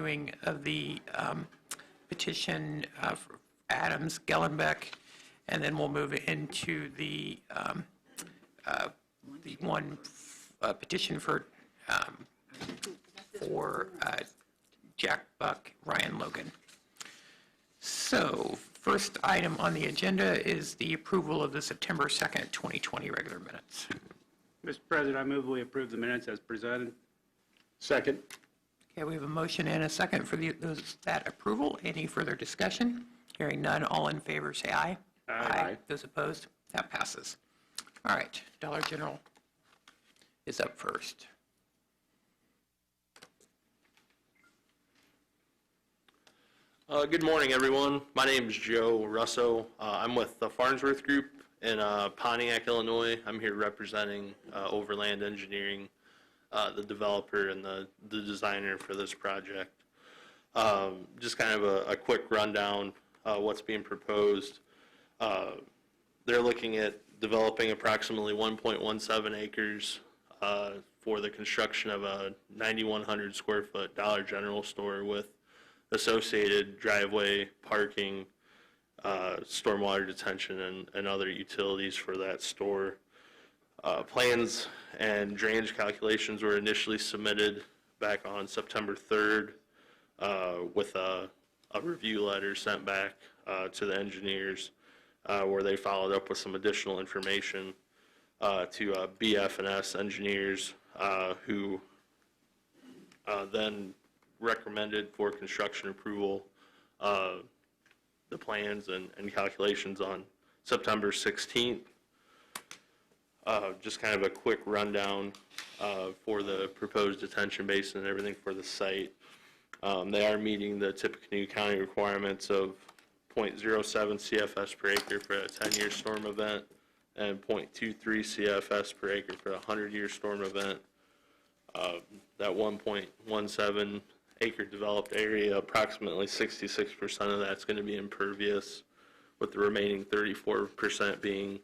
reviewing of the petition for Adams Gellenbeck, and then we'll move into the one petition for Jack Buck, Ryan Logan. So, first item on the agenda is the approval of the September 2nd, 2020 regular minutes. Mr. President, I move we approve the minutes as presented. Second. Okay, we have a motion and a second for that approval. Any further discussion? Hearing none, all in favor say aye. Aye. Those opposed? That passes. All right, Dollar General is up first. Good morning, everyone. My name is Joe Russo. I'm with the Farnsworth Group in Pontiac, Illinois. I'm here representing Overland Engineering, the developer and the designer for this project. Just kind of a quick rundown what's being proposed. They're looking at developing approximately 1.17 acres for the construction of a 9,100 square foot Dollar General store with associated driveway, parking, stormwater detention, and other utilities for that store. Plans and drainage calculations were initially submitted back on September 3rd with a review letter sent back to the engineers where they followed up with some additional information to BF&S engineers who then recommended for construction approval the plans and calculations on September 16th. Just kind of a quick rundown for the proposed detention basin and everything for the site. They are meeting the Tippecanoe County requirements of 0.07 CFS per acre for a 10-year storm event and 0.23 CFS per acre for a 100-year storm event. That 1.17 acre developed area, approximately 66% of that's going to be impervious, with the remaining 34% being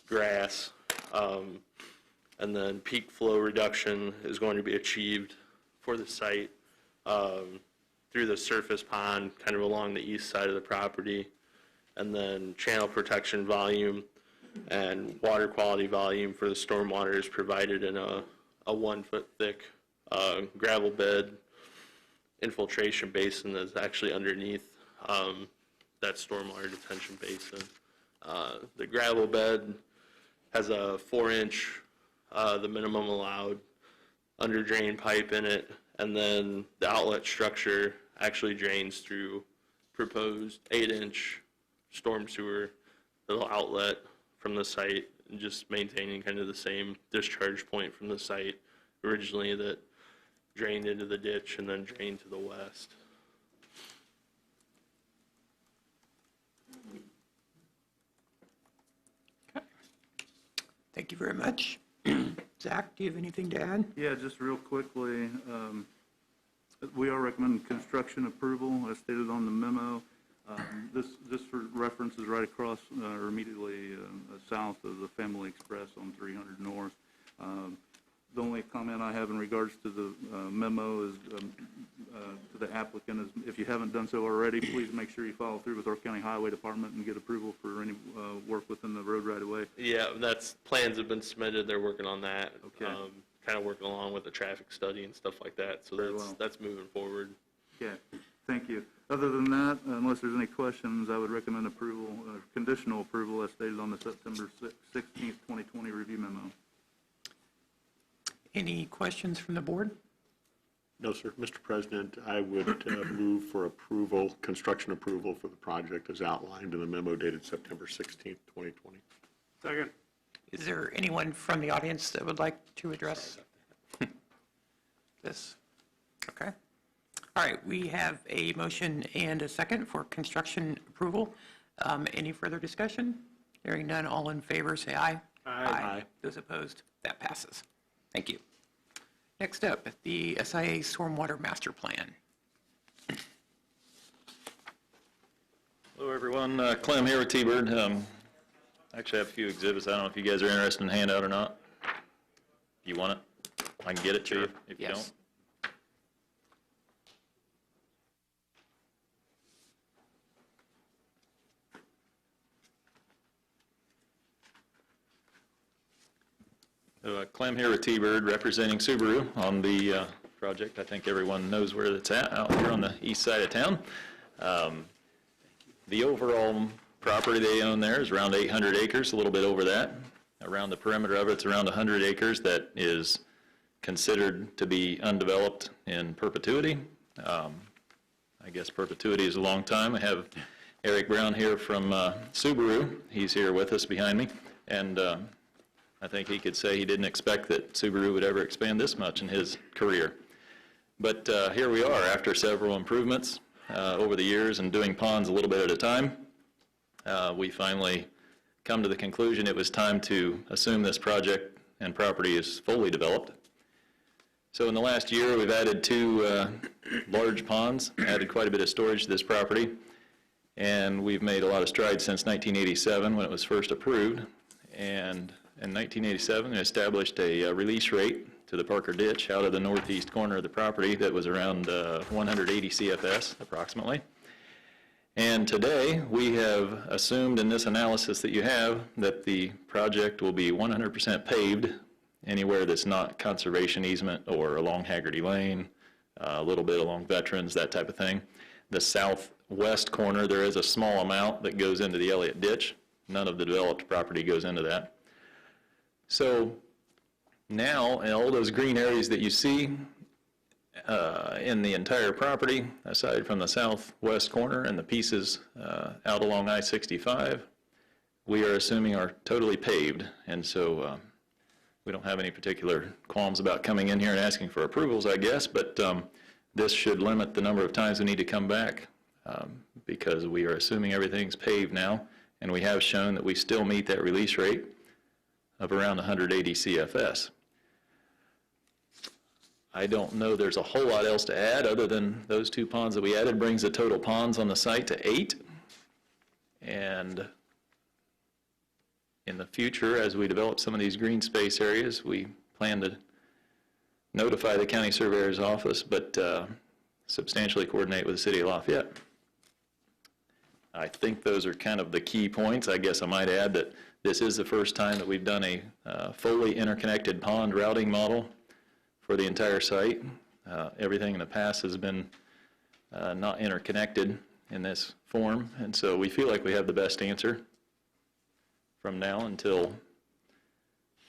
grass. And then peak flow reduction is going to be achieved for the site through the surface pond, kind of along the east side of the property, and then channel protection volume and water quality volume for the stormwater is provided in a 1 foot thick gravel bed infiltration basin that's actually underneath that stormwater detention basin. The gravel bed has a 4-inch, the minimum allowed, under drain pipe in it, and then the outlet structure actually drains through proposed 8-inch storm sewer little outlet from the site, and just maintaining kind of the same discharge point from the site originally that drained into the ditch and then drained to the west. Okay. Thank you very much. Zach, do you have anything to add? Yeah, just real quickly, we are recommending construction approval as stated on the memo. This for reference is right across or immediately south of the Family Express on 300 North. The only comment I have in regards to the memo is to the applicant is if you haven't done so already, please make sure you follow through with our county highway department and get approval for any work within the road right away. Yeah, plans have been submitted. They're working on that. Okay. Kind of working along with the traffic study and stuff like that. So that's moving forward. Okay, thank you. Other than that, unless there's any questions, I would recommend approval, conditional approval as stated on the September 16th, 2020 review memo. Any questions from the board? No, sir. Mr. President, I would move for approval, construction approval for the project as outlined in the memo dated September 16th, 2020. Second. Is there anyone from the audience that would like to address this? Okay. All right, we have a motion and a second for construction approval. Any further discussion? Hearing none, all in favor say aye. Aye. Those opposed, that passes. Thank you. Next up, the SIA Stormwater Master Plan. Hello, everyone. Clem here with T-Bird. Actually, I have a few exhibits. I don't know if you guys are interested in the handout or not. If you want it, I can get it to you if you don't. So Clem here with T-Bird, representing Subaru on the project. I think everyone knows where it's at, out here on the east side of town. The overall property they own there is around 800 acres, a little bit over that. Around the perimeter of it, it's around 100 acres that is considered to be undeveloped in perpetuity. I guess perpetuity is a long time. I have Eric Brown here from Subaru. He's here with us behind me, and I think he could say he didn't expect that Subaru would ever expand this much in his career. But here we are after several improvements over the years and doing ponds a little bit at a time. We finally come to the conclusion it was time to assume this project and property is fully developed. So in the last year, we've added 2 large ponds, added quite a bit of storage to this property, and we've made a lot of strides since 1987 when it was first approved. And in 1987, we established a release rate to the Parker Ditch out of the northeast corner of the property that was around 180 CFS approximately. And today, we have assumed in this analysis that you have that the project will be 100% paved anywhere that's not conservation easement or along Haggerty Lane, a little bit along Veterans, that type of thing. The southwest corner, there is a small amount that goes into the Elliott Ditch. None of the developed property goes into that. So now, in all those green areas that you see in the entire property, aside from the southwest corner and the pieces out along I-65, we are assuming are totally paved. And so we don't have any particular qualms about coming in here and asking for approvals, I guess, but this should limit the number of times we need to come back because we are assuming everything's paved now, and we have shown that we still meet that release rate of around 180 CFS. I don't know there's a whole lot else to add other than those 2 ponds that we added brings the total ponds on the site to 8. And in the future, as we develop some of these green space areas, we plan to notify the county surveyor's office, but substantially coordinate with the city of Lafayette. I think those are kind of the key points. I guess I might add that this is the first time that we've done a fully interconnected pond routing model for the entire site. Everything in the past has been not interconnected in this form, and so we feel like we have the best answer from now until,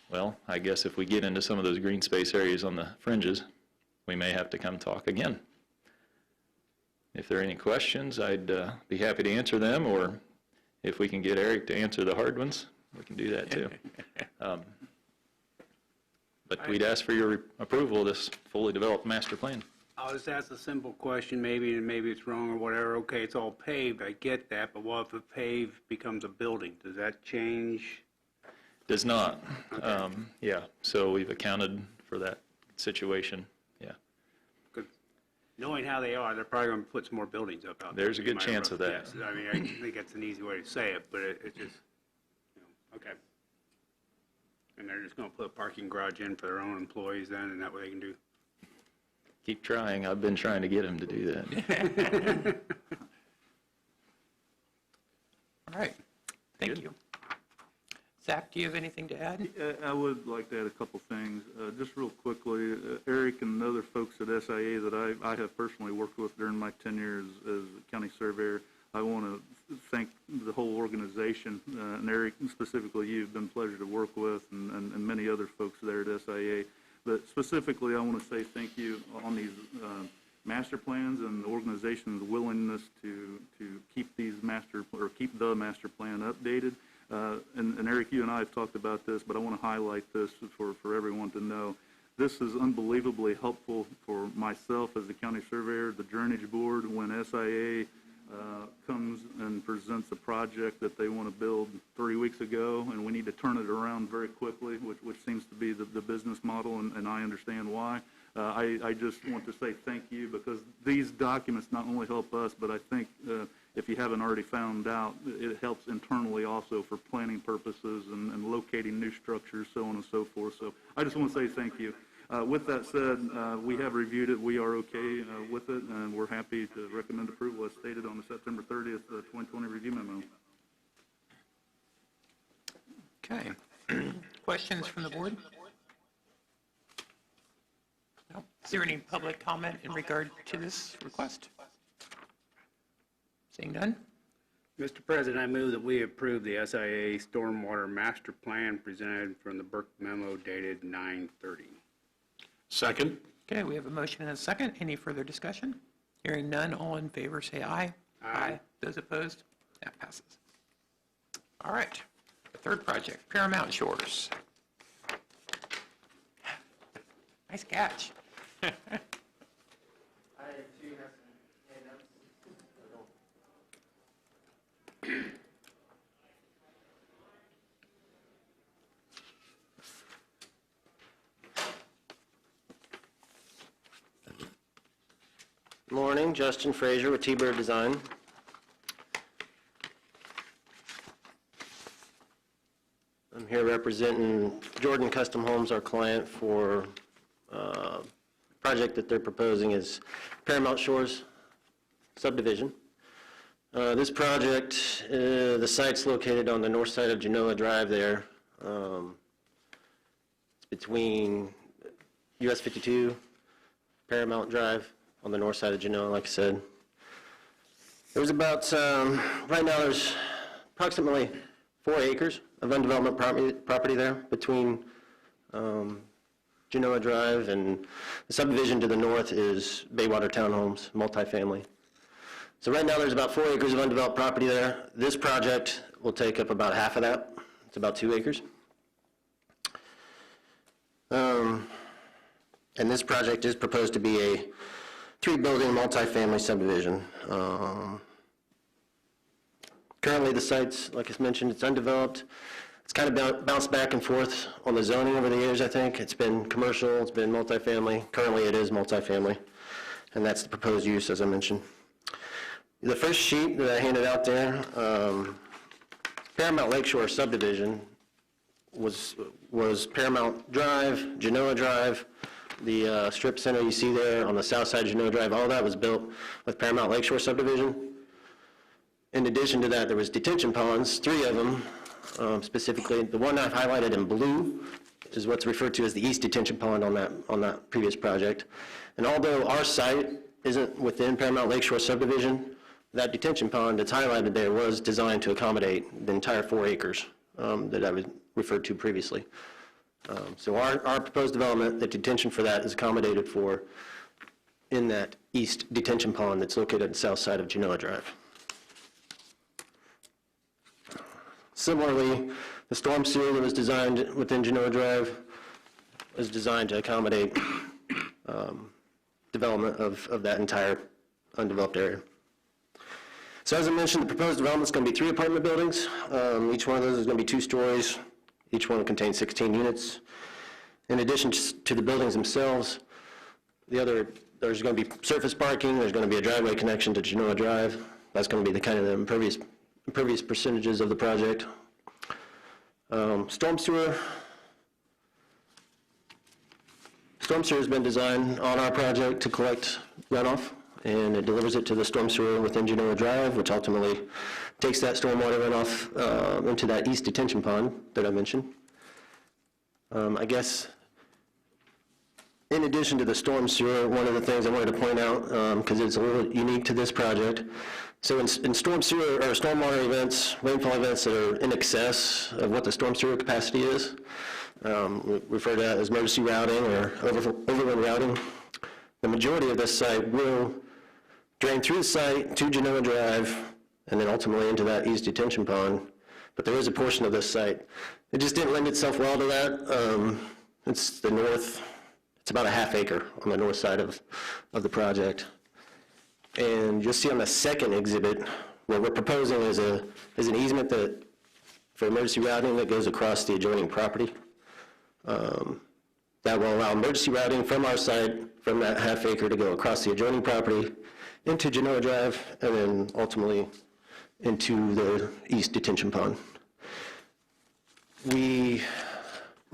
well, I guess if we get into some of those green space areas on the fringes, we may have to come talk again. If there are any questions, I'd be happy to answer them, or if we can get Eric to answer the hard ones, we can do that too. But we'd ask for your approval of this fully developed master plan. I'll just ask a simple question, maybe, and maybe it's wrong or whatever. Okay, it's all paved, I get that, but what if a paved becomes a building? Does that change? Does not. Yeah, so we've accounted for that situation, yeah. Because knowing how they are, they're probably going to put some more buildings up out there. There's a good chance of that. Yes, I mean, I think that's an easy way to say it, but it just, okay. And they're just going to put a parking garage in for their own employees then, and that way they can do. Keep trying. I've been trying to get him to do that. All right, thank you. Zach, do you have anything to add? I would like to add a couple things. Just real quickly, Eric and other folks at SIA that I have personally worked with during my tenure as county surveyor, I want to thank the whole organization, and Eric, specifically you, have been a pleasure to work with, and many other folks there at SIA. But specifically, I want to say thank you on these master plans and the organization's willingness to keep these keep the master plan updated. And Eric, you and I have talked about this, but I want to highlight this for everyone to know. This is unbelievably helpful for myself as the county surveyor, the Drainage Board, when SIA comes and presents a project that they want to build 3 weeks ago, and we need to turn it around very quickly, which seems to be the business model, and I understand why. I just want to say thank you, because these documents not only help us, but I think if you haven't already found out, it helps internally also for planning purposes and locating new structures, so on and so forth. So I just want to say thank you. With that said, we have reviewed it. We are okay with it, and we're happy to recommend approval as stated on the September 30th, 2020 review memo. Okay. Questions from the board? No. Is there any public comment in regard to this request? Seeing none? Mr. President, I move that we approve the SIA Stormwater Master Plan presented from the Burke memo dated 9/30. Second? Okay, we have a motion and a second. Any further discussion? Hearing none, all in favor say aye. Aye. Those opposed? That passes. All right, the third project, Paramount Shores. Nice catch. Morning, Justin Frazier with T-Bird Design. I'm here representing Jordan Custom Homes, our client, for a project that they're proposing is Paramount Shores subdivision. This project, the site's located on the north side of Genoa Drive there. It's between US 52, Paramount Drive, on the north side of Genoa, like I said. There's about, right now there's approximately 4 acres of undeveloped property there between Genoa Drive, and the subdivision to the north is Baywater Townhomes, multifamily. So right now there's about 4 acres of undeveloped property there. This project will take up about half of that. It's about 2 acres. And this project is proposed to be a 3-building multifamily subdivision. Currently, the site's, like I mentioned, it's undeveloped. It's kind of bounced back and forth on the zoning over the years, I think. It's been commercial, it's been multifamily. Currently, it is multifamily, and that's the proposed use, as I mentioned. The first sheet that I handed out there, Paramount Lakeshore subdivision was Paramount Drive, Genoa Drive, the strip center you see there on the south side of Genoa Drive, all that was built with Paramount Lakeshore subdivision. In addition to that, there was detention ponds, 3 of them, specifically. The one I've highlighted in blue is what's referred to as the east detention pond on that previous project. And although our site isn't within Paramount Lakeshore subdivision, that detention pond that's highlighted there was designed to accommodate the entire 4 acres that I referred to previously. So our proposed development, the detention for that is accommodated for in that east detention pond that's located on the south side of Genoa Drive. Similarly, the storm sewer that was designed within Genoa Drive is designed to accommodate development of that entire undeveloped area. So as I mentioned, the proposed development is going to be 3 apartment buildings. Each one of those is going to be 2 stories. Each one contains 16 units. In addition to the buildings themselves, there's going to be surface parking, there's going to be a driveway connection to Genoa Drive. That's going to be the kind of the impervious percentages of the project. Storm sewer has been designed on our project to collect runoff, and it delivers it to the storm sewer within Genoa Drive, which ultimately takes that stormwater runoff into that east detention pond that I mentioned. I guess, in addition to the storm sewer, one of the things I wanted to point out, because it's a little unique to this project, so in storm sewer or stormwater events, rainfall events that are in excess of what the storm sewer capacity is, we refer to that as emergency routing or overland routing. The majority of this site will drain through the site to Genoa Drive and then ultimately into that east detention pond. But there is a portion of this site. It just didn't lend itself well to that. It's the north, it's about a ½ acre on the north side of the project. And you'll see on the second exhibit, what we're proposing is an easement for emergency routing that goes across the adjoining property. That will allow emergency routing from our site, from that ½ acre, to go across the adjoining property into Genoa Drive, and then ultimately into the east detention pond. We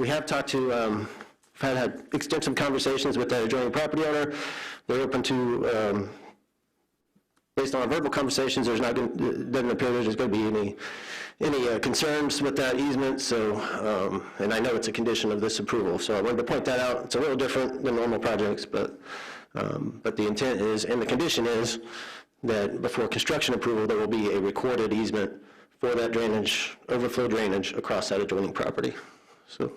have talked to, had extensive conversations with that adjoining property owner. They're open to based on our verbal conversations, there's not, doesn't appear there's going to be any concerns with that easement, so, and I know it's a condition of this approval, so I wanted to point that out. It's a little different than normal projects, but the intent is, and the condition is, that before construction approval, there will be a recorded easement for that drainage, overflow drainage across that adjoining property, so.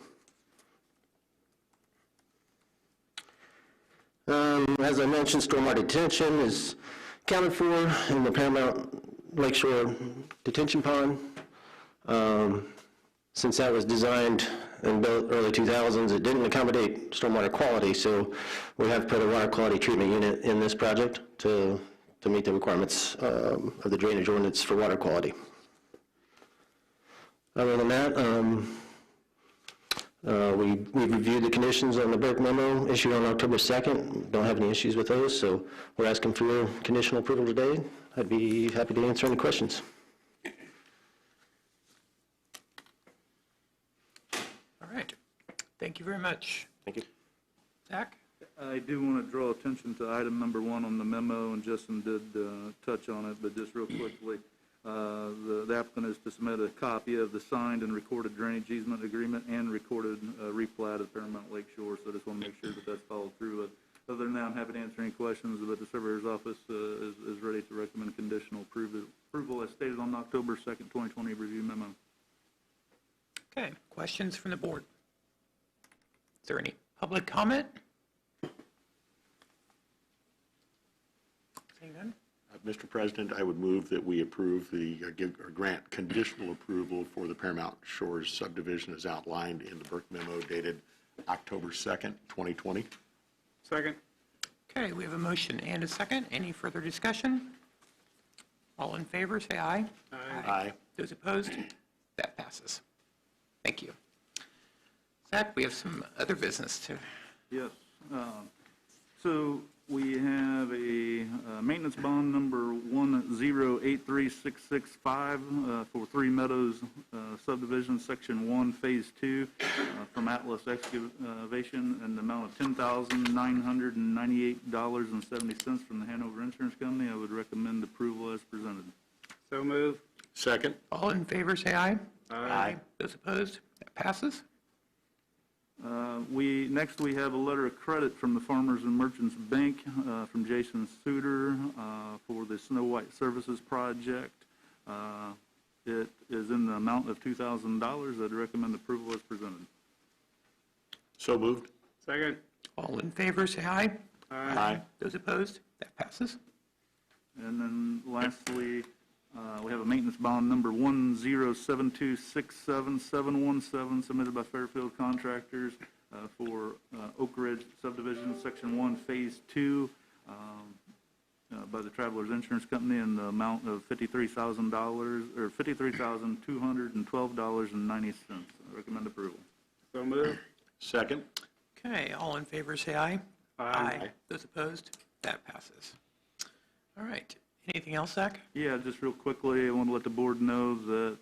As I mentioned, stormwater detention is accounted for in the Paramount Lakeshore Detention Pond. Since that was designed and built early 2000s, it didn't accommodate stormwater quality, so we have put a water quality treatment unit in this project to meet the requirements of the drainage ordinance for water quality. Other than that, we've reviewed the conditions on the Burke memo issued on October 2nd. Don't have any issues with those, so we're asking for your conditional approval today. I'd be happy to answer any questions. All right. Thank you very much. Thank you. Zach? I do want to draw attention to item number 1 on the memo, and Justin did touch on it, but just real quickly, the applicant is to submit a copy of the signed and recorded drainage easement agreement and recorded replat of Paramount Lakeshore, so I just want to make sure that that's followed through. Other than that, I'm happy to answer any questions, but the Surveyor's Office is ready to recommend conditional approval as stated on October 2nd, 2020 review memo. Okay, questions from the board? Is there any public comment? Seeing none? Mr. President, I would move that we approve or grant conditional approval for the Paramount Shores subdivision as outlined in the Burke memo dated October 2nd, 2020. Second. Okay, we have a motion and a second. Any further discussion? All in favor, say aye. Aye. Those opposed? That passes. Thank you. Zach, we have some other business to... Yes. So we have a maintenance bond number 1083665 for Three Meadows subdivision, Section 1, Phase 2, from Atlas Excavation, and the amount of $10,998.70 from the Hanover Insurance Company. I would recommend approval as presented. So move. Second. All in favor, say aye. Aye. Those opposed? That passes. Next we have a letter of credit from the Farmers and Merchants Bank from Jason Suter for the Snow White Services project. It is in the amount of $2,000. I'd recommend approval as presented. So moved. Second. All in favor, say aye. Aye. Those opposed? That passes. And then lastly, we have a maintenance bond number 107267717 submitted by Fairfield Contractors for Oak Ridge subdivision, Section 1, Phase 2, by the Travelers Insurance Company in the amount of $53,000 or $53,212.90. I recommend approval. So move. Second. Okay, all in favor, say aye. Aye. Those opposed? That passes. All right. Anything else, Zach? Yeah, just real quickly, I want to let the board know that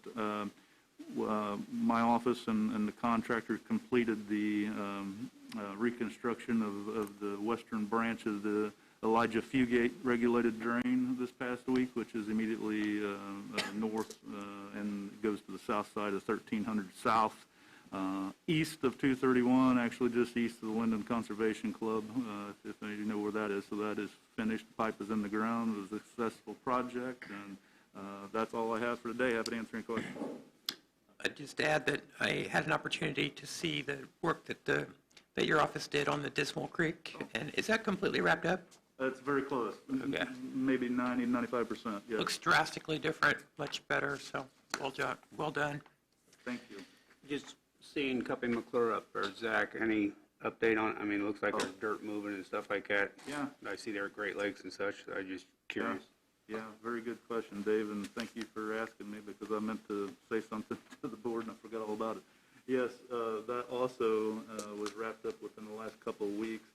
my office and the contractor completed the reconstruction of the western branch of the Elijah Fugate regulated drain this past week, which is immediately north and goes to the south side of 1300 South. East of 231, actually just east of the Linden Conservation Club, if any of you know where that is. So that is finished. The pipe is in the ground. It was a successful project, and that's all I have for today. Happy to answer any questions. I'd just add that I had an opportunity to see the work that your office did on the Dismal Creek, and is that completely wrapped up? It's very close. Okay. Maybe 90-95%. Yeah. Looks drastically different, much better, so well done. Thank you. Just seeing Cuppy McClure up there, Zach, any update on, I mean, it looks like there's dirt moving and stuff like that. Yeah. I see there are Great Lakes and such, so I'm just curious. Yeah, very good question, Dave, and thank you for asking me because I meant to say something to the board and I forgot all about it. Yes, that also was wrapped up within the last couple of weeks,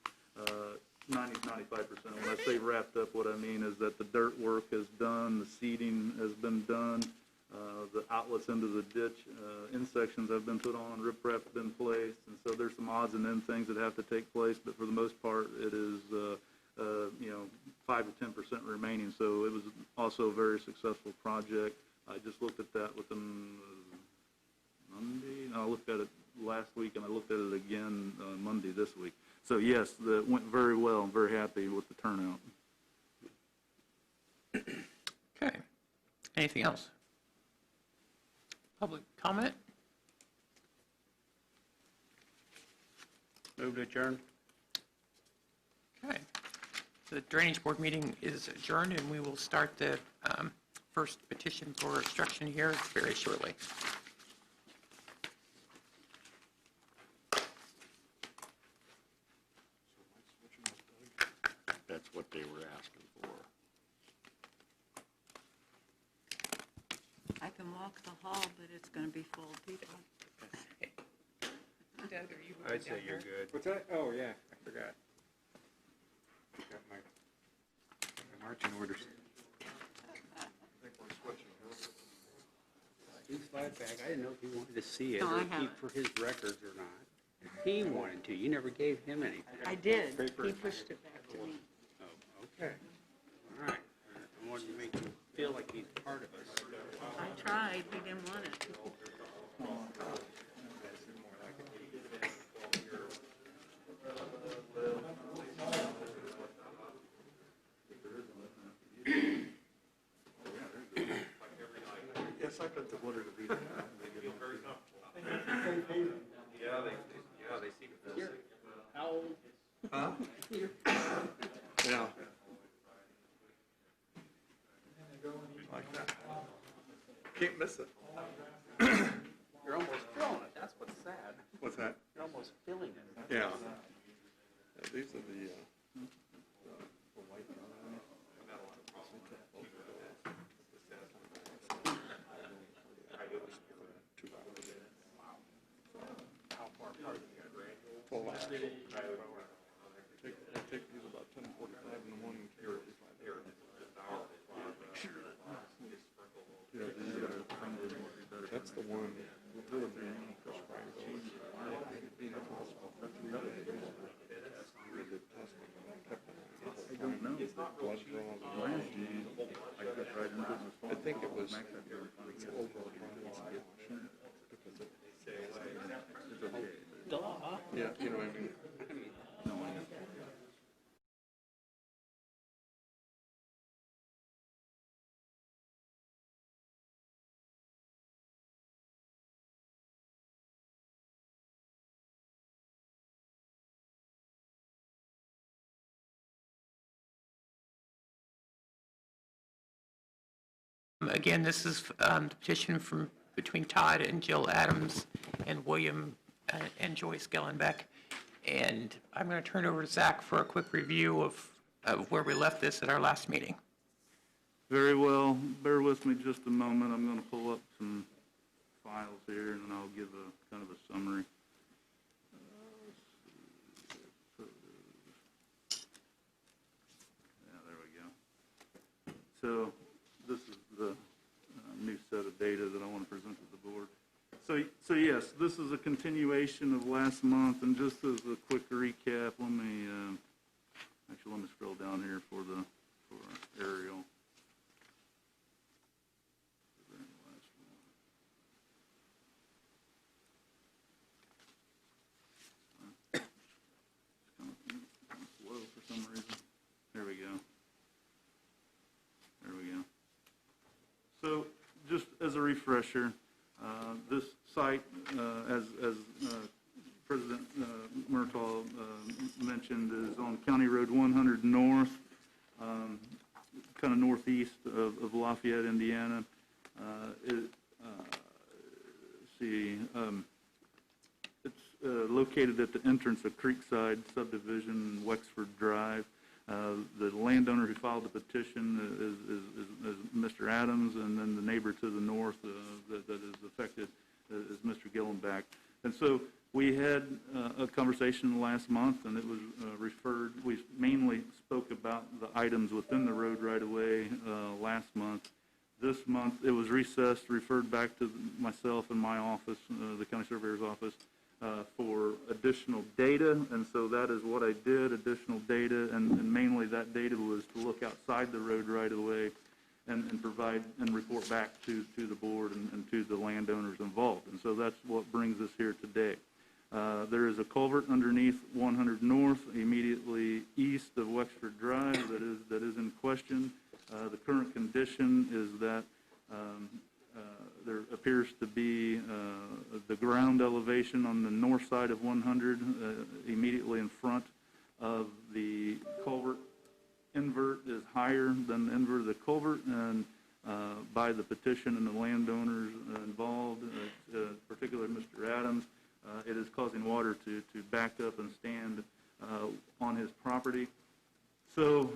90-95%. When I say wrapped up, what I mean is that the dirt work is done, the seeding has been done, the outlets into the ditch, in sections have been put on, riprap's been placed, and so there's some odds and ends things that have to take place, but for the most part, it is you know, 5 to 10% remaining. So it was also a very successful project. I just looked at that with them Monday. No, I looked at it last week, and I looked at it again Monday this week. So yes, that went very well. I'm very happy with the turnout. Okay. Anything else? Public comment? Move to adjourn. Okay. The Drainage Board meeting is adjourned, and we will start the first petition for obstruction here very shortly. That's what they were asking for. I can walk the hall, but it's going to be full of people. Doug, are you I'd say you're good. What's that? Oh, yeah, I forgot. Got my marching orders. His slide bag, I didn't know if he wanted to see it No, or I keep haven't. for his records or not. If he wanted to, you never gave him anything. I did. He pushed it back to me. Oh, okay. All right. I wanted to make him feel like he's part of us. I tried. He didn't want it. Yes, I put the water to be there. How old? Yeah. Like that. Can't miss it. You're almost feeling it. That's what's sad. What's that? You're almost feeling it. Yeah. These are the white Take these about 10:45 in the morning to your that's the one. I don't know. Blood draws. I think it was over yeah, you know what I mean. Again, this is the petition from between Todd and Jill Adams and William and Joyce Gellenbeck. And I'm going to turn it over to Zach for a quick review of where we left this at our last meeting. Very well. Bear with me just a moment. I'm going to pull up some files here, and then I'll give a kind of a summary. Yeah, there we go. So this is the new set of data that I want to present to the board. So yes, this is a continuation of last month, and just as a quick recap, let me scroll down here for our aerial. Slow for some reason. There we go. There we go. So just as a refresher, this site, as President Murtaugh mentioned, is on County Road 100 North, kind of northeast of Lafayette, Indiana. It's located at the entrance of Creekside Subdivision, Wexford Drive. The landowner who filed the petition is Mr. Adams, and then the neighbor to the north that is affected is Mr. Gillenback. And so we had a conversation last month, and it was referred. We mainly spoke about the items within the road right-of-way last month. This month, it was recessed, referred back to myself and my office, the county surveyor's office, for additional data, and so that is what I did, additional data, and mainly that data was to look outside the road right of way and provide and report back to the board and to the landowners involved. And so that's what brings us here today. There is a culvert underneath 100 North, immediately east of Wexford Drive, that is in question. The current condition is that there appears to be the ground elevation on the north side of 100, immediately in front of the culvert invert, is higher than the invert of the culvert, and by the petition and the landowners involved, particularly Mr. Adams, it is causing water to back up and stand on his property. So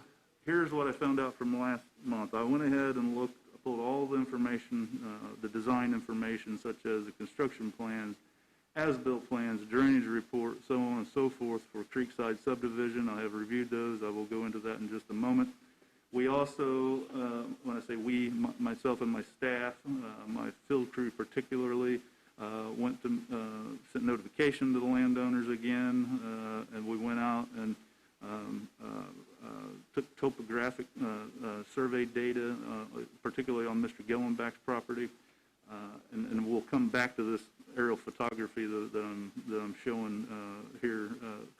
here's what I found out from last month. I went ahead and pulled all the information, the design information, such as the construction plans, as-built plans, drainage report, so on and so forth for Creekside subdivision. I have reviewed those. I will go into that in just a moment. We also, when I say we, myself and my staff, my field crew particularly, went to sent notification to the landowners again, and we went out and took topographic survey data, particularly on Mr. Gillenback's property, and we'll come back to this aerial photography that I'm showing here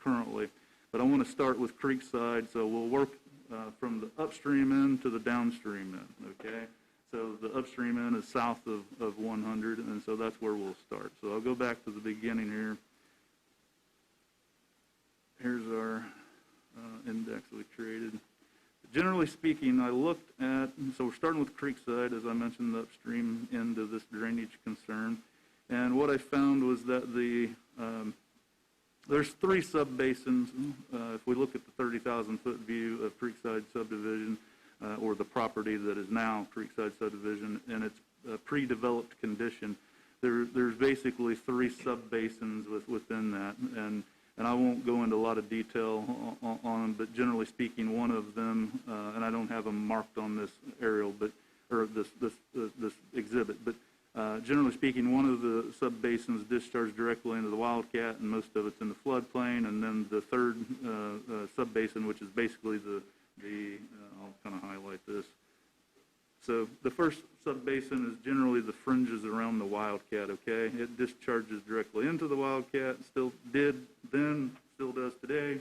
currently. But I want to start with Creekside, so we'll work from the upstream end to the downstream end, okay? So the upstream end is south of 100, and so that's where we'll start. So I'll go back to the beginning here. Here's our index we created. Generally speaking, I looked at, so we're starting with Creekside, as I mentioned, the upstream end of this drainage concern. And what I found was that there's 3 sub-basins. If we look at the 30,000-foot view of Creekside subdivision, or the property that is now Creekside subdivision, and its pre-developed condition, there's basically 3 sub-basins within that. And I won't go into a lot of detail on them, but generally speaking, one of them, and I don't have them marked on this aerial, or this exhibit, but generally speaking, one of the sub-basins discharged directly into the Wildcat, and most of it's in the floodplain. And then the third sub-basin, which is basically I'll kind of highlight this. So the first sub-basin is generally the fringes around the Wildcat, okay? It discharges directly into the Wildcat, still did then, still does today.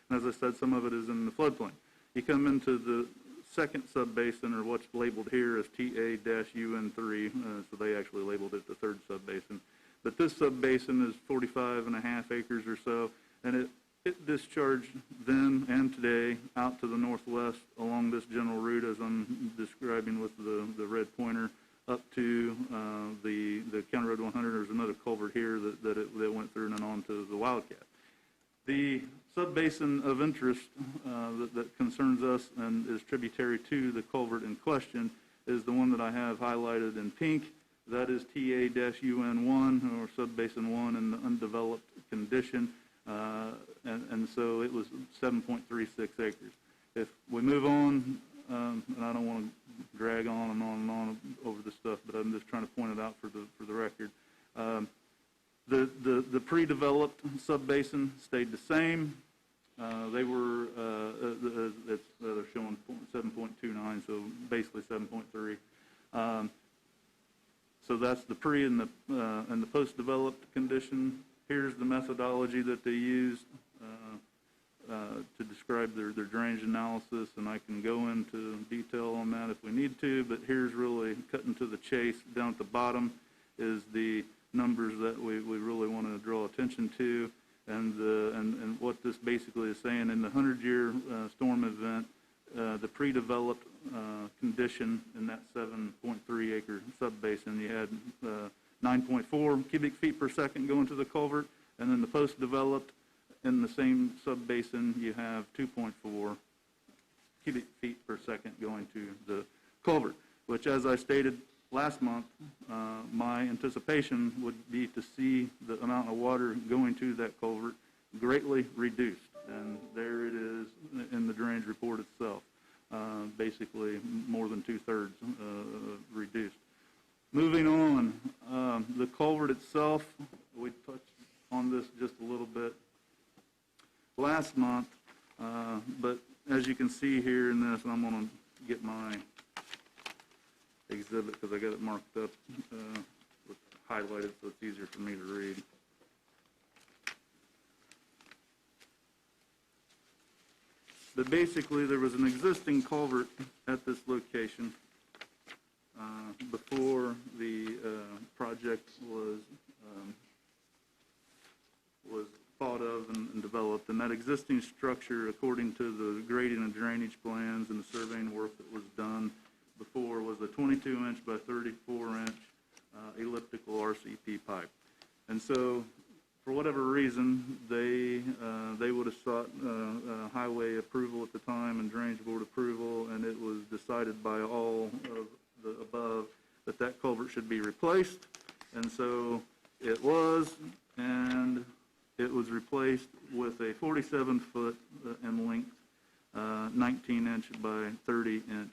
And as I said, some of it is in the floodplain. You come into the second sub-basin, or what's labeled here as TA-UN3, so they actually labeled it the third sub-basin. But this sub-basin is 45.5 acres or so, and it discharged then and today out to the northwest along this general route, as I'm describing with the red pointer, up to the County Road 100. There's another culvert here that went through and then on to the Wildcat. The sub-basin of interest that concerns us and is tributary to the culvert in question is the one that I have highlighted in pink. That is TA-UN1, or sub-basin 1, in the undeveloped condition. And so it was 7.36 acres. If we move on, and I don't want to drag on and on and on over this stuff, but I'm just trying to point it out for the record. The pre-developed sub-basin stayed the same. They were, they're showing 7.29, so basically 7.3. So that's the pre and the post-developed condition. Here's the methodology that they used to describe their drainage analysis, and I can go into detail on that if we need to, but here's really cutting to the chase. Down at the bottom is the numbers that we really want to draw attention to, and what this basically is saying. In the 100-year storm event, the pre-developed condition in that 7.3 acre sub-basin, you had 9.4 cubic feet per second going to the culvert, and then the post-developed in the same sub-basin, you have 2.4 cubic feet per second going to the culvert, which, as I stated last month, my anticipation would be to see the amount of water going to that culvert greatly reduced, and there it is in the drainage report itself, basically more than 2/3 reduced. Moving on, the culvert itself, we on this just a little bit last month, but as you can see here in this, and I'm going to get my exhibit because I got it marked up, with highlighted so it's easier for me to read. But basically, there was an existing culvert at this location before the project was thought of and developed. And that existing structure, according to the grading and drainage plans and the surveying work that was done before, was a 22-inch by 34-inch elliptical RCP pipe. And so, for whatever reason, they would have sought highway approval at the time and drainage board approval, and it was decided by all of the above that that culvert should be replaced. And so it was, and it was replaced with a 47-foot in length, 19-inch by 30-inch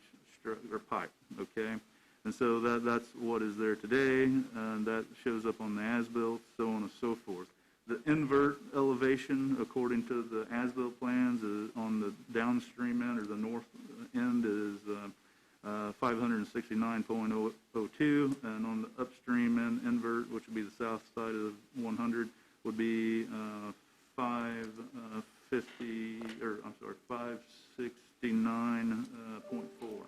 pipe, okay? And so that's what is there today, and that shows up on the as-built, so on and so forth. The invert elevation, according to the as-built plans, is on the downstream end, or the north end, is 569.02, and on the upstream end, invert, which would be the south side of 100, would be 569.4.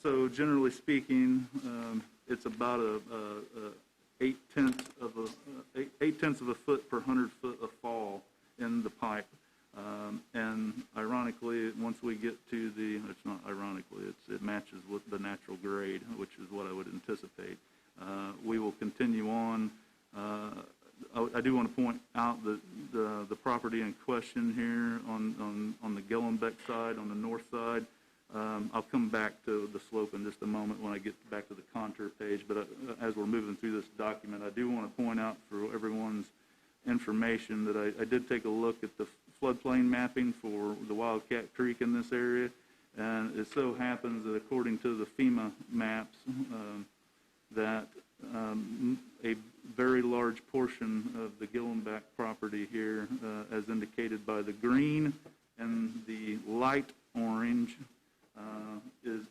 So generally speaking, it's about a 8/10 of a foot per 100 foot of fall in the pipe. And ironically, once we get to it's not ironically, it matches with the natural grade, which is what I would anticipate. We will continue on. I do want to point out that the property in question here on the Gellenbeck side, on the north side, I'll come back to the slope in just a moment when I get back to the contour page, but as we're moving through this document, I do want to point out for everyone's information that I did take a look at the floodplain mapping for the Wildcat Creek in this area, and it so happens that according to the FEMA maps, that a very large portion of the Gellenbeck property here, as indicated by the green and the light orange,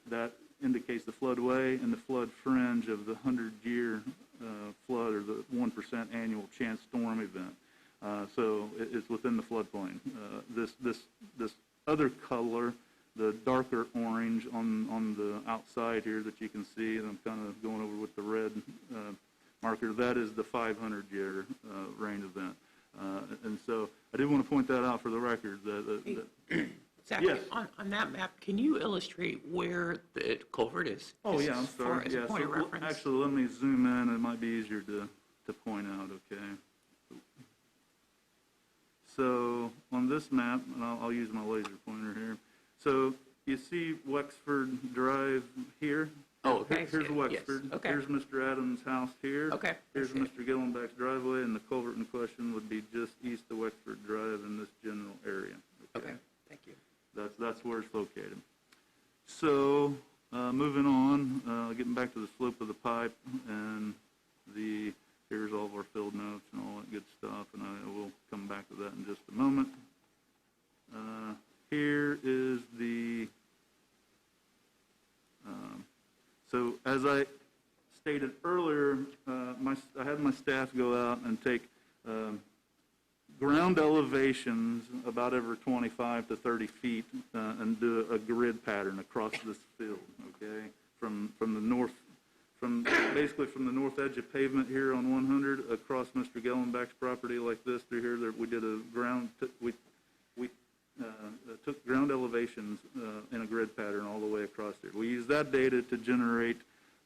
that indicates the floodway and the flood fringe of the 100-year flood, or the 1% annual chance storm event. So it's within the floodplain. This other color, the darker orange on the outside here that you can see, and I'm kind of going over with the red marker, that is the 500-year rain event. And so I did want to point that out for the record. Zach, Yes. on that map, can you illustrate where the culvert is? Oh, Just yeah, I'm for- sorry. As a Yeah, point of so reference. actually, let me zoom in. It might be easier to point out, okay? So on this map, and I'll use my laser pointer here. So you see Wexford Drive here? Oh, okay. Here's Yes, Wexford. okay. Here's Mr. Adams' house here. Okay, I Here's see it. Mr. Gillenbeck's driveway, and the culvert in question would be just east of Wexford Drive in this general area. Okay, thank you. That's where it's located. So, moving on, getting back to the slope of the pipe, and here's all of our field notes and all that good stuff, and I will come back to that in just a moment. Here is so as I stated earlier, I had my staff go out and take ground elevations about every 25 to 30 feet and do a grid pattern across this field, okay? From the north, basically from the north edge of pavement here on 100 across Mr. Gellenbeck's property like this through here. We did a took ground elevations in a grid pattern all the way across there. We used that data to generate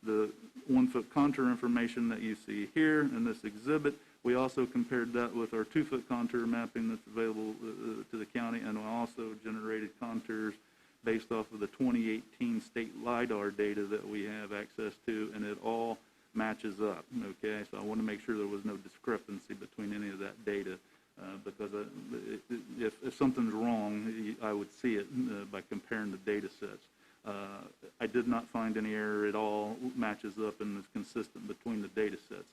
the 1-foot contour information that you see here in this exhibit. We also compared that with our 2-foot contour mapping that's available to the county, and we also generated contours based off of the 2018 state LIDAR data that we have access to, and it all matches up, okay? So I want to make sure there was no discrepancy between any of that data, because if something's wrong, I would see it by comparing the data sets. I did not find any error at all, matches up and is consistent between the data sets.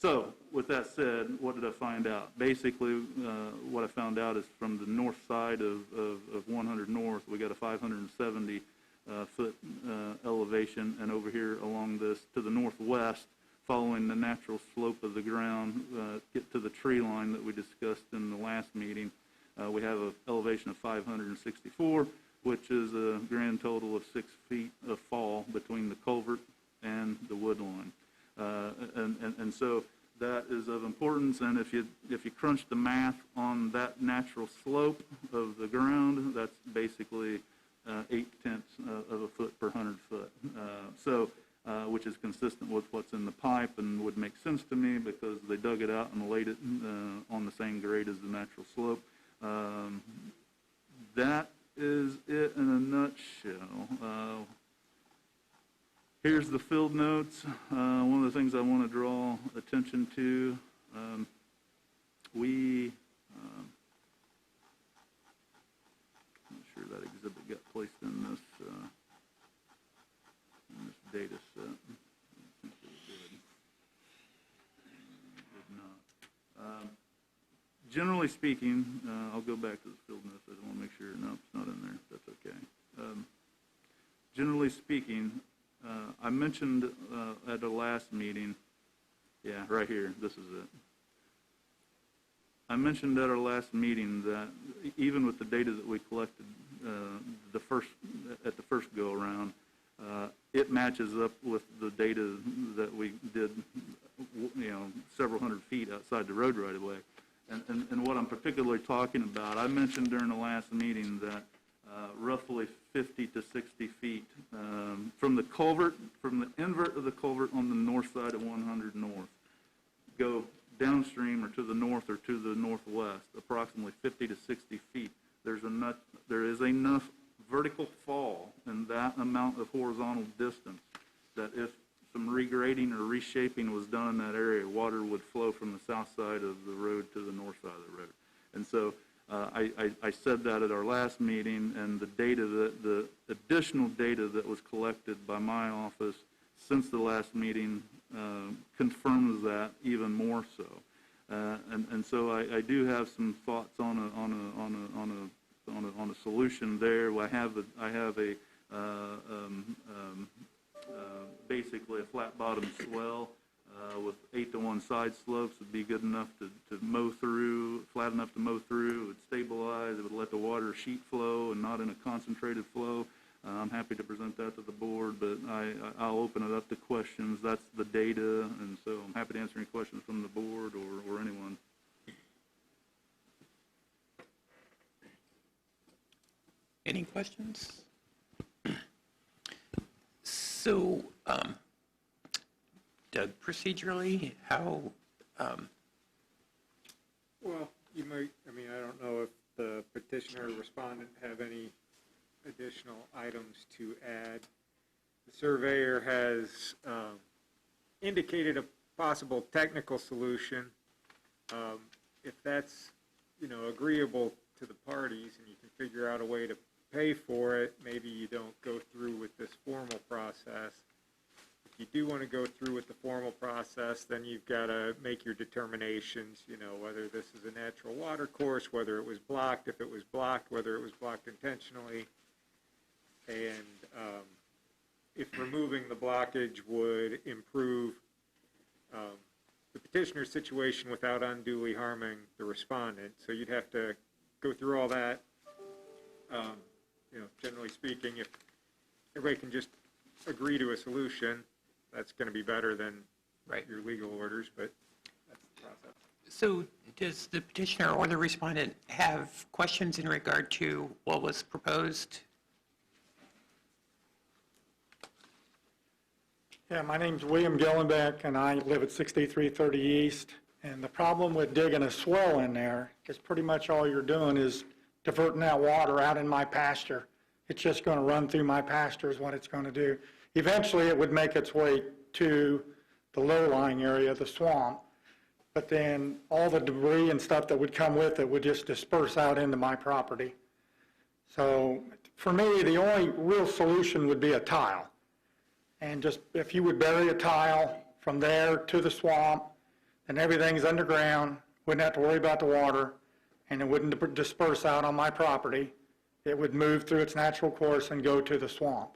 So, with that said, what did I find out? Basically, what I found out is from the north side of 100 North, we got a 570 foot elevation, and over here along this to the northwest, following the natural slope of the ground, get to the tree line that we discussed in the last meeting, we have an elevation of 564, which is a grand total of 6 feet of fall between the culvert and the wood line. And so that is of importance, and if you crunch the math on that natural slope of the ground, that's basically 0.8 of a foot per 100 foot. Which is consistent with what's in the pipe and would make sense to me because they dug it out and laid it on the same grade as the natural slope. That is it in a nutshell. Here's the field notes. One of the things I want to draw attention to, I'm not sure that exhibit got placed in this data set. I think it did. Did not. Generally speaking, I'll go back to the field notes. I want to make sure, no, it's not in there. That's okay. Generally speaking, I mentioned at the last meeting, yeah, right here, this is it. I mentioned at our last meeting that even with the data that we collected at the first go-around, it matches up with the data that we did, several hundred feet outside the road right away. And what I'm particularly talking about, I mentioned during the last meeting that roughly 50 to 60 feet from the culvert, from the invert of the culvert on the north side of 100 North, go downstream or to the north or to the northwest, approximately 50 to 60 feet. There is enough vertical fall in that amount of horizontal distance that if some regrading or reshaping was done in that area, water would flow from the south side of the road to the north side of the road. And so I said that at our last meeting, and the additional data that was collected by my office since the last meeting confirms that even more so. And so I do have some thoughts on a solution there. I have basically a flat bottom swell with 8-to-1 side slopes would be good enough to mow through, flat enough to mow through. It would stabilize. It would let the water sheet flow and not in a concentrated flow. I'm happy to present that to the board, but I'll open it up to questions. That's the data, and so I'm happy to answer any questions from the board or anyone. Any questions? So, Doug, procedurally, how, Well, you might, I don't know if the petitioner or respondent have any additional items to add. The surveyor has indicated a possible technical solution. If that's, agreeable to the parties and you can figure out a way to pay for it, maybe you don't go through with this formal process. If you do want to go through with the formal process, then you've got to make your determinations, whether this is a natural water course, whether it was blocked, if it was blocked, whether it was blocked intentionally, and if removing the blockage would improve the petitioner's situation without unduly harming the respondent. So you'd have to go through all that. Generally speaking, if everybody can just agree to a solution, that's going to be better than your legal orders, but that's the process. so does the petitioner or the respondent have questions in regard to what was proposed? Yeah, my name's William Gillenbeck, and I live at 6330 East. And the problem with digging a swell in there is pretty much all you're doing is diverting that water out in my pasture. It's just going to run through my pasture is what it's going to do. Eventually, it would make its way to the low-lying area, the swamp. But then all the debris and stuff that would come with it would just disperse out into my property. So for me, the only real solution would be a tile. And just if you would bury a tile from there to the swamp, and everything's underground, wouldn't have to worry about the water, and it wouldn't disperse out on my property. It would move through its natural course and go to the swamp.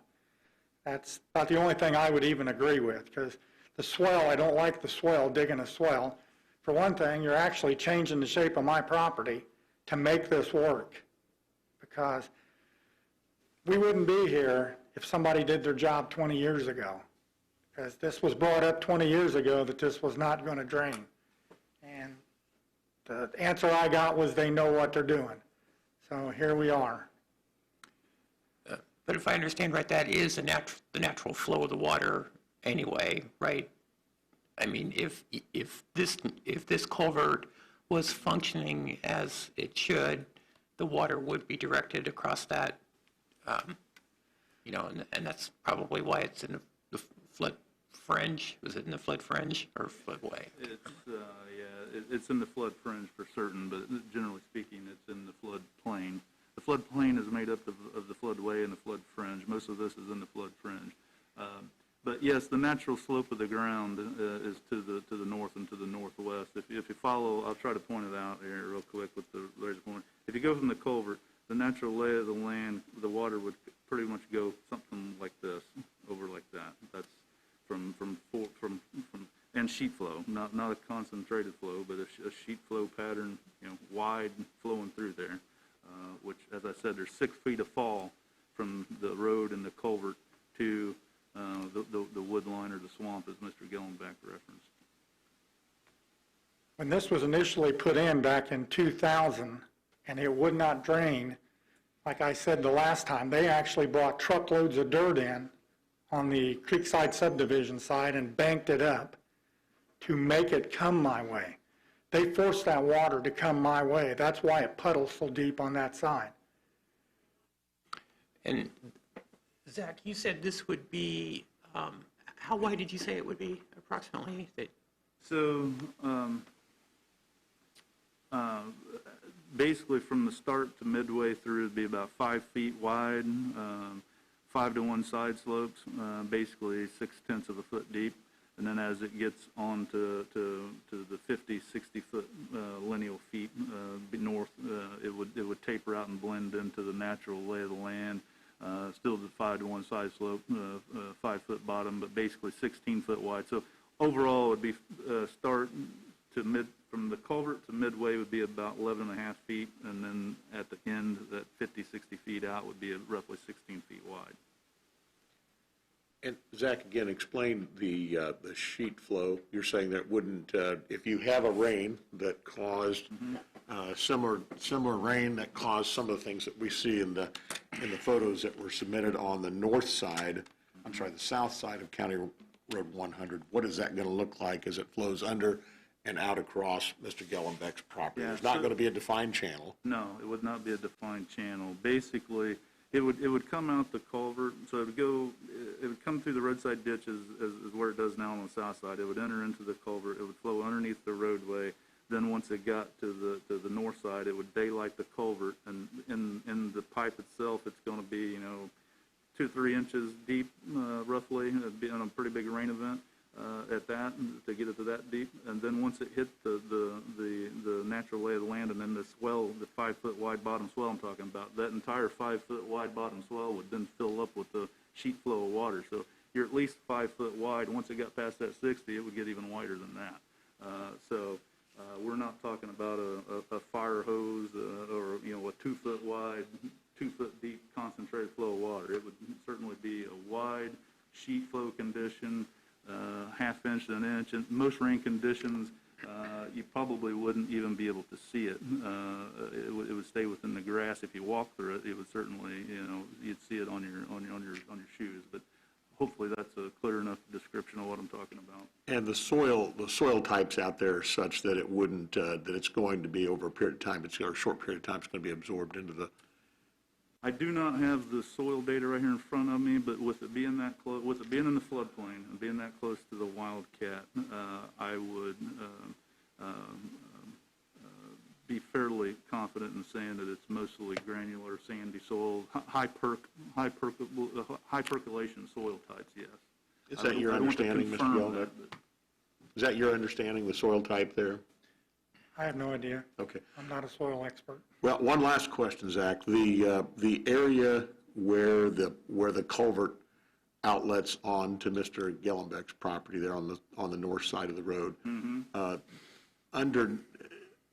That's about the only thing I would even agree with, because the swell, I don't like the swell, digging a swell. For one thing, you're actually changing the shape of my property to make this work, because we wouldn't be here if somebody did their job 20 years ago, because this was brought up 20 years ago that this was not going to drain. And the answer I got was they know what they're doing. So here we are. But if I understand right, that is the natural flow of the water anyway, right? I mean, if this culvert was functioning as it should, the water would be directed across that, you know, and that's probably why it's in the flood fringe. Was it in the flood fringe or floodway? It's in the flood fringe for certain, but generally speaking, it's in the flood plain. The flood plain is made up of the floodway and the flood fringe. Most of this is in the flood fringe. But yes, the natural slope of the ground is to the north and to the northwest. If you follow, I'll try to point it out here real quick with the laser pointer. If you go from the culvert, the natural lay of the land, the water would pretty much go something like this, over like that. That's from and sheet flow, not a concentrated flow, but a sheet flow pattern, you know, wide flowing through there, which, as I said, there's 6 feet of fall from the road and the culvert to the wood line or the swamp, as Mr. Gillenbeck referenced. When this was initially put in back in 2000, and it would not drain, like I said the last time, they actually brought truckloads of dirt in on the Creekside subdivision side and banked it up to make it come my way. They forced that water to come my way. That's why it puddles so deep on that side. And Zach, you said this would be, how wide did you say it would be approximately? So basically from the start to midway through, it'd be about 5 feet wide, 5 to 1 side slopes, basically 6/10 of a foot deep. And then as it gets on to the 50, 60-foot lineal feet north, it would taper out and blend into the natural lay of the land. Still the 5 to 1 side slope, 5-foot bottom, but basically 16-foot wide. So overall, it would be start to from the culvert to midway would be about 11.5 feet, and then at the end, that 50, 60 feet out would be roughly 16 feet wide. And Zach, again, explain the sheet flow. You're saying that wouldn't, if you have a rain that caused similar rain that caused some of the things that we see in the photos that were submitted on the north side, the south side of County Road 100, what is that going to look like as it flows under and out across Mr. Gellenbeck's property? Yeah, There's not going to be a defined channel. No, it would not be a defined channel. Basically, it would come out the culvert, so it would come through the roadside ditch as where it does now on the south side. It would enter into the culvert. It would flow underneath the roadway. Then once it got to the north side, it would daylight the culvert, and in the pipe itself, it's going to be 2 or 3 inches deep, roughly. It'd be on a pretty big rain event at that to get it to that deep. And then once it hit the natural lay of the land, and then the swell, the 5-foot wide bottom swell I'm talking about, that entire 5-foot wide bottom swell would then fill up with the sheet flow of water. So you're at least 5 foot wide. Once it got past that 60, it would get even wider than that. We're not talking about a fire hose or a 2-foot wide, 2-foot deep concentrated flow of water. It would certainly be a wide sheet flow condition, half-inch to an inch. In most rain conditions, you probably wouldn't even be able to see it. It would stay within the grass. If you walk through it, it would certainly, you'd see it on your shoes. But hopefully that's a clear enough description of what I'm talking about. And the soil types out there are such that it wouldn't, that it's going to be over a period of time, or a short period of time, it's going to be absorbed into the. I do not have the soil data right here in front of me, but with it being that close, with it being in the floodplain and being that close to the Wildcat, I would be fairly confident in saying that it's mostly granular, sandy soil, high percolation soil types. Yes. Is that your understanding, Mr. Gillenbeck? Is that your understanding, the soil type there? I have no idea. Okay. I'm not a soil expert. Well, one last question, Zach. The area where the culvert outlets onto Mr. Gellenbeck's property there on the north side of the road, under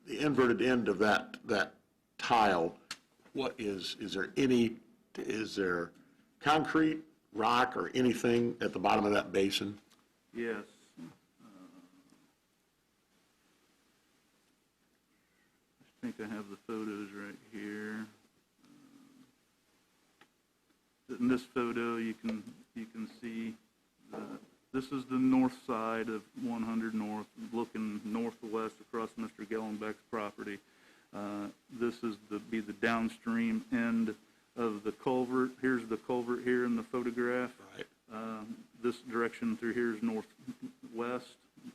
the inverted end of that tile, is there concrete, rock, or anything at the bottom of that basin? Yes. I think I have the photos right here. In this photo, you can see, this is the north side of 100 North, looking northwest across Mr. Gellenbeck's property. This is be the downstream end of the culvert. Here's the culvert here in the photograph. Right. This direction through here is northwest.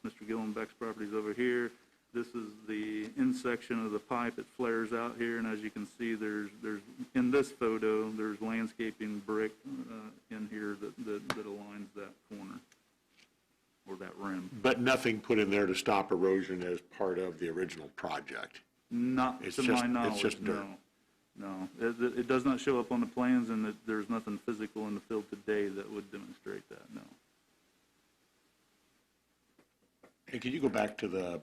Mr. Gellenbeck's property is over here. This is the end section of the pipe that flares out here, and as you can see, there's in this photo, there's landscaping brick in here that aligns that corner, or that rim. But nothing put in there to stop erosion as part of the original project? Not It's to just- my it's knowledge, just dirt. no. It does not show up on the plans, and there's nothing physical in the field today that would demonstrate that, no. Hey, can you go back to the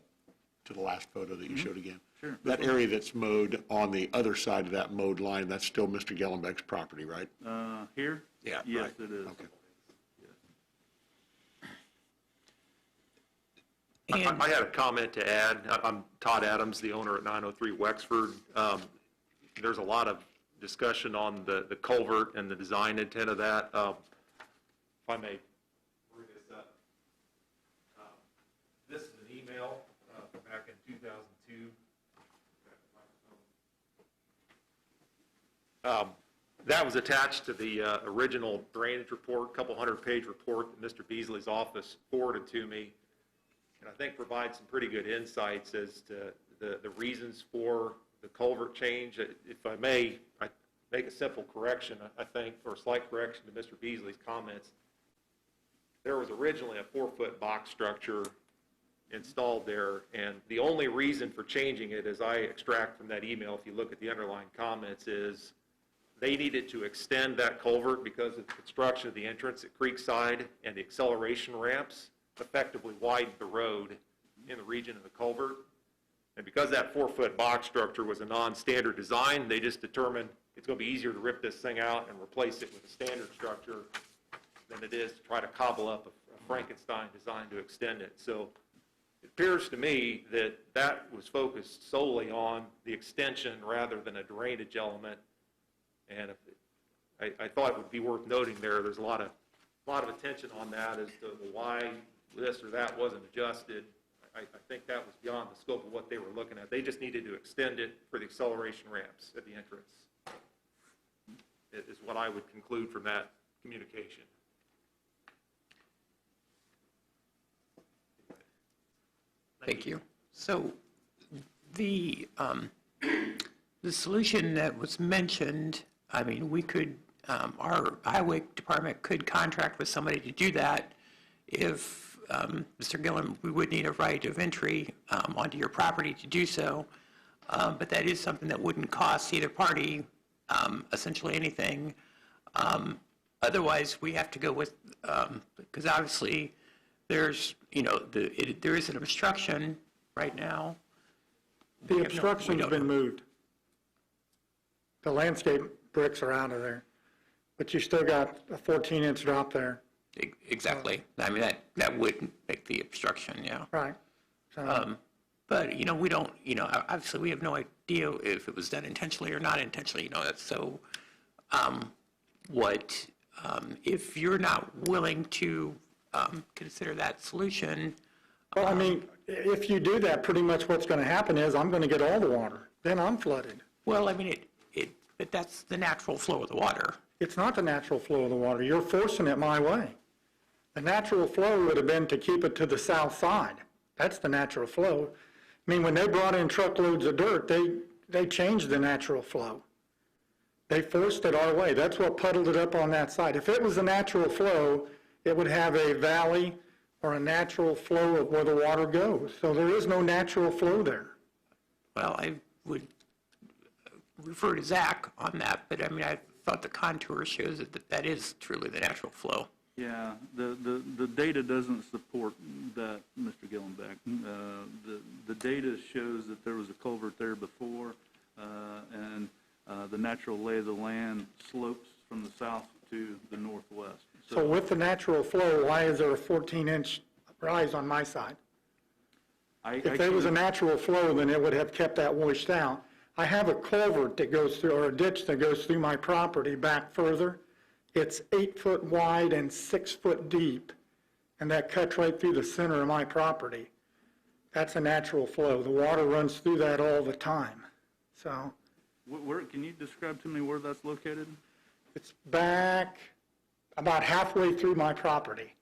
last photo that you showed again? Sure. That area that's mowed on the other side of that mowed line, that's still Mr. Gellenbeck's property, right? Here? Yeah, Yes, right. it is. Okay. And I had a comment to add. I'm Todd Adams, the owner at 903 Wexford. There's a lot of discussion on the culvert and the design intent of that. If I may bring this up. This is an email from back in 2002. That was attached to the original drainage report, a couple hundred-page report that Mr. Beasley's office forwarded to me. And I think provides some pretty good insights as to the reasons for the culvert change. If I may, I make a simple correction, I think, or a slight correction to Mr. Beasley's comments. There was originally a 4-foot box structure installed there, and the only reason for changing it, as I extract from that email, if you look at the underlying comments, is they needed to extend that culvert because of the construction of the entrance at Creekside and the acceleration ramps effectively widened the road in the region of the culvert. And because that 4-foot box structure was a non-standard design, they just determined it's going to be easier to rip this thing out and replace it with a standard structure than it is to try to cobble up a Frankenstein design to extend it. So it appears to me that that was focused solely on the extension rather than a drainage element. And I thought it would be worth noting there's a lot of attention on that as to why this or that wasn't adjusted. I think that was beyond the scope of what they were looking at. They just needed to extend it for the acceleration ramps at the entrance, is what I would conclude from that communication. Thank you. So the solution that was mentioned, I mean, we could, our highway department could contract with somebody to do that if, Mr. Gillen, we would need a right of entry onto your property to do so. But that is something that wouldn't cost either party essentially anything. Otherwise, we have to go with, because obviously there's, there is an obstruction right now. The obstruction's been moved. The landscape bricks are out of there, but you still got a 14-inch drop there. Exactly. I mean, that would make the obstruction, yeah. Right. So, But, we don't, obviously we have no idea if it was done intentionally or not intentionally, that's so, if you're not willing to consider that solution, well, I mean, if you do that, pretty much what's going to happen is I'm going to get all the water. Then I'm flooded. well, I mean, but that's the natural flow of the water. It's not the natural flow of the water. You're forcing it my way. The natural flow would have been to keep it to the south side. That's the natural flow. I mean, when they brought in truckloads of dirt, they changed the natural flow. They forced it our way. That's what puddled it up on that side. If it was a natural flow, it would have a valley or a natural flow of where the water goes. So there is no natural flow there. Well, I would refer to Zach on that, but I mean, I thought the contour shows that that is truly the natural flow. Yeah, the data doesn't support that, Mr. Gillenbeck. The data shows that there was a culvert there before, and the natural lay of the land slopes from the south to the northwest. So with the natural flow, why is there a 14-inch rise on my side? If there was a natural flow, then it would have kept that washed out. I have a culvert that goes through, or a ditch that goes through my property back further. It's 8 foot wide and 6 foot deep, and that cuts right through the center of my property. That's a natural flow. The water runs through that all the time. So Where, can you describe to me where that's located? it's back about halfway through my property.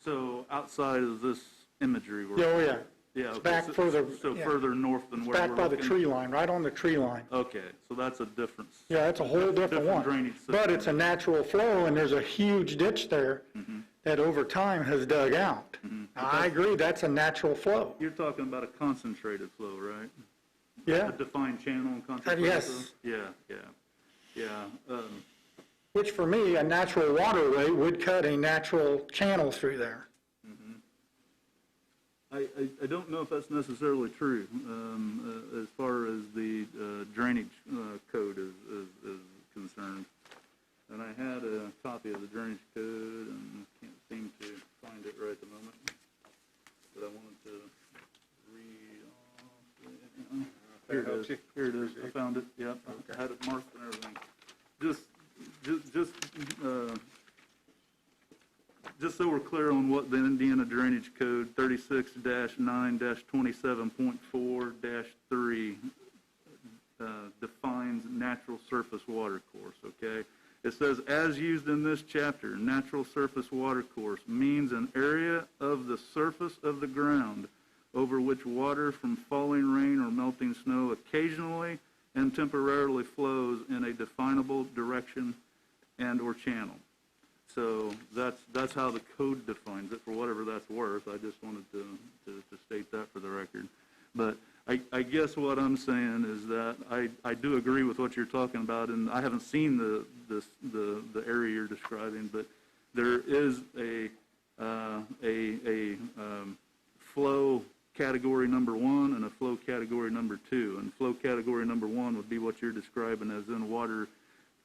So outside of this imagery? Oh, yeah. Yeah, It's okay, back further. So yeah. further north than It's where we're back by the looking? tree line, right on the tree line. Okay, so that's a difference. Yeah, it's a whole different one. drainage system. But it's a natural flow, and there's a huge ditch there that over time has dug out. Now, I agree, that's a natural flow. You're talking about a concentrated flow, right? Yeah, A defined channel and concentrated yes. flow? Yeah. which for me, a natural waterway would cut a natural channel through there. I don't know if that's necessarily true as far as the drainage code is concerned. And I had a copy of the drainage code and can't seem to find it right at the moment. But I wanted to read off. Here it is. Here it is. I found it. Yep. I had it marked and everything. Just so we're clear on what the Indiana Drainage Code 36-9-27.4-3 defines natural surface water course, okay? It says, as used in this chapter, natural surface water course means an area of the surface of the ground over which water from falling rain or melting snow occasionally and temporarily flows in a definable direction and or channel. So that's how the code defines it, for whatever that's worth. I just wanted to state that for the record. But I guess what I'm saying is that I do agree with what you're talking about, and I haven't seen the area you're describing, but there is a flow category number 1 and a flow category number 2. And flow category number 1 would be what you're describing as in water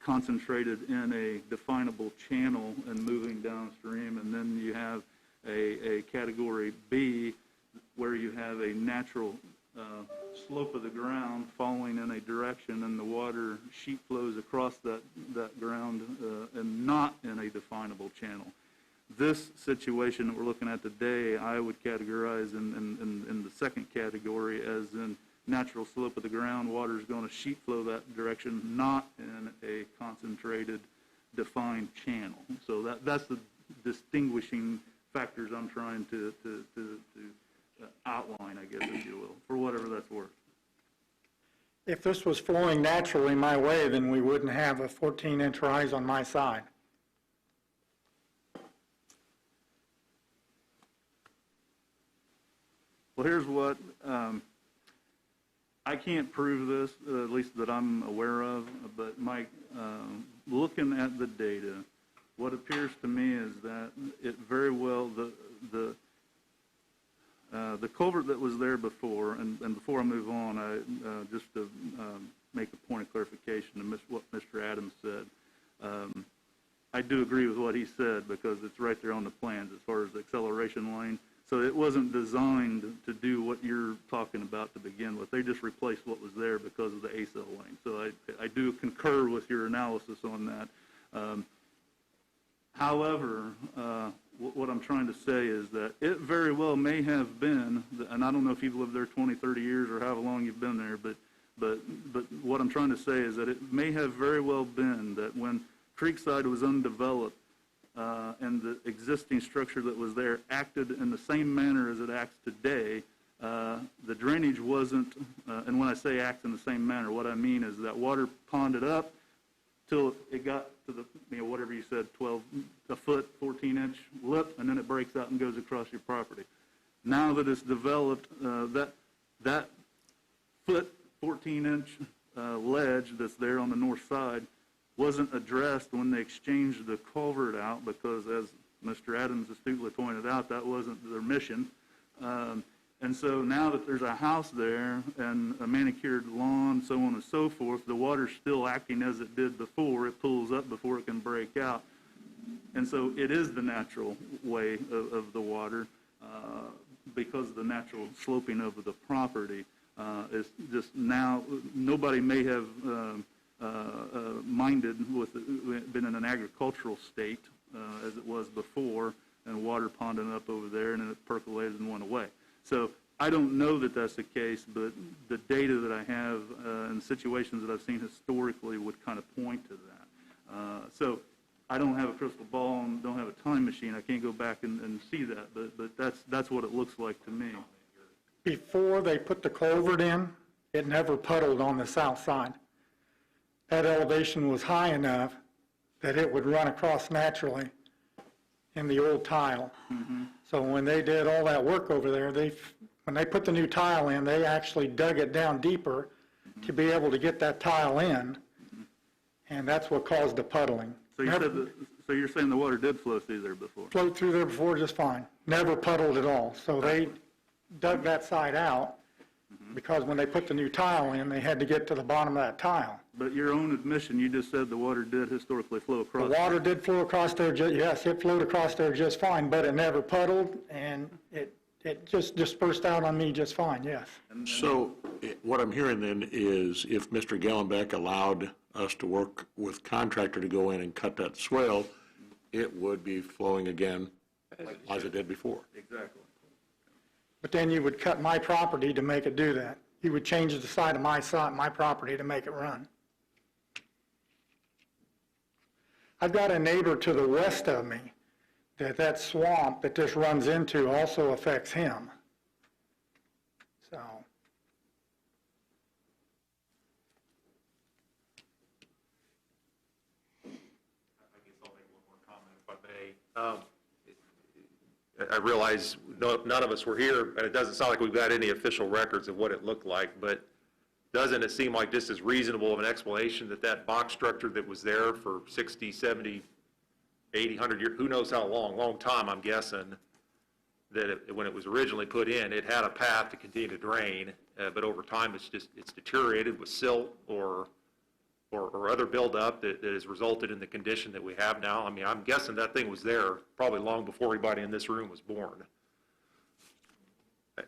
concentrated in a definable channel and moving downstream, and then you have a category B where you have a natural slope of the ground falling in a direction, and the water sheet flows across that ground and not in a definable channel. This situation that we're looking at today, I would categorize in the second category as in natural slope of the ground. Water is going to sheet flow that direction, not in a concentrated, defined channel. So that's the distinguishing factors I'm trying to outline, I guess, if you will, for whatever that's worth. If this was flowing naturally my way, then we wouldn't have a 14-inch rise on my side. Well, here's what, I can't prove this, at least that I'm aware of, but Mike, looking at the data, what appears to me is that it very well, the culvert that was there before, and before I move on, just to make a point of clarification to what Mr. Adams said, I do agree with what he said because it's right there on the plans as far as the acceleration lane. So it wasn't designed to do what you're talking about to begin with. They just replaced what was there because of the ACEL lane. So I do concur with your analysis on that. However, what I'm trying to say is that it very well may have been, and I don't know if you've lived there 20, 30 years or however long you've been there, but what I'm trying to say is that it may have very well been that when Creekside was undeveloped, and the existing structure that was there acted in the same manner as it acts today, the drainage wasn't, and when I say act in the same manner, what I mean is that water ponded up, till it got to the, whatever you said, 12, a foot, 14-inch lip, and then it breaks out and goes across your property. Now that it's developed, that foot, 14-inch ledge that's there on the north side wasn't addressed when they exchanged the culvert out, because as Mr. Adams astutely pointed out, that wasn't their mission. And so now that there's a house there and a manicured lawn, so on and so forth, the water's still acting as it did before. It pulls up before it can break out. And so it is the natural way of the water, because of the natural sloping of the property. It's just now, nobody may have minded with been in an agricultural state as it was before, and water ponding up over there, and then it percolated and went away. So I don't know that that's the case, but the data that I have and situations that I've seen historically would kind of point to that. So I don't have a crystal ball and don't have a time machine. I can't go back and see that, but that's what it looks like to me. Before they put the culvert in, it never puddled on the south side. That elevation was high enough that it would run across naturally in the old tile. So when they did all that work over there, when they put the new tile in, they actually dug it down deeper to be able to get that tile in, and that's what caused the puddling. So you're saying the water did flow through there before? Flowed through there before just fine, never puddled at all. So they dug that side out, because when they put the new tile in, they had to get to the bottom of that tile. But your own admission, you just said the water did historically flow across. The water did flow across there, yes, it flowed across there just fine, but it never puddled, and it just dispersed out on me just fine, yes. So what I'm hearing then is if Mr. Gellenbeck allowed us to work with contractor to go in and cut that swale, it would be flowing again as it did before. Exactly. But then you would cut my property to make it do that. You would change the side of my property to make it run. I've got a neighbor to the west of me that swamp that this runs into also affects him. So. I guess I'll make one more comment if I may. I realize none of us were here, and it doesn't sound like we've got any official records of what it looked like, but doesn't it seem like this is reasonable of an explanation that box structure that was there for 60, 70, 80, 100 years, who knows how long time, I'm guessing, that when it was originally put in, it had a path to continue to drain, but over time it's deteriorated with silt or other buildup that has resulted in the condition that we have now. I mean, I'm guessing that thing was there probably long before everybody in this room was born. I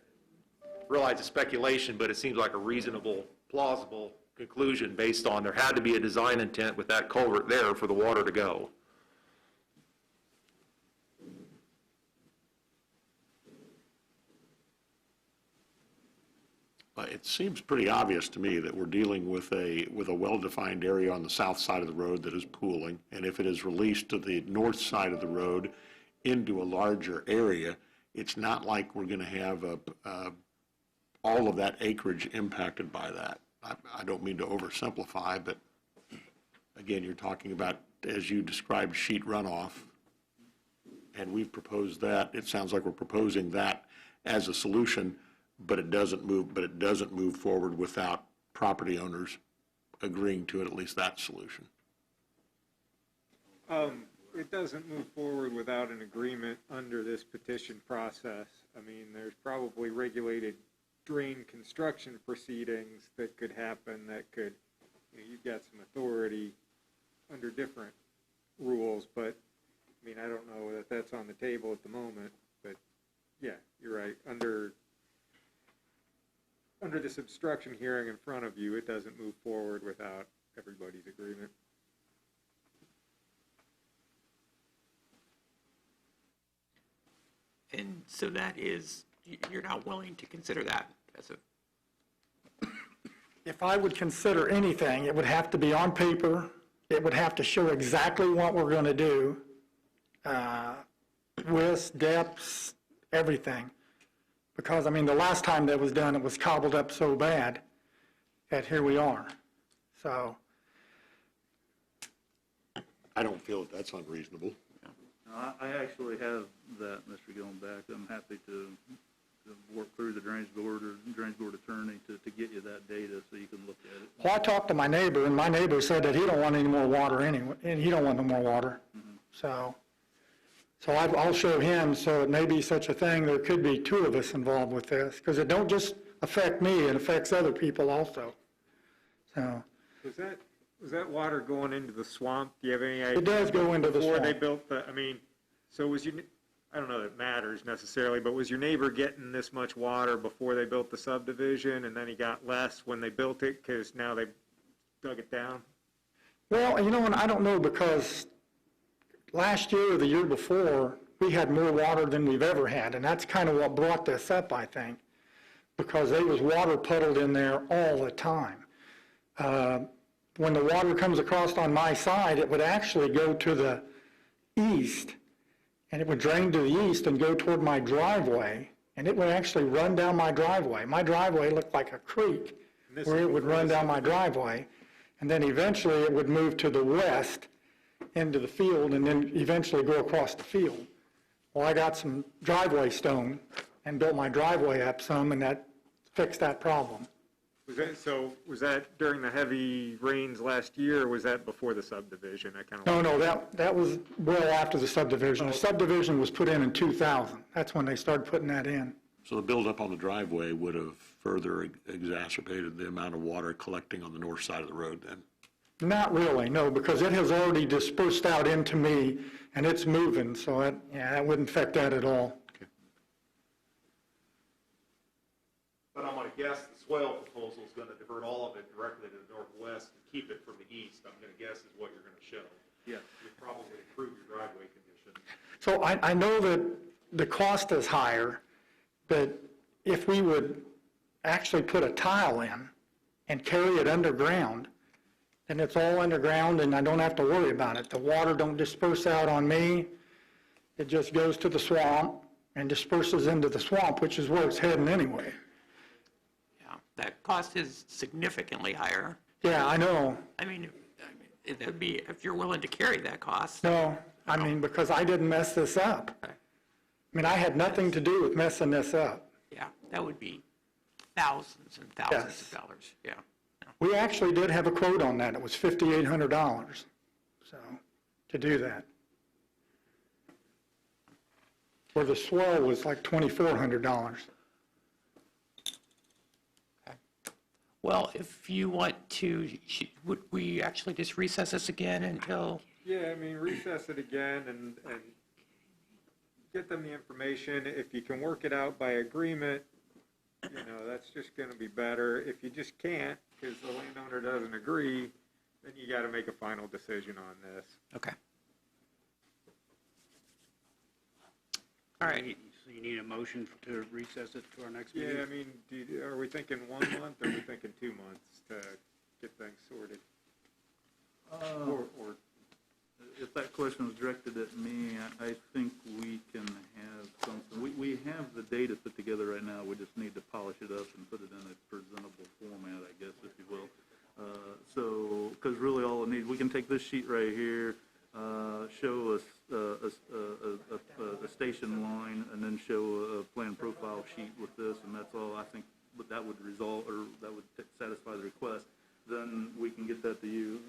realize it's speculation, but it seems like a reasonable, plausible conclusion based on there had to be a design intent with that culvert there for the water to go. It seems pretty obvious to me that we're dealing with a well-defined area on the south side of the road that is pooling, and if it is released to the north side of the road into a larger area, it's not like we're going to have all of that acreage impacted by that. I don't mean to oversimplify, but again, you're talking about, as you described, sheet runoff, and we've proposed that. It sounds like we're proposing that as a solution, but it doesn't move forward without property owners agreeing to it, at least that solution. It doesn't move forward without an agreement under this petition process. I mean, there's probably regulated drain construction proceedings that could happen that could, you've got some authority under different rules, but I mean, I don't know that that's on the table at the moment, but yeah, you're right. Under this obstruction hearing in front of you, it doesn't move forward without everybody's agreement. And so that is, you're not willing to consider that as a, If I would consider anything, it would have to be on paper. It would have to show exactly what we're going to do, widths, depths, everything. Because, I mean, the last time that was done, it was cobbled up so bad that here we are. So I don't feel that that's unreasonable. I actually have that, Mr. Gillenback. I'm happy to work through the drainage board or drainage board attorney to get you that data so you can look at it. Well, I talked to my neighbor, and my neighbor said that he don't want any more water anyway, and he don't want no more water. So I'll show him, so it may be such a thing, there could be two of us involved with this, because it don't just affect me, it affects other people also. So, Was that water going into the swamp? Do you have any idea? it does go into the Before they swamp. built the, I mean, so was your, I don't know that it matters necessarily, but was your neighbor getting this much water before they built the subdivision, and then he got less when they built it, because now they dug it down? Well, you know, and I don't know, because last year or the year before, we had more water than we've ever had, and that's kind of what brought this up, I think, because there was water puddled in there all the time. When the water comes across on my side, it would actually go to the east, and it would drain to the east and go toward my driveway, and it would actually run down my driveway. My driveway looked like a creek where it would run down my driveway, and then eventually it would move to the west into the field and then eventually go across the field. Well, I got some driveway stone and built my driveway up some, and that fixed that problem. Was that during the heavy rains last year, or was that before the subdivision? I kind of. No, that was well after the subdivision. The subdivision was put in 2000. That's when they started putting that in. So the buildup on the driveway would have further exacerbated the amount of water collecting on the north side of the road then? Not really, no, because it has already dispersed out into me, and it's moving, so that wouldn't affect that at all. But I'm going to guess the swale proposal is going to divert all of it directly to the northwest and keep it from the east, I'm going to guess is what you're going to show. Yeah. You'll probably improve your driveway conditions. So I know that the cost is higher, but if we would actually put a tile in and carry it underground, then it's all underground and I don't have to worry about it. The water don't disperse out on me. It just goes to the swamp and disperses into the swamp, which is where it's heading anyway. Yeah, that cost is significantly higher. Yeah, I know. I mean, it'd be, if you're willing to carry that cost. No, I mean, because I didn't mess this up. Okay. I mean, I had nothing to do with messing this up. Yeah, that would be thousands and thousands Yes. of dollars, yeah. We actually did have a quote on that. It was $5,800, so, to do that. Where the swell was like $2,400. Well, if you want to, would we actually just recess this again until, Yeah, I mean, recess it again and get them the information. If you can work it out by agreement, that's just going to be better. If you just can't, because the landowner doesn't agree, then you got to make a final decision on this. okay. All right, So you need a motion to recess it to our next meeting? Yeah, I mean, are we thinking 1 month, or are we thinking 2 months to get things sorted? Or If that question was directed at me, I think we can have something. We have the data put together right now. We just need to polish it up and put it in a presentable format, I guess, if you will. So, because really all it needs, we can take this sheet right here, show us a station line, and then show a plan profile sheet with this, and that's all. I think that would resolve, or that would satisfy the request. Then we can get that to you,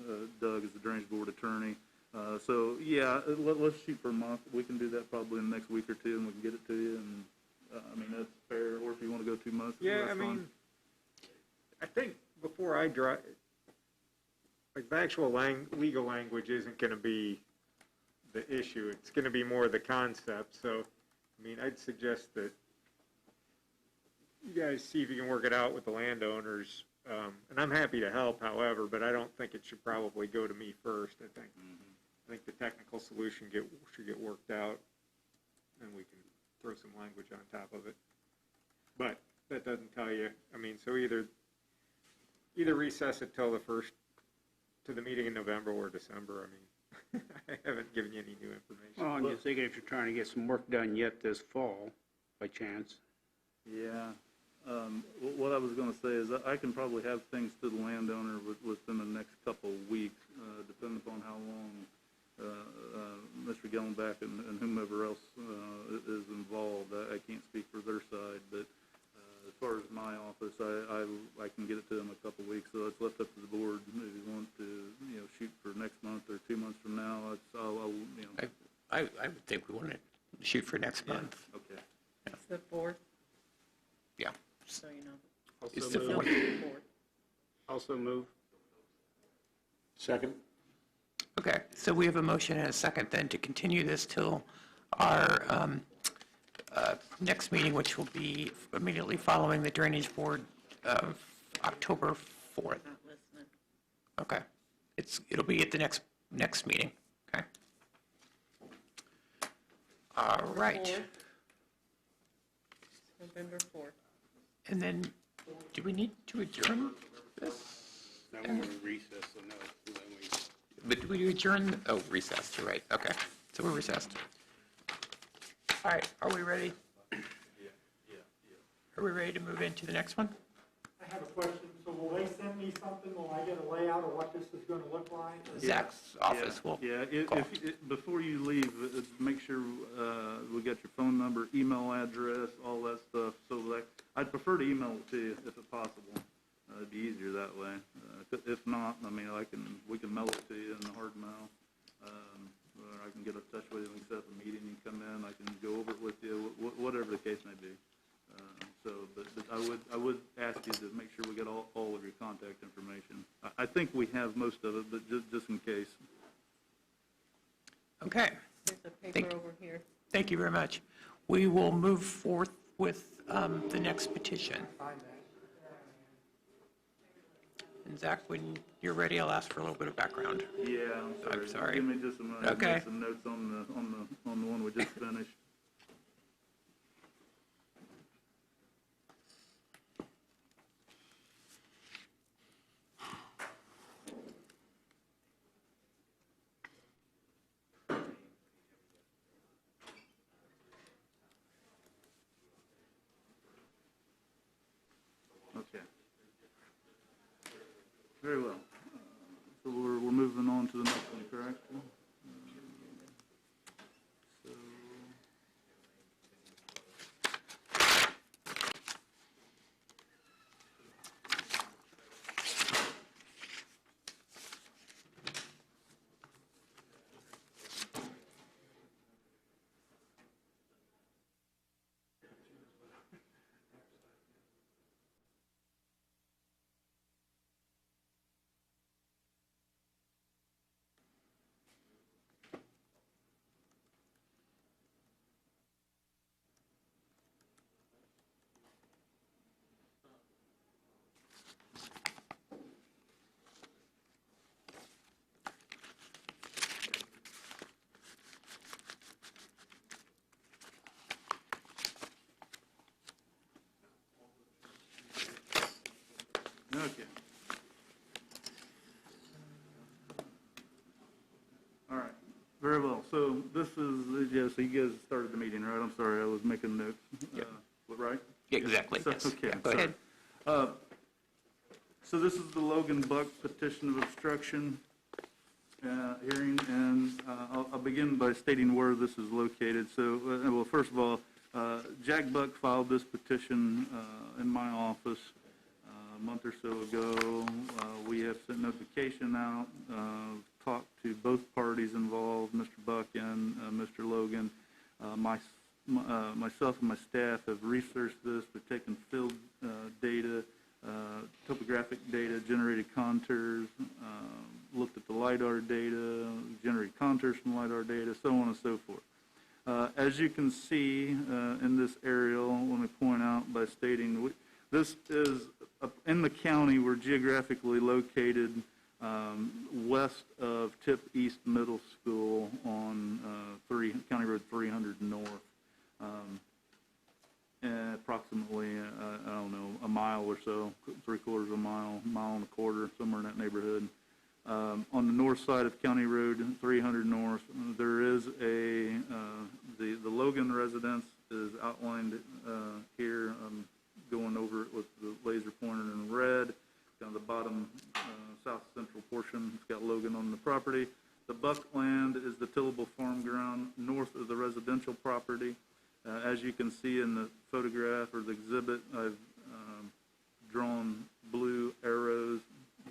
Doug, as the drainage board attorney. So, yeah, let's shoot for a month. We can do that probably in the next week or two, and we can get it to you. And, I mean, that's fair. Or if you want to go 2 months, Yeah, that's I mean, fine. I think before I drive, like, the actual legal language isn't going to be the issue. It's going to be more the concept. So, I mean, I'd suggest that you guys see if you can work it out with the landowners. And I'm happy to help, however, but I don't think it should probably go to me first. I think the technical solution should get worked out, and we can throw some language on top of it. But that doesn't tell you, I mean, so either recess it till to the meeting in November or December. I mean, I haven't given you any new information. Well, I'm just thinking if you're trying to get some work done yet this fall, by chance. Yeah. What I was going to say is I can probably have things to the landowner within the next couple of weeks, depending upon how long Mr. Gellenbach and whomever else is involved. I can't speak for their side, but as far as my office, I can get it to them in a couple of weeks, so it's left up to the board. If you want to, shoot for next month or 2 months from now, I would think we want to shoot for next month. Okay. It's the 4th, Yeah. so you know. It's the Also 4th. move. Also move. Second? Okay, so we have a motion and a second then to continue this till our next meeting, which will be immediately following the Drainage Board of October 4th. Not listening. Okay. It'll be at the next meeting, okay? All right. 4th. November 4th. And then, do we need to adjourn this? Now we're in recess, so no, then we. But do we adjourn, oh, recessed, you're right, okay. So we're recessed. All right, are we ready? Are we ready to move into the next one? I have a question. So will they send me something? Will I get a layout of what this is going to look like? Zach's office will Yeah, call. before you leave, make sure we got your phone number, email address, all that stuff, so that, I'd prefer to email it to you if it's possible. It'd be easier that way. If not, I mean, we can mail it to you in a hard mail. Or I can get in touch with you and set up a meeting, you come in, I can go over it with you, whatever the case may be. But I would ask you to make sure we get all of your contact information. I think we have most of it, but just in case. Okay, There's a paper over here. thank you very much. We will move forth with the next petition. And Zach, when you're ready, I'll ask for a little bit of background. Yeah, I'm sorry. Give me just a minute. Okay. Make some notes on the one we just finished. Okay. Very well. So we're moving on to the next one, correct? So, okay. All right, very well. So this is, yeah, so you guys started the meeting, right? I'm sorry, I was making notes. Yep. Right? Yeah, exactly, So- yes. okay, Yeah, I'm go sorry. ahead. So this is the Logan Buck petition of obstruction hearing, and I'll begin by stating where this is located. So, well, first of all, Jack Buck filed this petition in my office a month or so ago. We have sent notification out, talked to both parties involved, Mr. Buck and Mr. Logan. Myself and my staff have researched this. We've taken field data, topographic data, generated contours, looked at the LiDAR data, generated contours from LiDAR data, so on and so forth. As you can see in this aerial, let me point out by stating, this is in the county. We're geographically located west of Tip East Middle School on County Road 300 North. Approximately, I don't know, a mile or so, 3/4 of a mile, mile and a quarter, somewhere in that neighborhood. On the north side of County Road 300 North, there is the Logan residence is outlined here. I'm going over it with the laser pointer in red. Down the bottom south central portion, it's got Logan on the property. The Buck land is property. As you can see in the photograph or the exhibit, I've drawn blue arrows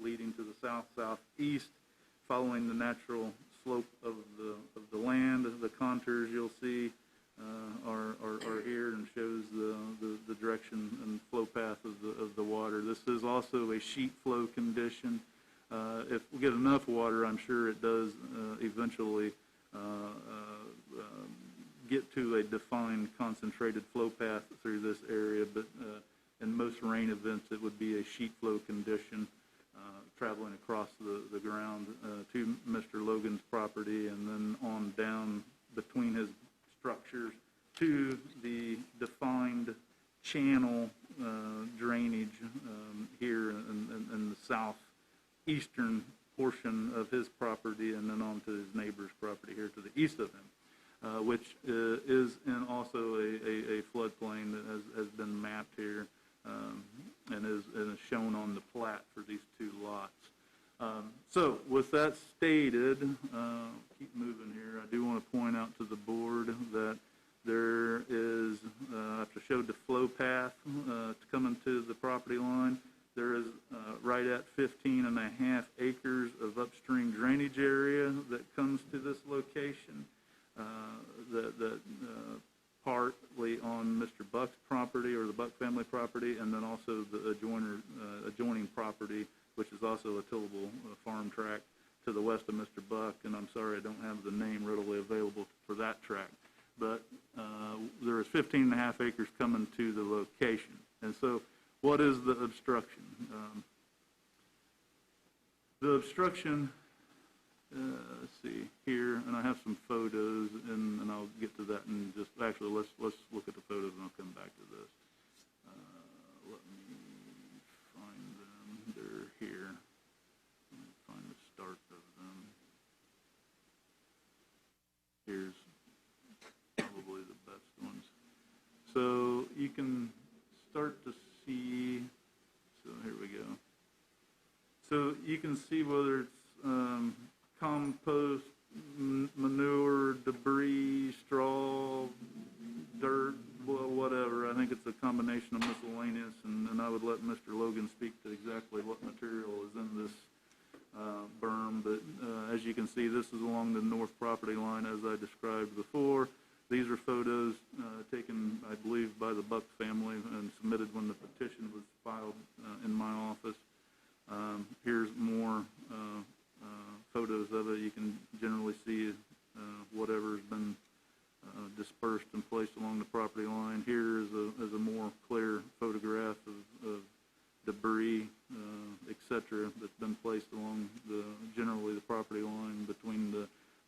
leading to the south-southeast, following the natural slope of the land. The contours you'll see are here and shows the direction and flow path of the water. This is also a sheet flow condition. If we get enough water, I'm sure it does eventually get to a defined concentrated flow path through this area, but in most rain events, it would be a sheet flow condition traveling across the ground to Mr. Logan's property and then on down between his structures to the defined channel drainage here in the southeastern portion of his property, and then on to his neighbor's property here to the east of him, which is in also a floodplain that has been mapped here and is shown on the plat for these two lots. So with that stated, keep moving here. I do want to point out to the board that there is, after I showed the flow path to come into the property line, there is right at 15.5 acres of upstream drainage area that comes to this location. That partly on Mr. Buck's property or the Buck family property, and then also the adjoining property, which is also a tillable farm tract to the west of Mr. Buck. And I'm sorry I don't have the name readily available for that tract. But there is 15.5 acres coming to the location. And so what is the obstruction? The obstruction, let's see here, and I have some photos, and I'll get to that in just, actually, let's look at the photos and I'll come back to this. Let me find them. They're here. Let me find the start of them. Here's probably the best ones. So you can start to see, so here we go. So you can see whether it's compost, manure, debris, straw, dirt, whatever. I think it's a combination of miscellaneous, and I would let Mr. Logan speak to exactly what material is in this berm. But as you can see, this is along the north property line as I described before. These are photos taken, I believe, by the Buck family and submitted when the petition was filed in my office. Here's more photos of it. You can generally see whatever has been dispersed and placed along the property line. Here is a more clear photograph of debris, et cetera, that's been placed along generally the property line between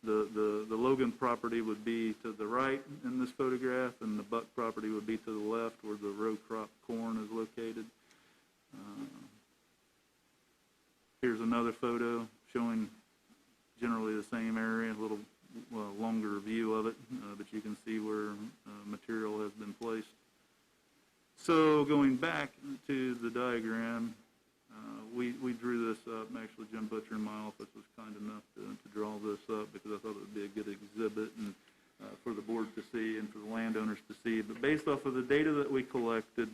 the Logan property would be to the right in this photograph, and the Buck property would be to the left where the row crop corn is located. Here's another photo showing generally the same area, a little longer view of it, but you can see where material has been placed. So going back to the diagram, we drew this up. Actually, Jim Butcher in my office was kind enough to draw this up because I thought it would be a good exhibit and for the board to see and for the landowners to see. But based off of the data that we collected,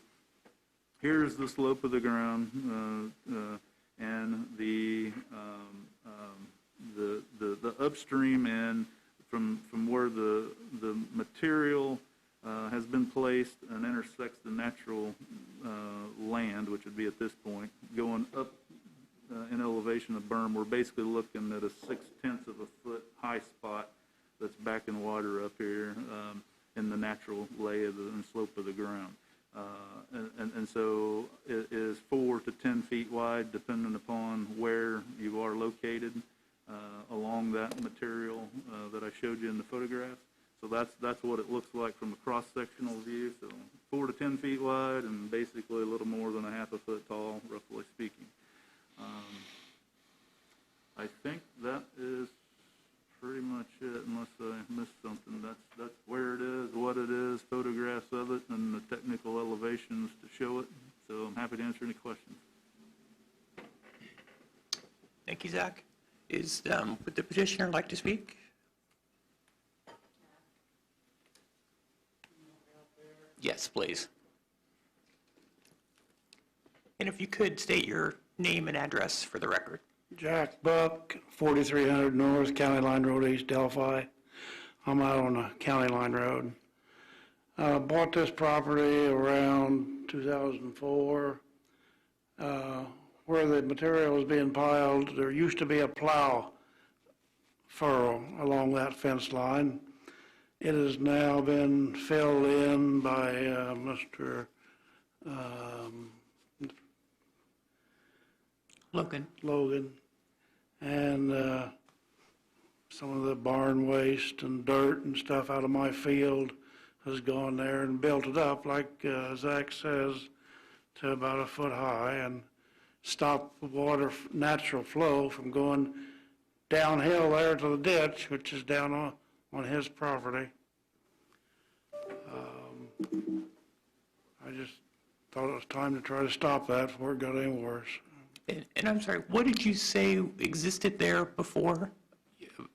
here's the slope of the ground and the upstream end from where the material has been placed and intersects the natural land, which would be at this point, going up in elevation of berm. We're basically looking at a 0.6 of a foot high spot that's backing water up here in the natural lay of and slope of the ground. And so it is 4 to 10 feet wide, depending upon where you are located along that material that I showed you in the photograph. So that's what it looks like from a cross-sectional view. So 4 to 10 feet wide and basically a little more than a half a foot tall, roughly speaking. I think that is pretty much it, unless I missed something. That's where it is, what it is, photographs of it, and the technical elevations to show it. So I'm happy to answer any questions. Thank you, Zach. Would the petitioner like to speak? Yes, please. And if you could state your name and address for the record. Jack Buck, 4300 North, County Line Road, East Delphi. I'm out on the County Line Road. Bought this property around 2004. Where the material was being piled, there used to be a plow furrow along that fence line. It has now been filled in by Mr. Logan. And some of the barn waste and dirt and stuff out of my field has gone there and built it up, like Zach says, to about a foot high and stopped the water natural flow from going downhill there to the ditch, which is down on his property. I just thought it was time to try to stop that before it got any worse. And I'm sorry, what did you say existed there before?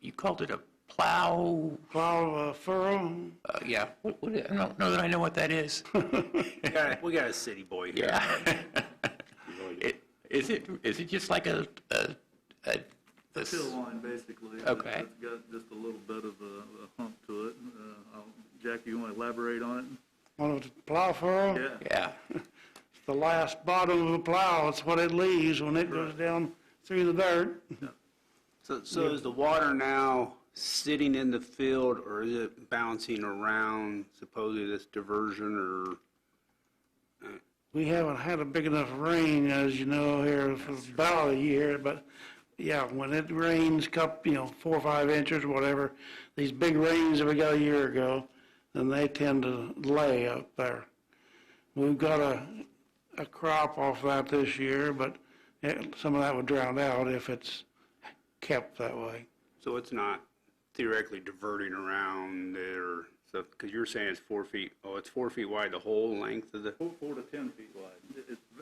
You called it a plow? Plow furrow? Yeah, I don't know that I know what that is. We got a city boy here. Yeah. Is it just like a Fill line, basically. Okay. It's got just a little bit of a hump to it. Jack, you want to elaborate on it? On a plow furrow? Yeah. The last bottom of a plow, it's what it leaves when it goes down through the dirt. So is the water now sitting in the field, or is it bouncing around, supposedly this diversion, or? We haven't had a big enough rain, as you know, here for about a year, but yeah, when it rains, 4 or 5 inches or whatever, these big rains that we got a year ago, then they tend to lay up there. We've got a crop off that this year, but some of that would drown out if it's kept that way. So it's not theoretically diverting around there, so, because you're saying it's 4 feet, it's 4 feet wide, the whole length of the, 4 to 10 feet wide.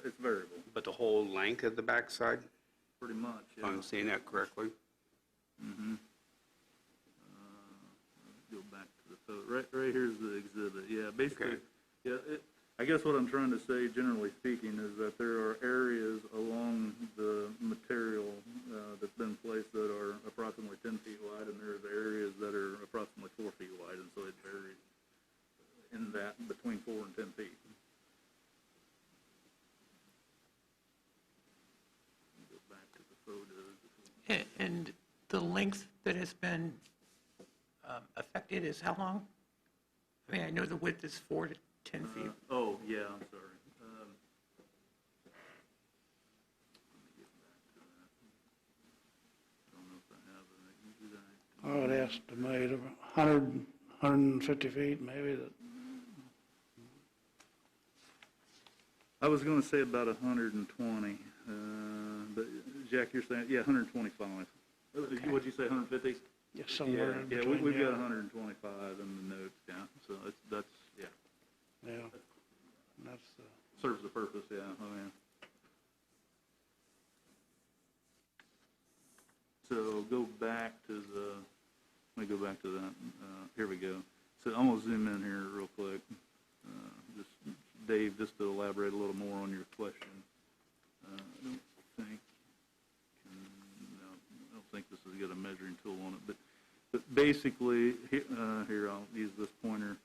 It's variable, but the whole length of the backside, pretty much. if I'm saying that correctly? Go back to the photo. Right here's the exhibit. Yeah, basically, Okay. yeah, I guess what I'm trying to say, generally speaking, is that there are areas along the material that's been placed that are approximately 10 feet wide, and there's areas that are approximately 4 feet wide, and so it varies in that between 4 and 10 feet. Go back to the photos. And the length that has been affected is how long? I mean, I know the width is 4 to 10 feet. Oh, yeah, I'm sorry. Let me get back to that. Don't know if I have an exact. I would estimate 100, 150 feet maybe. I was going to say about 120, but Jack, you're saying, yeah, 125. What'd you say, 150? Yeah, somewhere in Yeah, between. we've got 125 in the notes, yeah, so that's, yeah, Yeah, that's serves the purpose, yeah, oh, yeah. So go back to let me go back to that, here we go. So I'm going to zoom in here real quick, just, Dave, just to elaborate a little more on your question. I don't think, no, I don't think this has got a measuring tool on it, but basically, here, I'll use this pointer.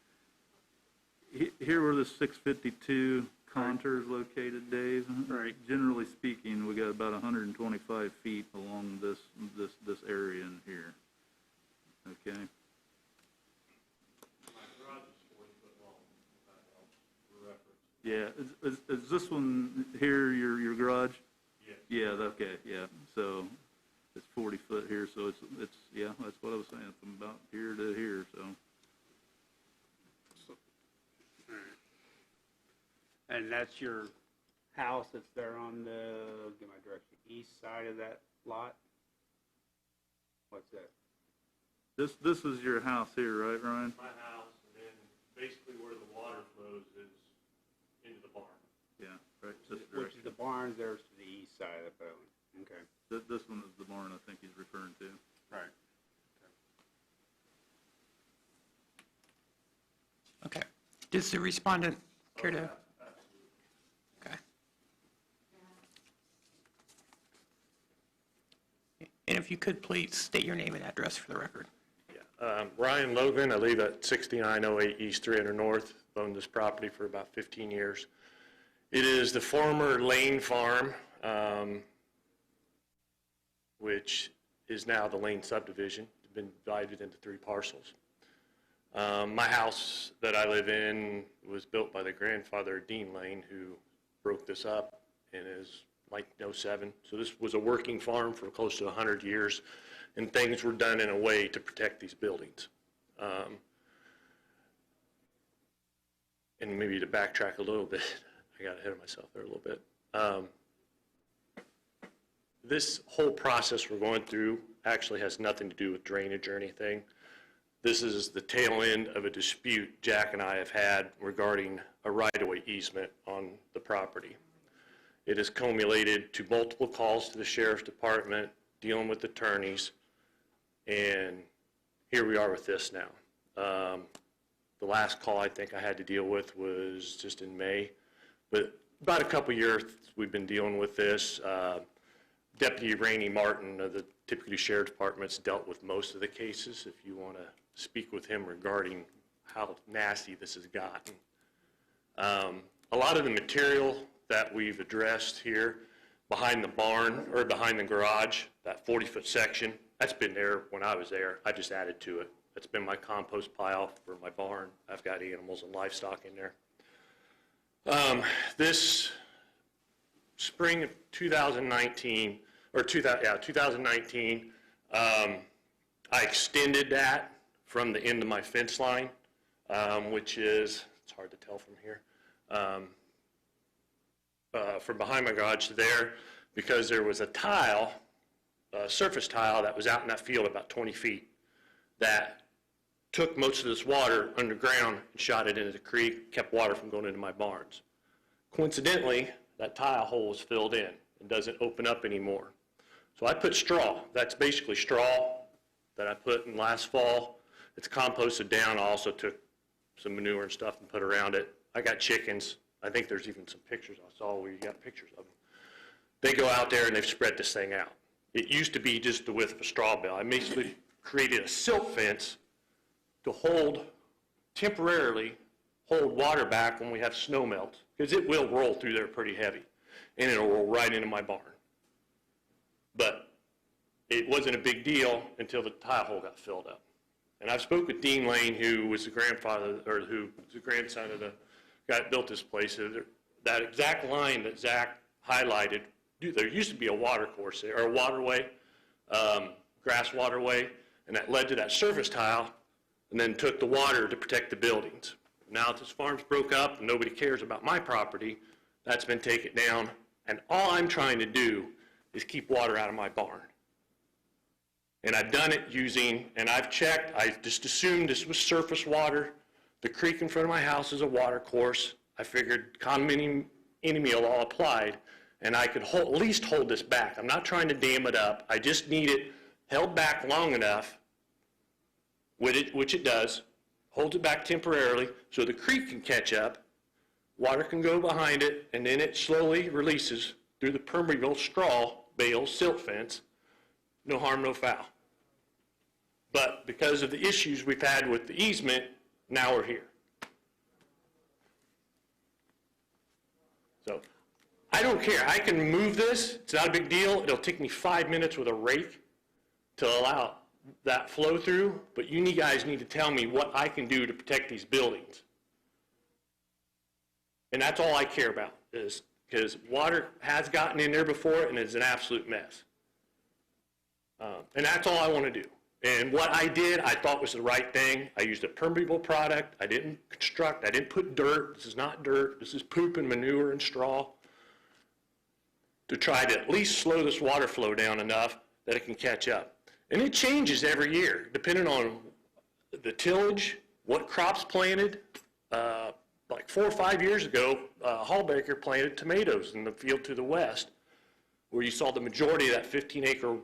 Here where the 652 contour is located, Dave. Right. Generally speaking, we got about 125 feet along this area in here. Okay. Yeah, is this one here your garage? Yeah, okay, yeah, so it's 40 foot here, so it's, yeah, that's what I was saying, from about here to here, so. And that's your house that's there on the, give my direction, east side of that lot? What's that? This is your house here, right, Ryan? My house, and then basically where the water flows is into the barn. Yeah, right, this Which is direction. the barns, there's to the east side of the building, okay. This one is the barn I think he's referring to. Right. Okay. Does the respondent care to? Okay. And if you could, please state your name and address for the record. Ryan Logan, I live at 6908 East 300 North, owned this property for about 15 years. It is the former Lane Farm, which is now the Lane subdivision. It's been divided into 3 parcels. My house that I live in was built by the grandfather of Dean Lane, who broke this up and is like '07. So this was a working farm for close to 100 years, and things were done in a way to protect these buildings. And maybe to backtrack a little bit, I got ahead of myself there a little bit. This whole process we're going through actually has nothing to do with drainage or anything. This is the tail end of a dispute Jack and I have had regarding a right-of-way easement on the property. It has culminated to multiple calls to the sheriff's department, dealing with attorneys, and here we are with this now. The last call I think I had to deal with was just in May, but about a couple years we've been dealing with this. Deputy Rainey Martin of the Tippecanoe Sheriff's Department's dealt with most of the cases, if you want to speak with him regarding how nasty this has gotten. A lot of the material that we've addressed here behind the barn, or behind the garage, that 40-foot section, that's been there when I was there. I just added to it. That's been my compost pile for my barn. I've got animals and livestock in there. This spring of 2019, or 2019, I extended that from the end of my fence line, which is, it's hard to tell from here, from behind my garage to there, because there was a tile, a surface tile that was out in that field about 20 feet that took most of this water underground and shot it into the creek, kept water from going into my barns. Coincidentally, that tile hole is filled in and doesn't open up anymore. So I put straw. That's basically straw that I put in last fall. It's composted down. I also took some manure and stuff and put around it. I got chickens. I think there's even some pictures I saw where you got pictures of them. They go out there and they've spread this thing out. It used to be just the width of a straw bale. I basically created a silt fence to temporarily hold water back when we have snow melt, because it will roll through there pretty heavy, and it'll roll right into my barn. But it wasn't a big deal until the tile hole got filled up. And I've spoke with Dean Lane, who was the grandfather, or who was the grandson of the guy that built this place. That exact line that Zach highlighted, there used to be a water course there, or a waterway, grass waterway, and that led to that surface tile, and then took the water to protect the buildings. Now that this farm's broke up and nobody cares about my property, that's been taken down, and all I'm trying to do is keep water out of my barn. And I've done it using, and I've checked, I just assumed this was surface water. The creek in front of my house is a water course. I figured condominium law applied, and I could at least hold this back. I'm not trying to dam it up. I just need it held back long enough, which it does, holds it back temporarily so the creek can catch up, water can go behind it, and then it slowly releases through the permeable straw bale silt fence. No harm, no foul. But because of the issues we've had with the easement, now we're here. So I don't care. I can move this. It's not a big deal. It'll take me 5 minutes with a rake to allow that flow through, but you guys need to tell me what I can do to protect these buildings. And that's all I care about, is because water has gotten in there before and it's an absolute mess. And that's all I want to do. And what I did, I thought was the right thing. I used a permeable product. I didn't construct. I didn't put dirt. This is not dirt. This is poop and manure and straw to try to at least slow this water flow down enough that it can catch up. And it changes every year, depending on the tillage, what crops planted. Like 4 or 5 years ago, Hallbaker planted tomatoes in the field to the west, where you saw the majority of that 15-acre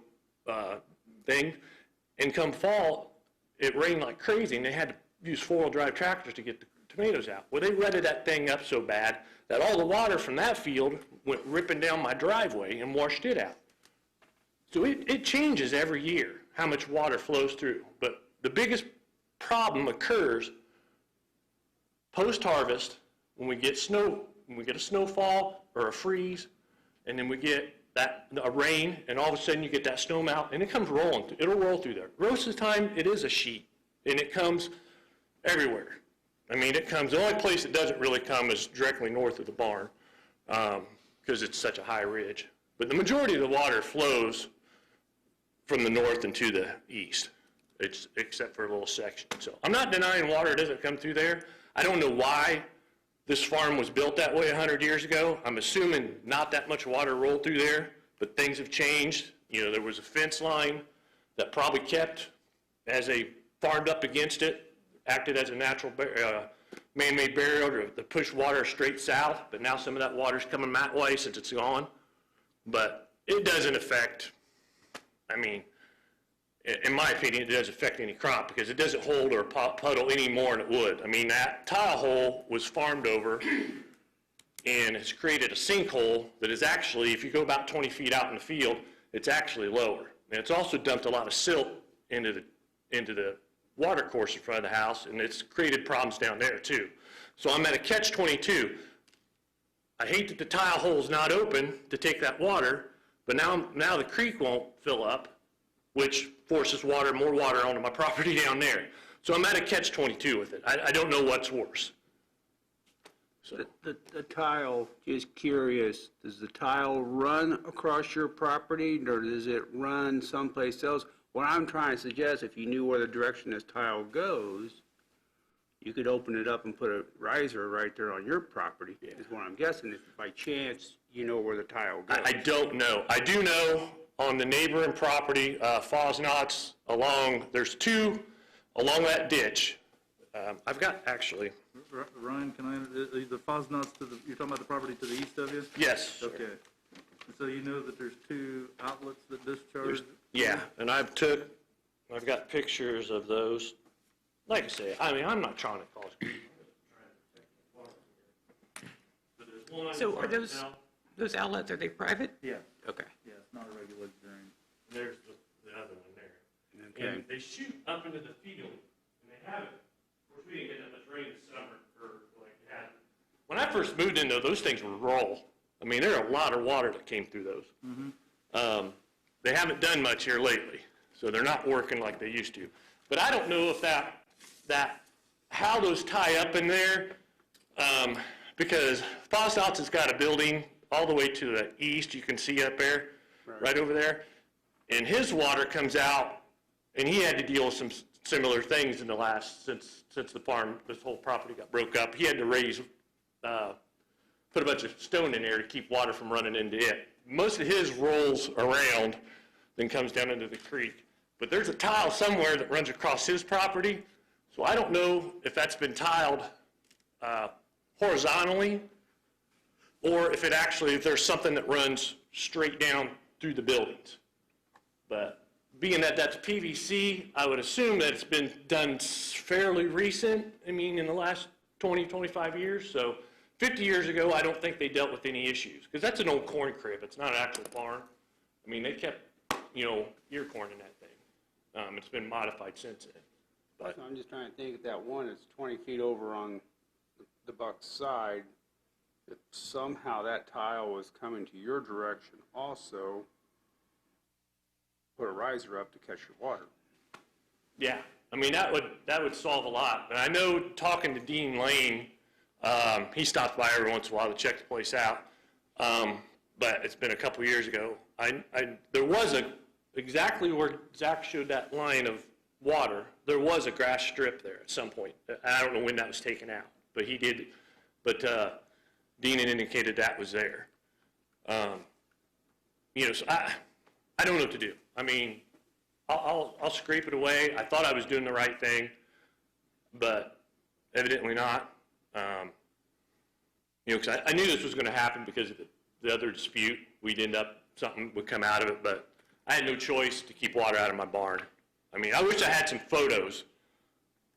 thing. And come fall, it rained like crazy, and they had to use 4-wheel drive tractors to tomatoes out. Well, they rutted that thing up so bad that all the water from that field went ripping down my driveway and washed it out. So it changes every year how much water flows through. But the biggest problem occurs post-harvest when we get snow, when we get a snowfall or a freeze, and then we get a rain, and all of a sudden you get that snow melt, and it comes rolling. It'll roll through there. Most of the time, it is a sheet, and it comes everywhere. I mean, it comes, the only place it doesn't really come is directly north of the barn, because it's such a high ridge. But the majority of the water flows from the north and to the east, except for a little section. So I'm not denying water doesn't come through there. I don't know why this farm was built that way 100 years ago. I'm assuming not that much water rolled through there, but things have changed. You know, there was a fence line that probably kept, as they farmed up against it, acted as a natural man-made barrier to push water straight south, but now some of that water's coming that way since it's gone. But it doesn't affect, I mean, in my opinion, it doesn't affect any crop because it doesn't hold or puddle any more than it would. I mean, that tile hole was farmed over and has created a sinkhole that is actually, if you go about 20 feet out in the field, it's actually lower. And it's also dumped a lot of silt into the water course in front of the house, and it's created problems down there too. So I'm at a catch-22. I hate that the tile hole's not open to take that water, but now the creek won't fill up, which forces more water onto my property down there. So I'm at a catch-22 with it. I don't know what's worse. So. The tile, just curious, does the tile run across your property, or does it run someplace else? What I'm trying to suggest, if you knew where the direction this tile goes, you could open it up and put a riser right there on your property, is what I'm guessing, if by chance you know where the tile goes. I don't know. I do know on the neighboring property, Fosnot's there's two along that ditch. I've got actually. Ryan, can I, the Fosnots you're talking about the property to the east of you? Yes. Okay. So you know that there's two outlets that discharge? Yeah, and I've got pictures of those. Like I say, I mean, I'm not trying to cause grief. So are those outlets, are they private? Yeah. Okay. Yeah, it's not a regulated drain. There's the other one there. Okay. And they shoot up into the field, and they haven't. Of course, we didn't get that much rain this summer, when I first moved in, though, those things were roll. I mean, there are a lot of water that came through those. Mm-hmm. They haven't done much here lately, so they're not working like they used to. But I don't know if how those tie up in there, because Fosnots has got a building all the way to the east, you can see up there, right over there, and his water comes out, and he had to deal with some similar things in the last, since the farm, this whole property got broke up. He had to put a bunch of stone in there to keep water from running into it. Most of his rolls around, then comes down into the creek. But there's a tile somewhere that runs across his property, so I don't know if that's been tiled horizontally, or if if there's something that runs straight down through the buildings. But being that that's PVC, I would assume that it's been done fairly recent, I mean, in the last 20, 25 years. So 50 years ago, I don't think they dealt with any issues, because that's an old corn crib. It's not an actual barn. I mean, they kept, ear corn in that thing. It's been modified since then. But So I'm just trying to think, if that one is 20 feet over on the Buck's side, if somehow that tile was coming to your direction also, put a riser up to catch your water. yeah, I mean, that would solve a lot. And I know, talking to Dean Lane, he stops by every once in a while to check the place out. But it's been a couple years ago. There was exactly where Zach showed that line of water, there was a grass strip there at some point. I don't know when that was taken out, but he did. But Dean had indicated that was there. So I don't know what to do. I mean, I'll scrape it away. I thought I was doing the right thing, but evidently not. Because I knew this was going to happen because of the other dispute. Something would come out of it, but I had no choice to keep water out of my barn. I mean, I wish I had some photos,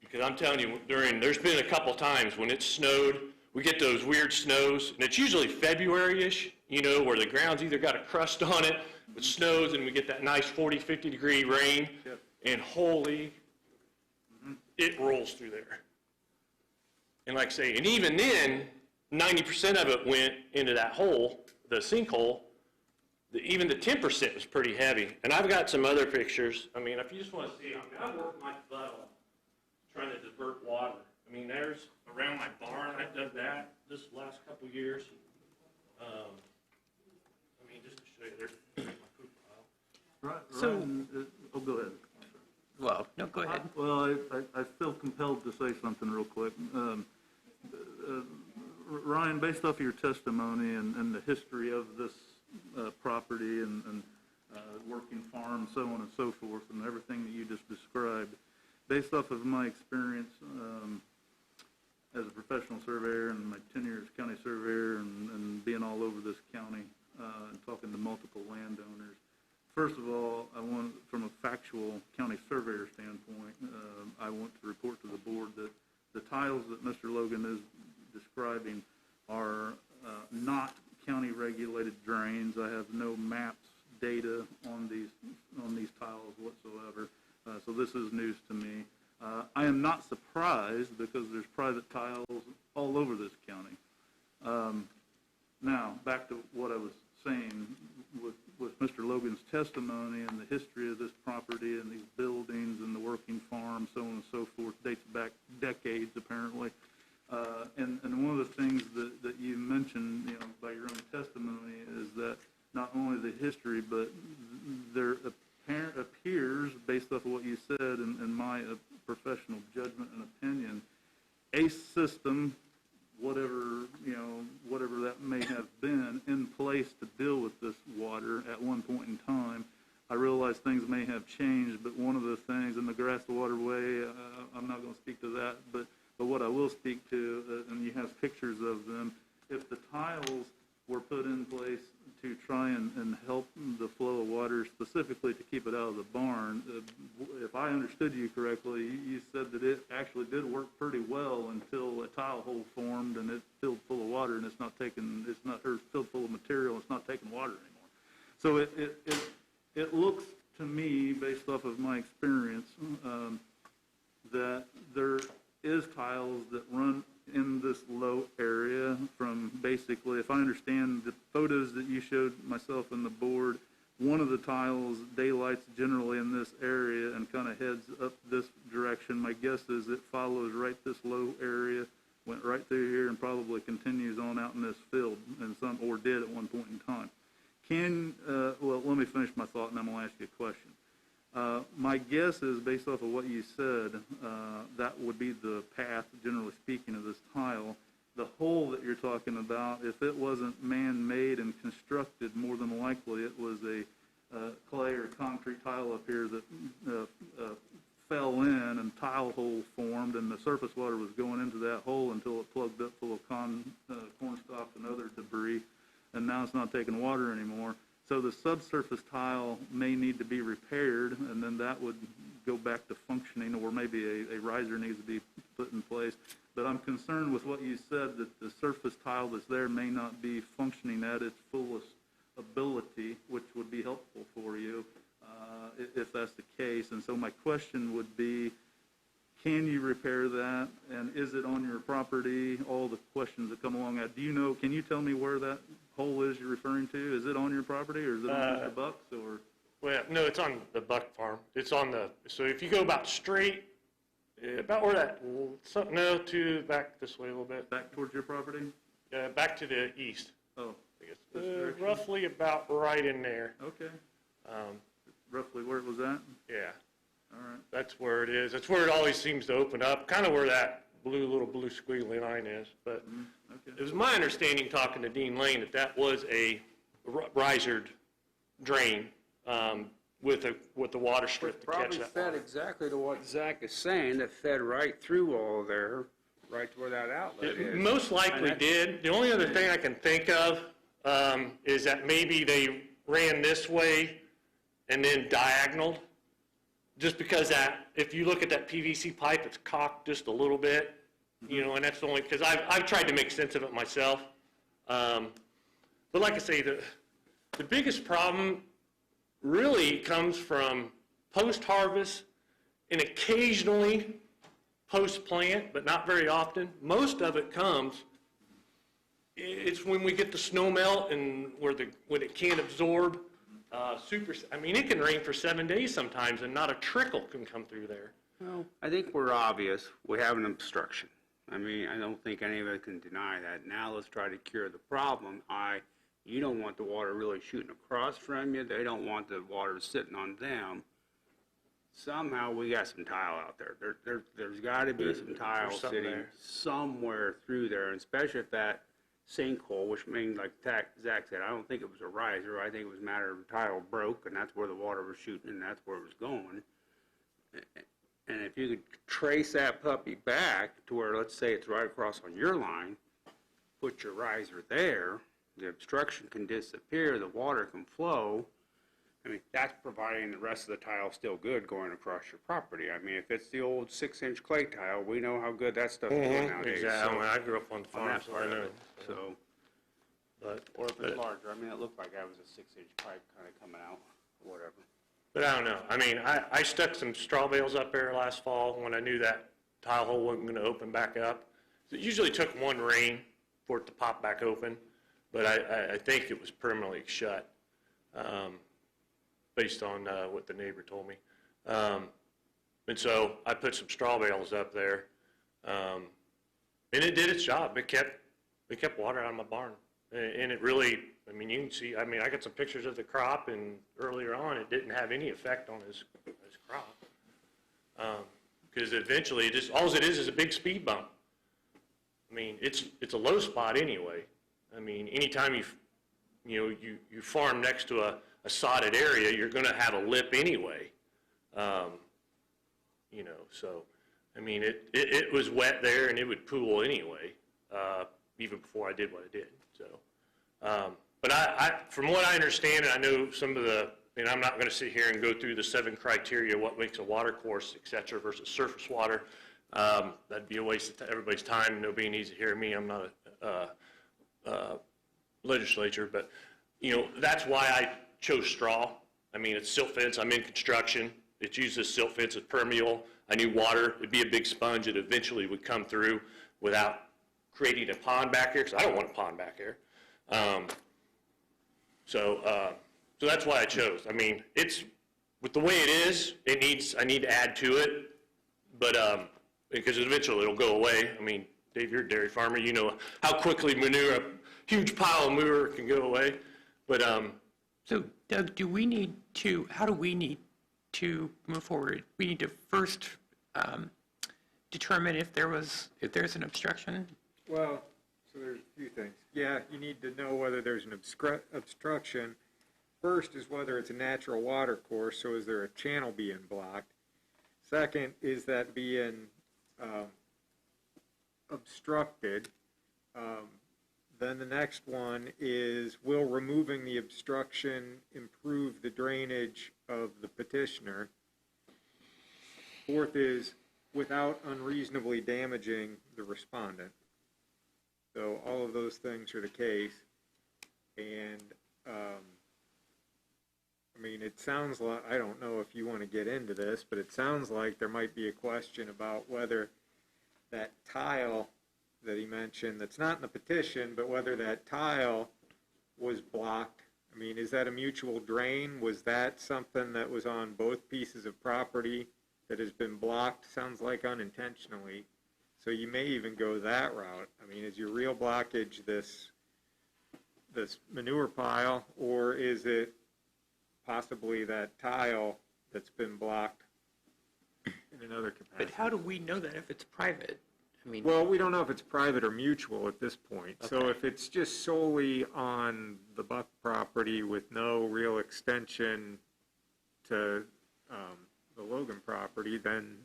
Because I'm telling you, there's been a couple times when it snowed, we get those weird snows, and it's usually February-ish, you know, where the ground's either got a crust on it, it snows, and we get that nice 40, 50-degree rain, and holy, it rolls through there. And like I say, and even then, 90% of it went into that hole, the sinkhole. Even the 10% was pretty heavy. And I've got some other pictures. I mean, if you just want to see, I mean, I've worked my butt off trying to divert water. I mean, there's around my barn, I've done that this last couple years. I mean, just to show you, there's my poop pile. Ryan, oh, go ahead. Well, no, go ahead. Well, I feel compelled to say something real quick. Ryan, based off of your testimony and the history of this property and working farm, so on and so forth, and everything that you just described, based off of my experience as a professional surveyor and my tenure as county surveyor and being all over this county and talking to multiple landowners, first of all, I want, from a factual county surveyor standpoint, I want to report to the board that the tiles that Mr. Logan is describing are not county-regulated drains. I have no maps, data on these tiles whatsoever, so this is news to me. I am not surprised because there's private tiles all over this county. Now, back to what I was saying with Mr. Logan's testimony and the history of this property and these buildings and the working farm, so on and so forth, dates back decades apparently. And one of the things that you mentioned, you know, by your own testimony is that not only the history, but there appears, based off of what you said and my professional judgment and opinion, a system, whatever that may have been, in place to deal with this water at one point in time. I realize things may have changed, but one of the things in the grass waterway, I'm not going to speak to that, but what I will speak to, and you have pictures of them, if the tiles were put in place to try and help the flow of water, specifically to keep it out of the barn, if I understood you correctly, you said that it actually did work pretty well until a tile hole formed and it filled full of water, and or filled full of material, it's not taking water anymore. So it looks to me, based off of my experience, that there is tiles that run in this low area from basically, if I understand the photos that you showed myself and the board, one of the tiles daylights generally in this area and kind of heads up this direction. My guess is it follows right this low area, went right through here and probably continues on out in this field or did at one point in time. Well, let me finish my thought and then I'll ask you a question. My guess is, based off of what you said, that would be the path, generally speaking, of this tile. The hole that you're talking about, if it wasn't man-made and constructed, more than likely it was a clay or concrete tile up here that fell in and tile hole formed, and the surface water was going into that hole until it plugged up full of corn stalks and other debris, and now it's not taking water anymore. So the subsurface tile may need to be repaired, and then that would go back to functioning, or maybe a riser needs to be put in place. But I'm concerned with what you said, that the surface tile that's there may not be functioning at its fullest ability, which would be helpful for you if that's the case. And so my question would be, can you repair that, and is it on your property? All the questions that come along that. Do you know, can you tell me where that hole is you're referring to? Is it on your property, or is it on Mr. Buck's, or? Well, no, it's on the Buck farm. It's on so if you go about straight, about where back this way a little bit. Back towards your property? Back to the east. Oh, I guess this direction? Roughly about right in there. Okay. Roughly where it was at? Yeah. All right. That's where it is. That's where it always seems to open up, kind of where that little blue squiggly line is. But Okay. it was my understanding, talking to Dean Lane, that was a risered drain with the water strip to catch Probably that fed water. exactly to what Zach is saying, that fed right through all there, right to where that outlet It is. most likely did. The only other thing I can think of is that maybe they ran this way and then diagonaled just because that, if you look at that PVC pipe, it's cocked just a little bit, you know, and that's the only, because I've tried to make sense of it myself. But like I say, the biggest problem really comes from post-harvest and occasionally post-plant, but not very often. Most of it comes, it's when we get the snow melt and when it can't absorb I mean, it can rain for 7 days sometimes and not a trickle can come through there. Well, I think we're obvious. We have an obstruction. I mean, I don't think any of us can deny that. Now let's try to cure the problem. You don't want the water really shooting across from you. They don't want the water sitting on them. Somehow we got some tile out there. There's got to be some tile something sitting there. somewhere through there, and especially if that sinkhole, which means, like Zach said, I don't think it was a riser. I think it was a matter of the tile broke, and that's where the water was shooting, and that's where it was going. And if you could trace that puppy back to where, let's say it's right across on your line, put your riser there, the obstruction can disappear, the water can flow. I mean, that's providing the rest of the tile still good going across your property. I mean, if it's the old 6-inch clay tile, we know how good that stuff is nowadays. Exactly. I grew up on the farm, that so part I of know. it. So, or if it's larger, I mean, it looked like that was a 6-inch pipe kind of coming out, or whatever. But I don't know. I mean, I stuck some straw bales up there last fall when I knew that tile hole wasn't going to open back up. It usually took one rain for it to pop back open, but I think it was permanently shut, based on what the neighbor told me. And so I put some straw bales up there, and it did its job. It kept water out of my barn, and it really. I mean, you can see, I mean, I got some pictures of the crop, and earlier on, it didn't have any effect on his crop. Because eventually, all it is a big speed bump. I mean, it's a low spot anyway. I mean, anytime you farm next to a sodded area, you're going to have a lip anyway. You know, so, I mean, it was wet there, and it would pool anyway, even before I did what I did, so. But from what I understand, and I know some of and I'm not going to sit here and go through the 7 criteria, what makes a water course, et cetera, versus surface water. That'd be a waste of everybody's time. Nobody needs to hear me. I'm not a legislature, but, you know, that's why I chose straw. I mean, it's silt fence. I'm in construction. It's used as silt fence. It's permeable. I knew water would be a big sponge. It eventually would come through without creating a pond back here, because I don't want a pond back here. So that's why I chose. I mean, it's, with the way it is, I need to add to it, but, because eventually it'll go away. I mean, Dave, you're a dairy farmer, you know how quickly a huge pile of manure can go away, but, So Doug, how do we need to move forward? We need to first determine if there's an obstruction. Well, so there's a few things. Yeah, you need to know whether there's an obstruction. First is whether it's a natural water course, so is there a channel being blocked? Second, is that being obstructed? Then the next one is, will removing the obstruction improve the drainage of the petitioner? Fourth is, without unreasonably damaging the respondent. So all of those things are the case. And, I mean, it sounds like, I don't know if you want to get into this, but it sounds like there might be a question about whether that tile that he mentioned, that's not in the petition, but whether that tile was blocked. I mean, is that a mutual drain? Was that something that was on both pieces of property that has been blocked? Sounds like unintentionally. So you may even go that route. I mean, is your real blockage this manure pile, or is it possibly that tile that's been blocked in another capacity? But how do we know that if it's private? I mean, Well, we don't know if it's private or mutual at this point. So if it's just solely on the Buck property with no real extension to the Logan property, then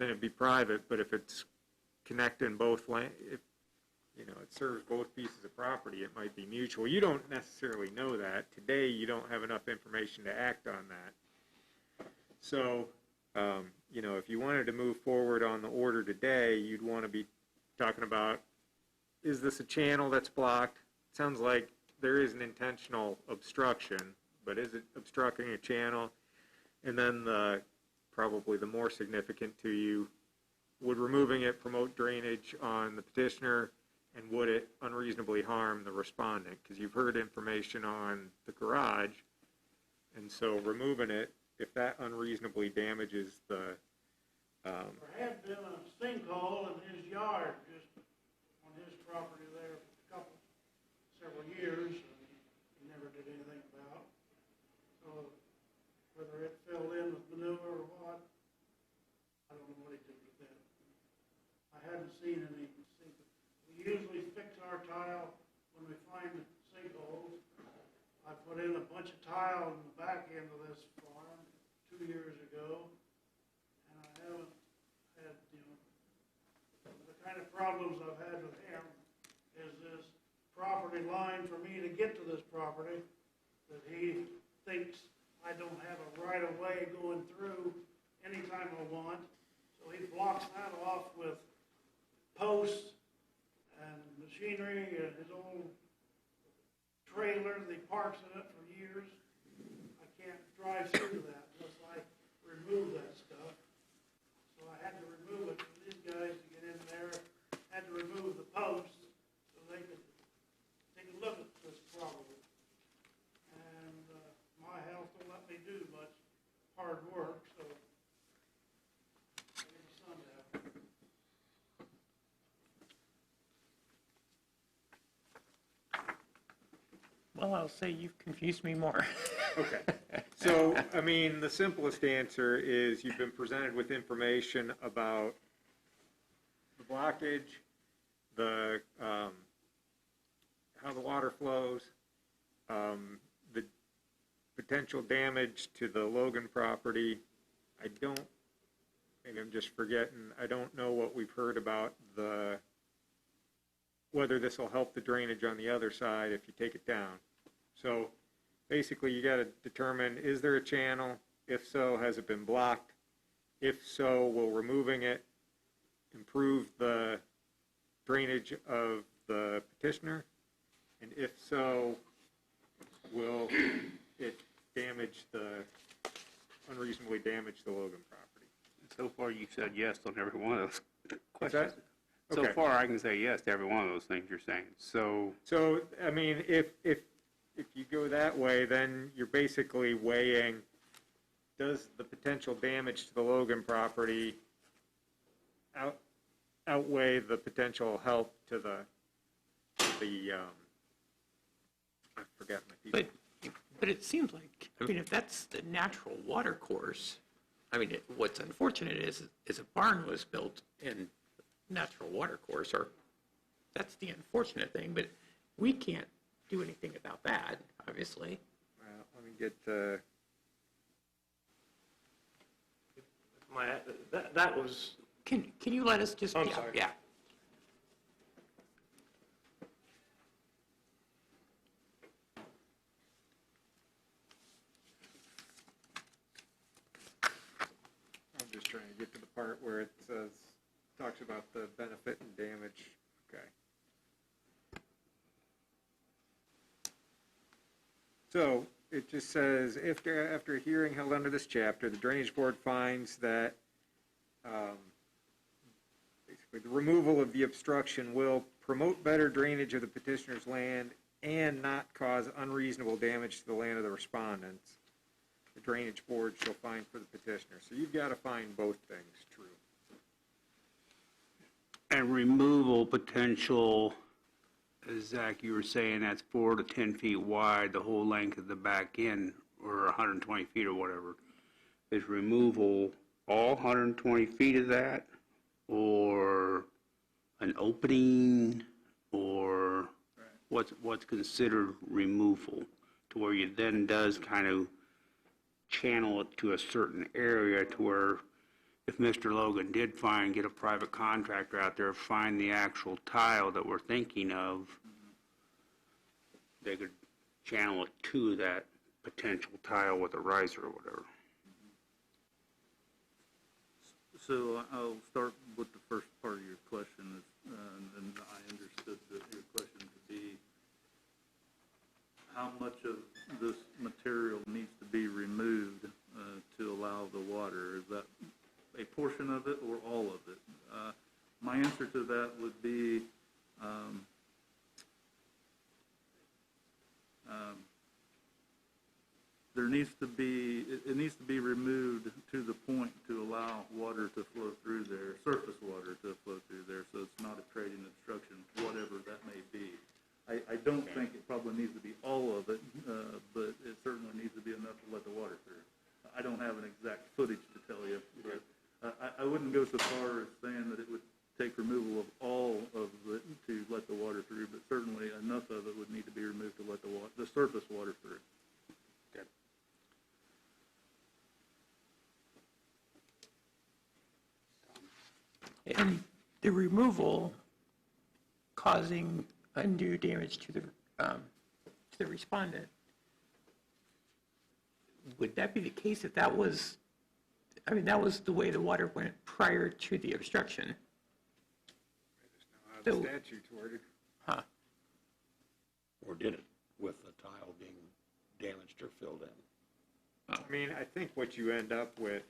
it'd be private. But if it's connecting both if it serves both pieces of property, it might be mutual. You don't necessarily know that. Today, you don't have enough information to act on that. So, if you wanted to move forward on the order today, you'd want to be talking about, is this a channel that's blocked? Sounds like there is an intentional obstruction, but is it obstructing a channel? And then probably the more significant to you, would removing it promote drainage on the petitioner, and would it unreasonably harm the respondent? Because you've heard information on the garage, and so removing it, if that unreasonably damages the... There had been a sinkhole in his yard, just on his property there for several years, and he never did anything about. So whether it filled in with manure or what, I don't know what he did with that. I haven't seen any sinkhole. We usually fix our tile when we find sinkholes. I put in a bunch of tile in the back end of this farm 2 years ago, and I haven't had, the kind of problems I've had with him is this property line for me to get to this property that he thinks I don't have a right of way going through anytime I want. So he blocks that off with posts and machinery and his old trailer that he parks in it for years. I can't drive through that unless I remove that stuff. So I had to remove it for these guys to get in there. Had to remove the posts so they could take a look at this problem. And my health don't let me do much hard work, so I need some help. Well, I'll say you've confused me more. Okay. So, the simplest answer is you've been presented with information about the blockage, the how the water flows, the potential damage to the Logan property. Maybe I'm just forgetting, I don't know what we've heard about whether this will help the drainage on the other side if you take it down. So basically you got to determine, is there a channel? If so, has it been blocked? If so, will removing it improve the drainage of the petitioner? And if so, will it unreasonably damage the Logan property? So far, you've said yes on every one of those Is questions. that- So okay. far, I can say yes to every one of those things you're saying. So, If you go that way, then you're basically weighing, does the potential damage to the Logan property outweigh the potential help to the I forgot my people. But it seems like, if that's the natural water course, what's unfortunate is a barn was built in natural water course, or that's the unfortunate thing, but we can't do anything about that, obviously. Let me get That was, Can you let us just, I'm yeah, sorry. yeah. I'm just trying to get to the part where it talks about the benefit and damage. Okay. So it just says, after a hearing held under this chapter, the Drainage Board finds that basically the removal of the obstruction will promote better drainage of the petitioner's land and not cause unreasonable damage to the land of the respondents. The Drainage Board shall find for the petitioner. So you've got to find both things true. and removal potential, Zach, you were saying that's 4 to 10 feet wide, the whole length of the back end, or 120 feet or whatever. Is removal all 120 feet of that, or an opening, or what's considered removal, to where you then does kind of channel it to a certain area to where if Mr. Logan did get a private contractor out there, find the actual tile that we're thinking of, they could channel it to that potential tile with a riser or whatever. So I'll start with the first part of your question, and I understood that your question to be how much of this material needs to be removed to allow the water? Is that a portion of it or all of it? My answer to that would be it needs to be removed to the point to allow water to flow through there, surface water to flow through there, so it's not a trading obstruction, whatever that may be. I don't think it probably needs to be all of it, but it certainly needs to be enough to let the water through. I don't have an exact footage to tell you, but I wouldn't go so far as saying that it would take removal of all of it to let the water through, but certainly enough of it would need to be removed to let the surface water through. And the removal causing undue damage to the respondent, would that be the case if that was, I mean, that was the way the water went prior to the obstruction? There's no statute worded. Huh. Or did it, with the tile being damaged or filled in? I mean, I think what you end up with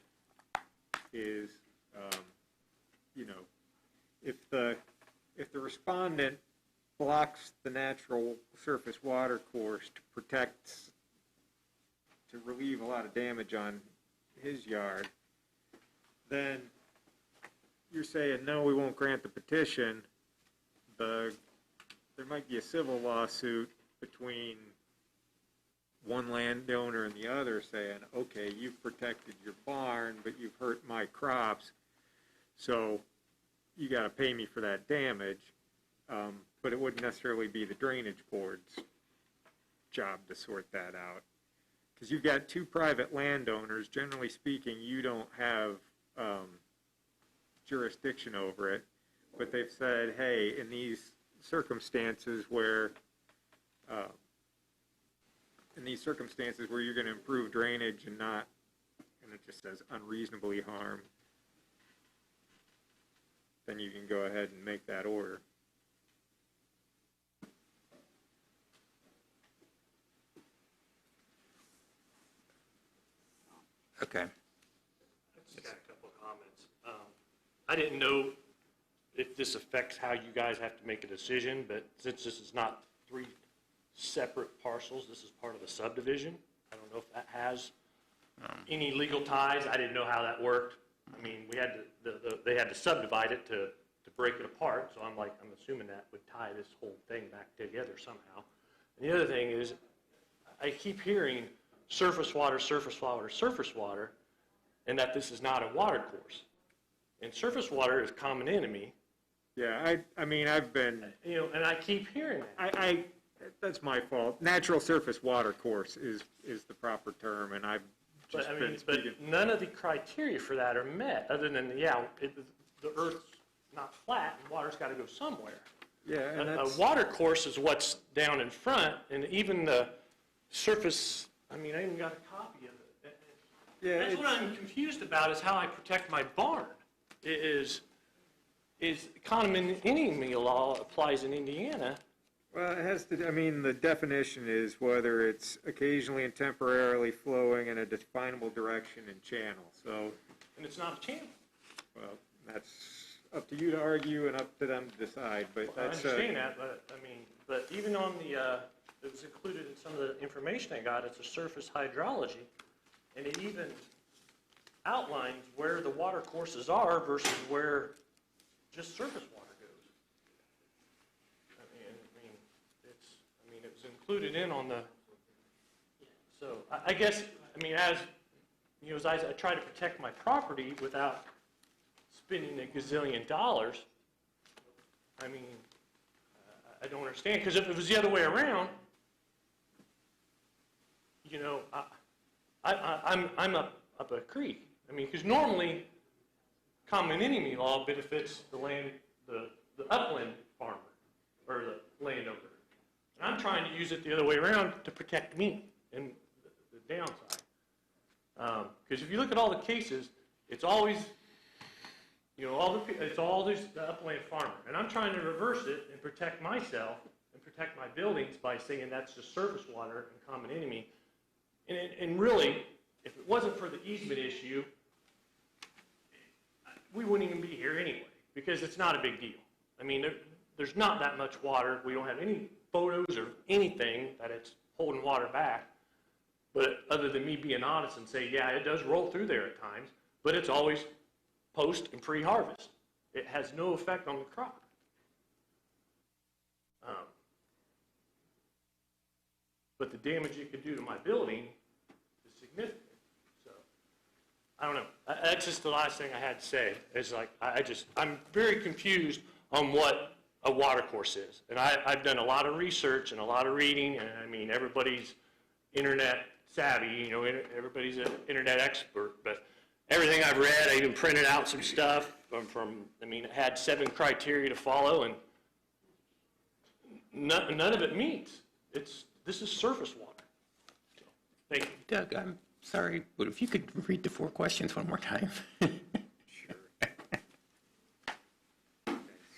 is, if the respondent blocks the natural surface water course to relieve a lot of damage on his yard, then you're saying, no, we won't grant the petition. There might be a civil lawsuit between one landowner and the other saying, okay, you've protected your barn, but you've hurt my crops, so you got to pay me for that damage. But it wouldn't necessarily be the drainage board's job to sort that out. Because you've got two private landowners, generally speaking, you don't have jurisdiction over it, but they've said, hey, in these circumstances where you're going to improve drainage and not, and it just says unreasonably harm, then you can go ahead and make that order. Okay. I just got a couple of comments. I didn't know if this affects how you guys have to make a decision, but since this is not three separate parcels, this is part of the subdivision. I don't know if that has any legal ties. I didn't know how that worked. I mean, we had to, they had to subdivide it to break it apart, so I'm assuming that would tie this whole thing back together somehow. And the other thing is, I keep hearing surface water, surface water, surface water, and that this is not a water course. And surface water is common enemy. Yeah, I mean, I've been, And I keep hearing that. that's my fault. Natural surface water course is the proper term, and I've just been But speaking. none of the criteria for that are met, other than, the earth's not flat, and water's got to go somewhere. Yeah, and A that's, water course is what's down in front, and even the surface, I even got a copy of it. yeah, That's what I'm confused about, is how I protect my barn. Is condominium law applies in Indiana. well, it has to, the definition is whether it's occasionally and temporarily flowing in a definable direction and channel. So, And it's not a channel. well, that's up to you to argue and up to them to decide, but I that's. understand that, but even on the, it was included in some of the information I got, it's a surface hydrology, and it even outlines where the water courses are versus where just surface water goes. It was included in on the, so I guess, as I try to protect my property without spending a gazillion dollars, I don't understand, because if it was the other way around, I'm up a creek. Because normally, common enemy law benefits the upland farmer, or the landowner. And I'm trying to use it the other way around to protect me and the downside. Because if you look at all the cases, it's always it's all this the upland farmer. And I'm trying to reverse it and protect myself and protect my buildings by saying that's just surface water and common enemy. And really, if it wasn't for the easement issue, we wouldn't even be here anyway, because it's not a big deal. I mean, there's not that much water. We don't have any photos or anything that it's holding water back. But other than me being honest and say, yeah, it does roll through there at times, but it's always post and pre-harvest. It has no effect on the crop. But the damage it could do to my building is significant. So, I don't know. That's just the last thing I had to say. It's like, I'm very confused on what a water course is. And I've done a lot of research and a lot of reading, and I mean, everybody's internet savvy, you know, everybody's an internet expert, but everything I've read, I even printed out some stuff it had 7 criteria to follow, and none of it meets. This is surface water. So, thank you. Doug, I'm sorry, but if you could read the 4 questions one more time.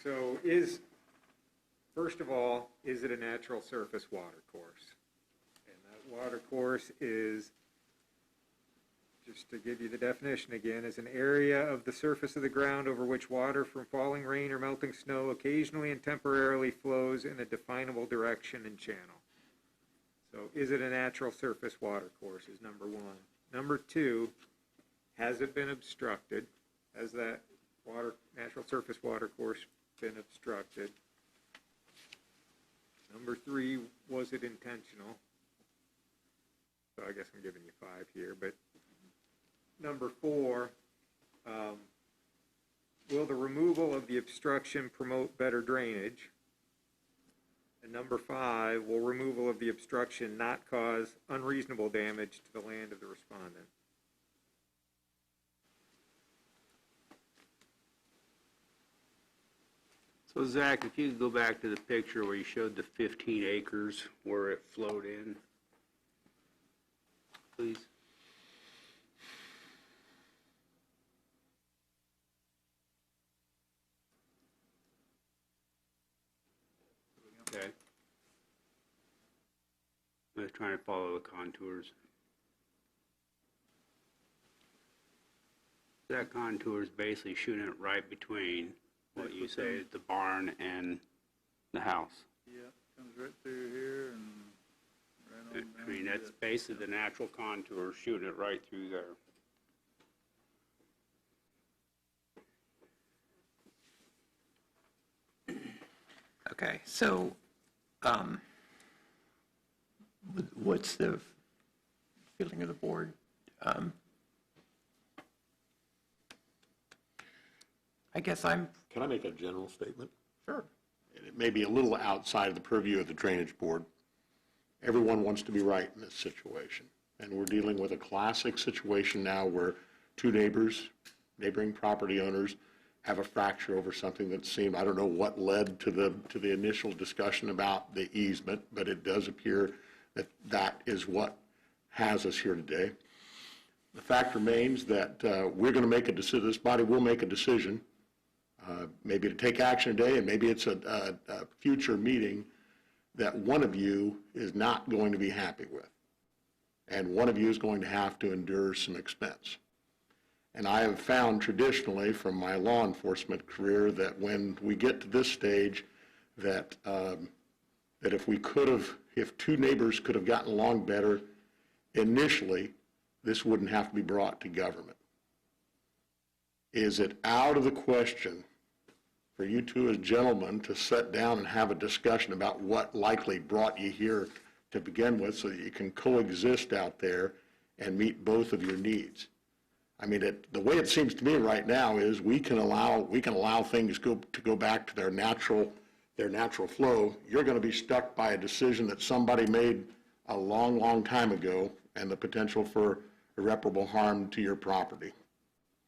So first of all, is it a natural surface water course? And that water course is, just to give you the definition again, is an area of the surface of the ground over which water from falling rain or melting snow occasionally and temporarily flows in a definable direction and channel. So is it a natural surface water course is number 1. Number 2, has it been obstructed? Has that natural surface water course been obstructed? Number 3, was it intentional? So I guess I'm giving you 5 here, but number 4, will the removal of the obstruction promote better drainage? And number 5, will removal of the obstruction not cause unreasonable damage to the land of the respondent? So Zach, if you could go back to the picture where you showed the 15 acres where it flowed in, please. Okay. I'm just trying to follow the contours. That contour is basically shooting it right between what you say is the barn and the house. Yeah, comes right through here and right on I mean, that's basically the natural contour, shooting it right through there. Okay, so what's the feeling of the board? I guess Can I make a general statement? Sure. And it may be a little outside of the purview of the Drainage Board. Everyone wants to be right in this situation. And we're dealing with a classic situation now where 2 neighboring property owners, have a fracture over something that seemed, I don't know what led to the initial discussion about the easement, but it does appear that that is what has us here today. The fact remains that we're going to make a decision, this body will make a decision, maybe to take action today, and maybe it's a future meeting that one of you is not going to be happy with. And one of you is going to have to endure some expense. And I have found traditionally from my law enforcement career that when we get to this stage, that if 2 neighbors could have gotten along better initially, this wouldn't have to be brought to government. Is it out of the question for you 2 as gentlemen to sit down and have a discussion about what likely brought you here to begin with so that you can coexist out there and meet both of your needs? I mean, the way it seems to me right now is we can allow things to go back to their natural flow. You're going to be stuck by a decision that somebody made a long, long time ago and the potential for irreparable harm to your property.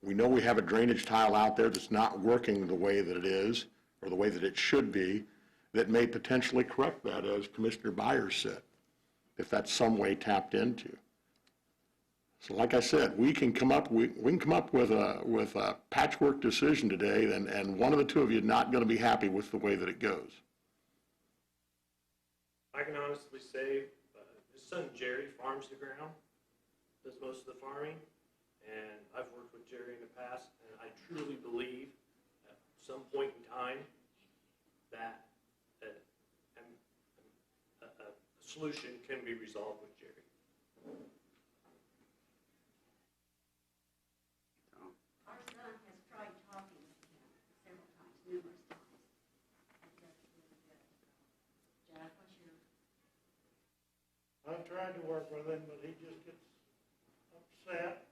We know we have a drainage tile out there that's not working the way that it is or the way that it should be that may potentially correct that, as Commissioner Byers said, if that's some way tapped into. So like I said, we can come up with a patchwork decision today, and one of the two of you not going to be happy with the way that it goes. I can honestly say, his son Jerry farms the ground, does most of the farming, and I've worked with Jerry in the past, and I truly believe at some point in time that a solution can be resolved with Jerry. Our son has tried talking to him several times, numerous times. And it doesn't really good. Jack, what's your? I've tried to work with him, but he just gets upset,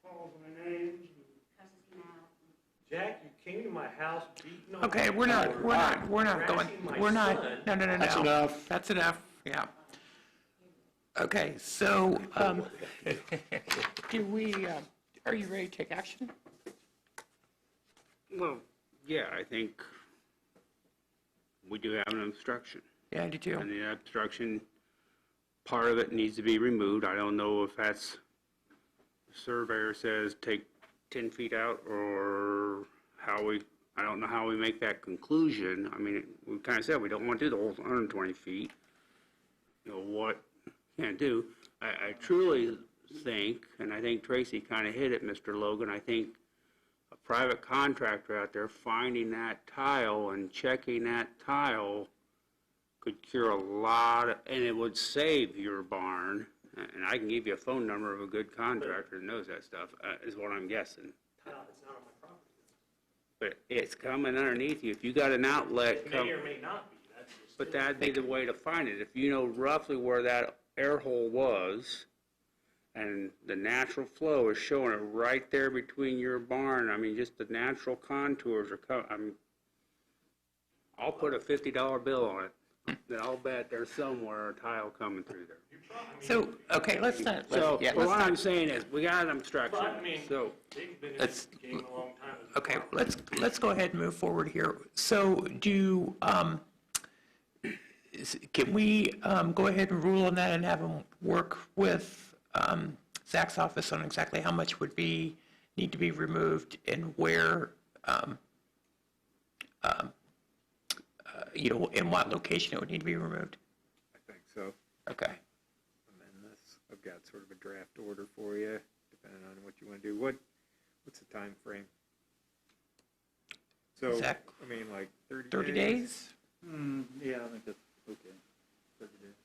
calls me names, and Cusses him out. Jack, you came to my house beating on Okay, my we're not door, going, harassing my we're not, son. no. That's enough. That's enough, yeah. Okay, so, do we, are you ready to take action? Well, yeah, I think we do have an obstruction. Yeah, I do too. And the obstruction, part of it needs to be removed. I don't know if that's, the surveyor says take 10 feet out, or I don't know how we make that conclusion. I mean, we kind of said we don't want to do the whole 120 feet. You know, what can't do. I truly think, and I think Tracy kind of hit it, Mr. Logan, I think a private contractor out there finding that tile and checking that tile could cure a lot, and it would save your barn. And I can give you a phone number of a good contractor that knows that stuff, is what I'm guessing. It's not on my property. But it's coming underneath you. If you got an outlet, It may or may not be, that's just. but that'd be the way to find it. If you know roughly where that air hole was, and the natural flow is showing it right there between your barn, I mean, just the natural contours are coming. I'll put a $50 bill on it, that I'll bet there's somewhere a tile coming through there. So, okay, let's not, So, yeah, what let's I'm not, saying is, we got an obstruction, But, I mean, so. they've been in let's, this game a long time. okay, let's go ahead and move forward here. So do, can we go ahead and rule on that and have him work with Zach's office on exactly how much would need to be removed and where, in what location it would need to be removed? I think so. Okay. Amend this. I've got sort of a draft order for you, depending on what you want to do. What's the time frame? So, Zach? I mean, like 30 days? 30 days? Yeah, I think that's okay. 30 days.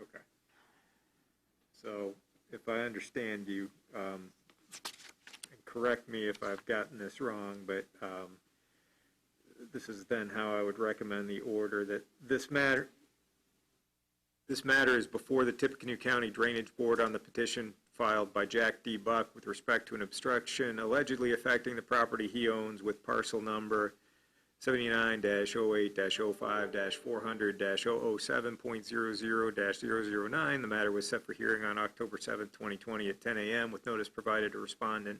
Okay. So, if I understand you, and correct me if I've gotten this wrong, but this is then how I would recommend the order, that this matter is before the Tippecanoe County Drainage Board on the petition filed by Jack D. Buck with respect to an obstruction allegedly affecting the property he owns with parcel number 79-08-05-400-007.00-009. The matter was set for hearing on October 7, 2020 at 10 a.m. with notice provided to respondent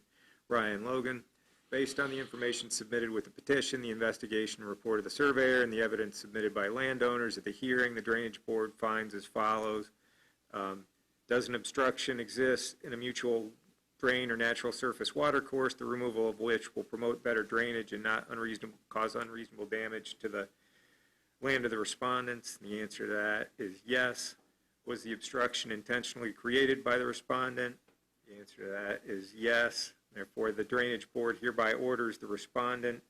Ryan Logan. Based on the information submitted with the petition, the investigation report of the surveyor, and the evidence submitted by landowners at the hearing, the Drainage Board finds as follows. Does an obstruction exist in a mutual drain or natural surface water course, the removal of which will promote better drainage and not cause unreasonable damage to the land of the respondents? The answer to that is yes. Was the obstruction intentionally created by the respondent? The answer to that is yes. Therefore, the Drainage Board hereby orders the respondent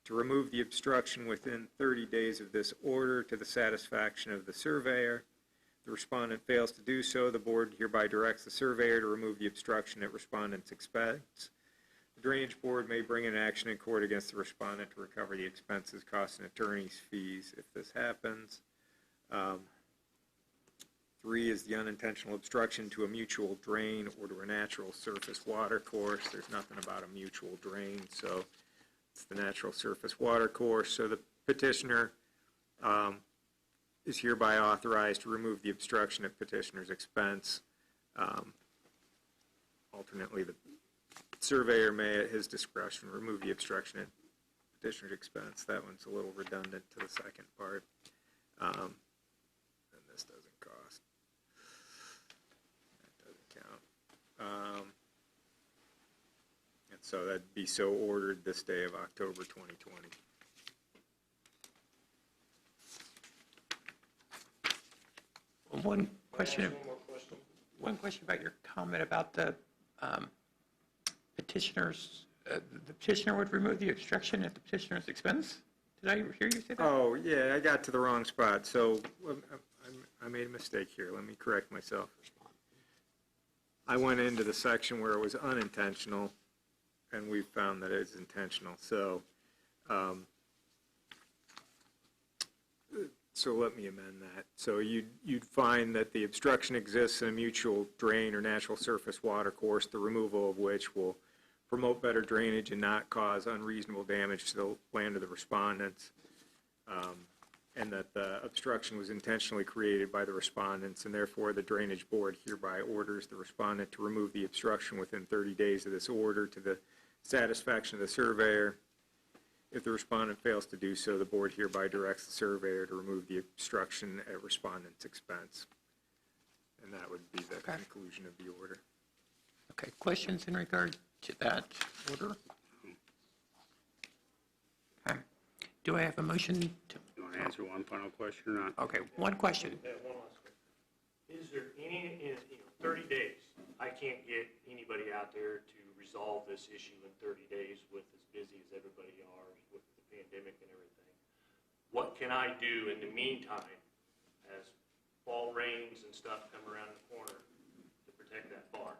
to remove the obstruction within 30 days of this order to the satisfaction of the surveyor. If the respondent fails to do so, the board hereby directs the surveyor to remove the obstruction at respondent's expense. The Drainage Board may bring an action in court against the respondent to recover the expenses, costs, and attorney's fees if this happens. 3 is the unintentional obstruction to a mutual drain or to a natural surface water course. There's nothing about a mutual drain, so it's the natural surface water course. So the petitioner is hereby authorized to remove the obstruction at petitioner's expense. Alternately, the surveyor may, at his discretion, remove the obstruction at petitioner's expense. That one's a little redundant to the second part. And this doesn't cost. And so that'd be so ordered this day of October 2020. One question about your comment about the petitioners, the petitioner would remove the obstruction at the petitioner's expense? Did I hear you say that? Oh, yeah, I got to the wrong spot, so I made a mistake here. Let me correct myself. I went into the section where it was unintentional, and we found that it's intentional. So let me amend that. So you'd find that the obstruction exists in a mutual drain or natural surface water course, the removal of which will promote better drainage and not cause unreasonable damage to the land of the respondents, and that the obstruction was intentionally created by the respondents, and therefore the Drainage Board hereby orders the respondent to remove the obstruction within 30 days of this order to the satisfaction of the surveyor. If the respondent fails to do so, the board hereby directs the surveyor to remove the obstruction at respondent's expense. And that would be the conclusion of the order. Okay, questions in regard to that order? Okay. Do I have a motion to, You want to answer one final question or not? okay, one question. One last question. Is there any, in 30 days, I can't get anybody out there to resolve this issue in 30 days with as busy as everybody are with the pandemic and everything. What can I do in the meantime as fall rains and stuff come around the corner to protect that barn?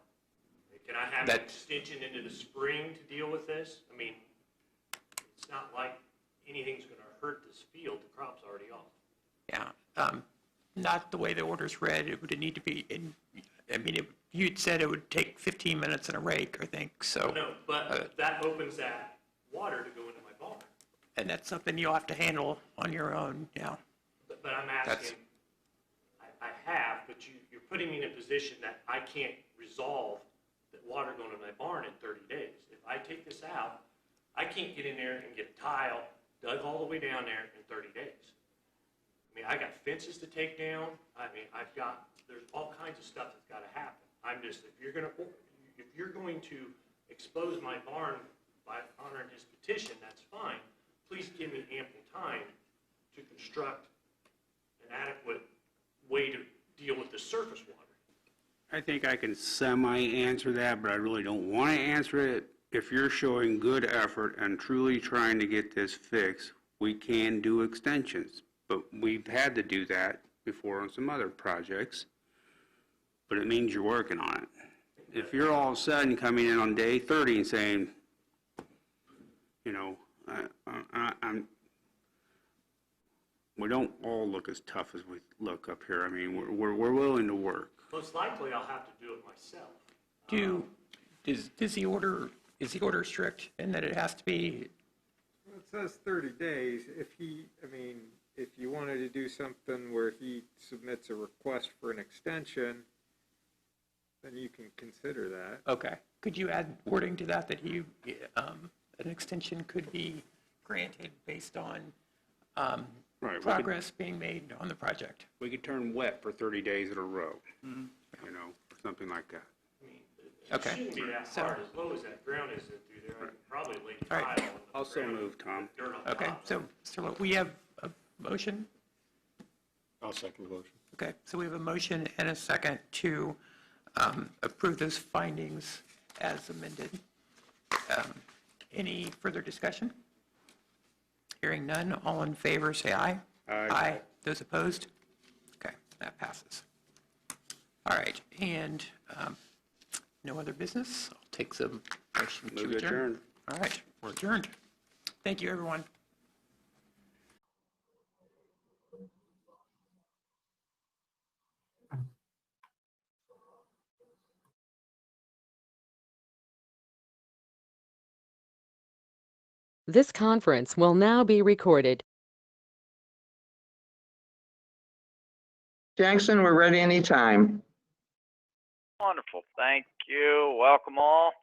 Can I have an extension into the spring to deal with this? I mean, it's not like anything's going to hurt this field. The crop's already off. Yeah, not the way the order's read. It would need to be in, I mean, you'd said it would take 15 minutes in a rake, I think, so. No, but that opens that water to go into my barn. And that's something you'll have to handle on your own, yeah. But I'm asking, I have, but you're putting me in a position that I can't resolve that water going to my barn in 30 days. If I take this out, I can't get in there and get a tile dug all the way down there in 30 days. I mean, I got fences to take down. I mean, there's all kinds of stuff that's got to happen. I'm just, if you're going to expose my barn by honoring his petition, that's fine. Please give me ample time to construct an adequate way to deal with the surface water. I think I can semi-answer that, but I really don't want to answer it. If you're showing good effort and truly trying to get this fixed, we can do extensions. But we've had to do that before on some other projects. But it means you're working on it. If you're all of a sudden coming in on day 30 and saying, you know, we don't all look as tough as we look up here. I mean, we're willing to work. Most likely, I'll have to do it myself. Is the order strict in that it has to be? Well, it says 30 days. If you wanted to do something where he submits a request for an extension, then you can consider that. Okay. Could you add wording to that an extension could be granted based on progress being made on the project? We could turn wet for 30 days in a row, you know, or something like that. I mean, Okay. it shouldn't be that hard. As low as that ground is through there, I could probably lay tile All right. on the Also ground, move, Tom. dirt on Okay, top. so we have a motion? I'll second the motion. Okay, so we have a motion and a second to approve those findings as amended. Any further discussion? Hearing none, all in favor, say aye. Aye. Those opposed? Okay, that passes. All right, and no other business? I'll take some motion to Move to adjourn. All right, we're adjourned. Thank you, everyone. This conference will now be recorded. Jackson, we're ready anytime. Wonderful. Thank you. Welcome all.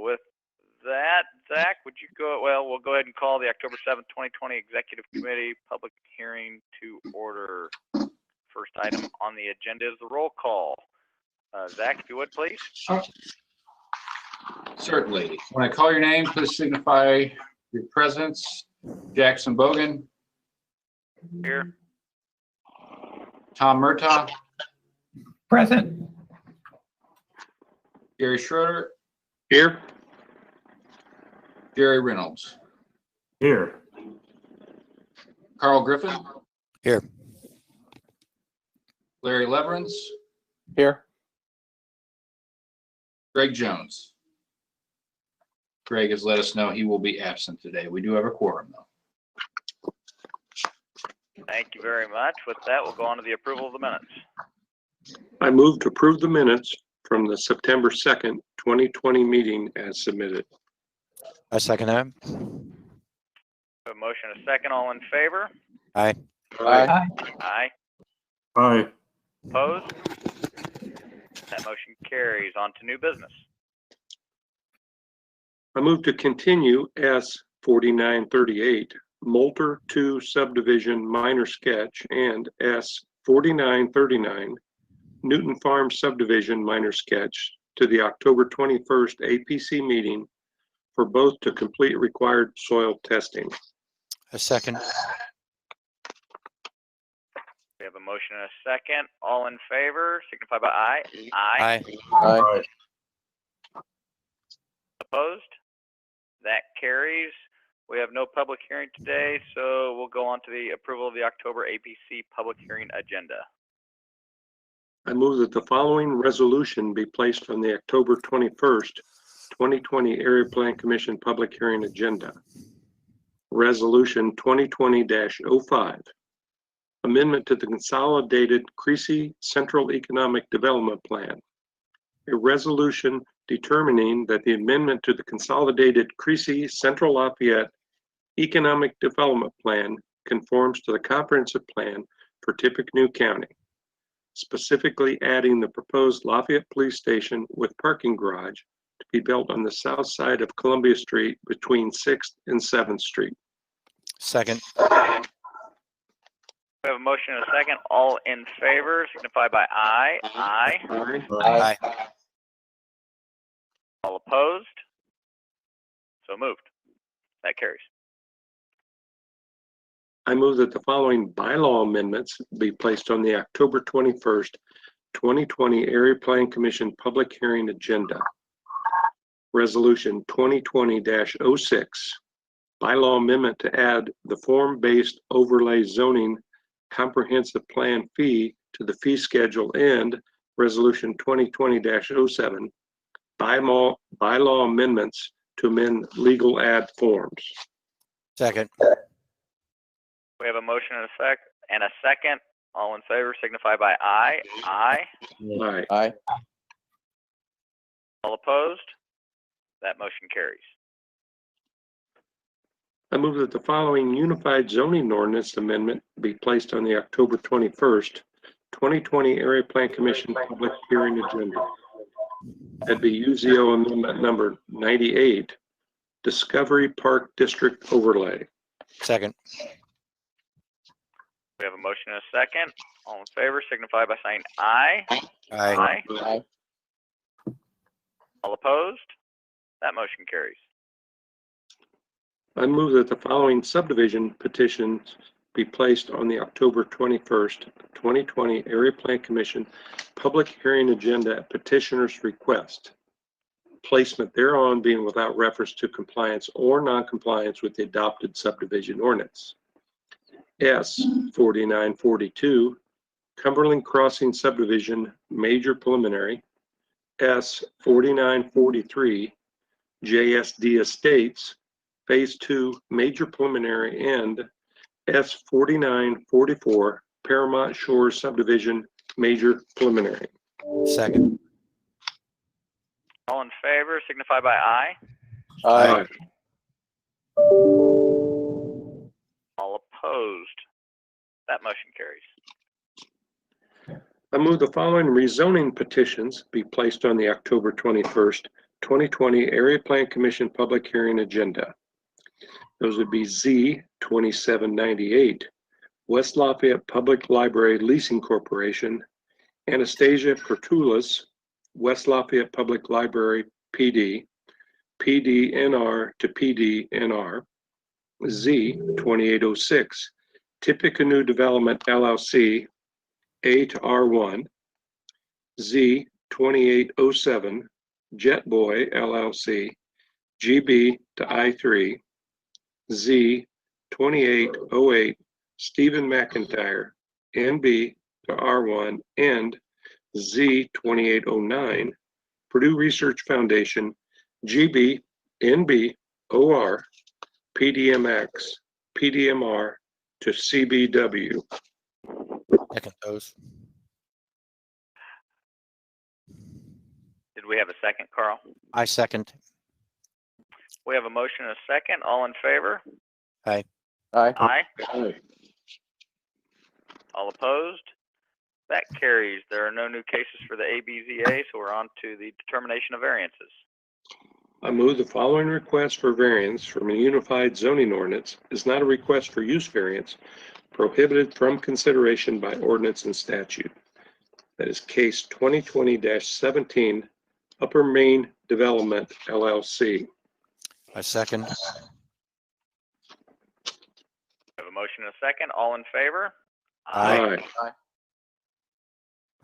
With that, Zach, would you go? Well, we'll go ahead and call the October 7th, 2020 Executive Committee public hearing to order. First item on the agenda is the roll call. Zach, if you would, please. Certainly. When I call your name, please signify your presence. Jackson Bogan, Here. Tom Murtaugh, Present. Gary Schroeder, Here? Jerry Reynolds, Here. Carl Griffin, Here. Larry Leverance, Here. Greg Jones. Greg has let us know he will be absent today. We do have a quorum, though. Thank you very much. With that, we'll go on to the approval of the minutes. I move to approve the minutes from the September 2nd, 2020 meeting as submitted. I second that. A motion, a second. All in favor? Aye. Aye. Aye. Aye. Opposed? That motion carries. On to new business. I move to continue S 4938 Moulter 2 subdivision minor sketch and S 4939 Newton Farm subdivision minor sketch to the October 21st APC meeting for both to complete required soil testing. A second. We have a motion and a second. All in favor, signify by aye. Aye. Aye. Opposed? That carries. We have no public hearing today, so we'll go on to the approval of the October APC public hearing agenda. I move that the following resolution be placed on the October 21st, 2020 Area Plan Commission public hearing agenda. Resolution 2020-05. Amendment to the Consolidated Creasy Central Economic Development Plan. A resolution determining that the amendment to the Consolidated Creasy Central Lafayette Economic Development Plan conforms to the comprehensive plan for Tippecanoe County, specifically adding the proposed Lafayette Police Station with parking garage to be built on the south side of Columbia Street between 6th and 7th Street. Second. We have a motion and a second. All in favor, signify by aye. Aye. Aye. All opposed? So moved. That carries. I move that the following bylaw amendments be placed on the October 21st, 2020 Area Plan Commission public hearing agenda. Resolution 2020-06, bylaw amendment to add the form-based overlay zoning comprehensive plan fee to the fee schedule, and Resolution 2020-07, bylaw amendments to amend legal ad forms. Second. We have a motion and a second. All in favor, signify by aye. Aye. Aye. Aye. All opposed? That motion carries. I move that the following unified zoning ordinance amendment be placed on the October 21st, 2020 Area Plan Commission public hearing agenda. That'd be UZO amendment number 98, Discovery Park District Overlay. Second. We have a motion and a second. All in favor, signify by saying aye. Aye. Aye. All opposed? That motion carries. I move that the following subdivision petitions be placed on the October 21st, 2020 Area Plan Commission public hearing agenda at petitioner's request. Placement thereon being without reference to compliance or non-compliance with the adopted subdivision ordinance. S 4942, Cumberland Crossing Subdivision Major Preliminary. S 4943, JSD Estates Phase 2 Major Preliminary, and S 4944, Paramount Shores Subdivision Major Preliminary. Second. All in favor, signify by aye. Aye. All opposed? That motion carries. I move the following rezoning petitions be placed on the October 21st, 2020 Area Plan Commission public hearing agenda. Those would be Z 2798, West Lafayette Public Library Leasing Corporation, Anastasia Pertulis West Lafayette Public Library, PD, PDNR to PDNR. Z 2806, Tippecanoe Development LLC, A to R1. Z 2807, Jetboy LLC, GB to I3. Z 2808, Stephen McIntyre, NB to R1, and Z 2809, Purdue Research Foundation, GB, NB, OR, PDMX, PDMR to CBW. Second those. Did we have a second, Carl? I second. We have a motion and a second. All in favor? Aye. Aye. All opposed? That carries. There are no new cases for the ABZA, so we're on to the determination of variances. I move the following request for variance from a unified zoning ordinance is not a request for use variance prohibited from consideration by ordinance and statute. That is case 2020-17, Upper Main Development, LLC. I second. We have a motion and a second. All in favor? Aye.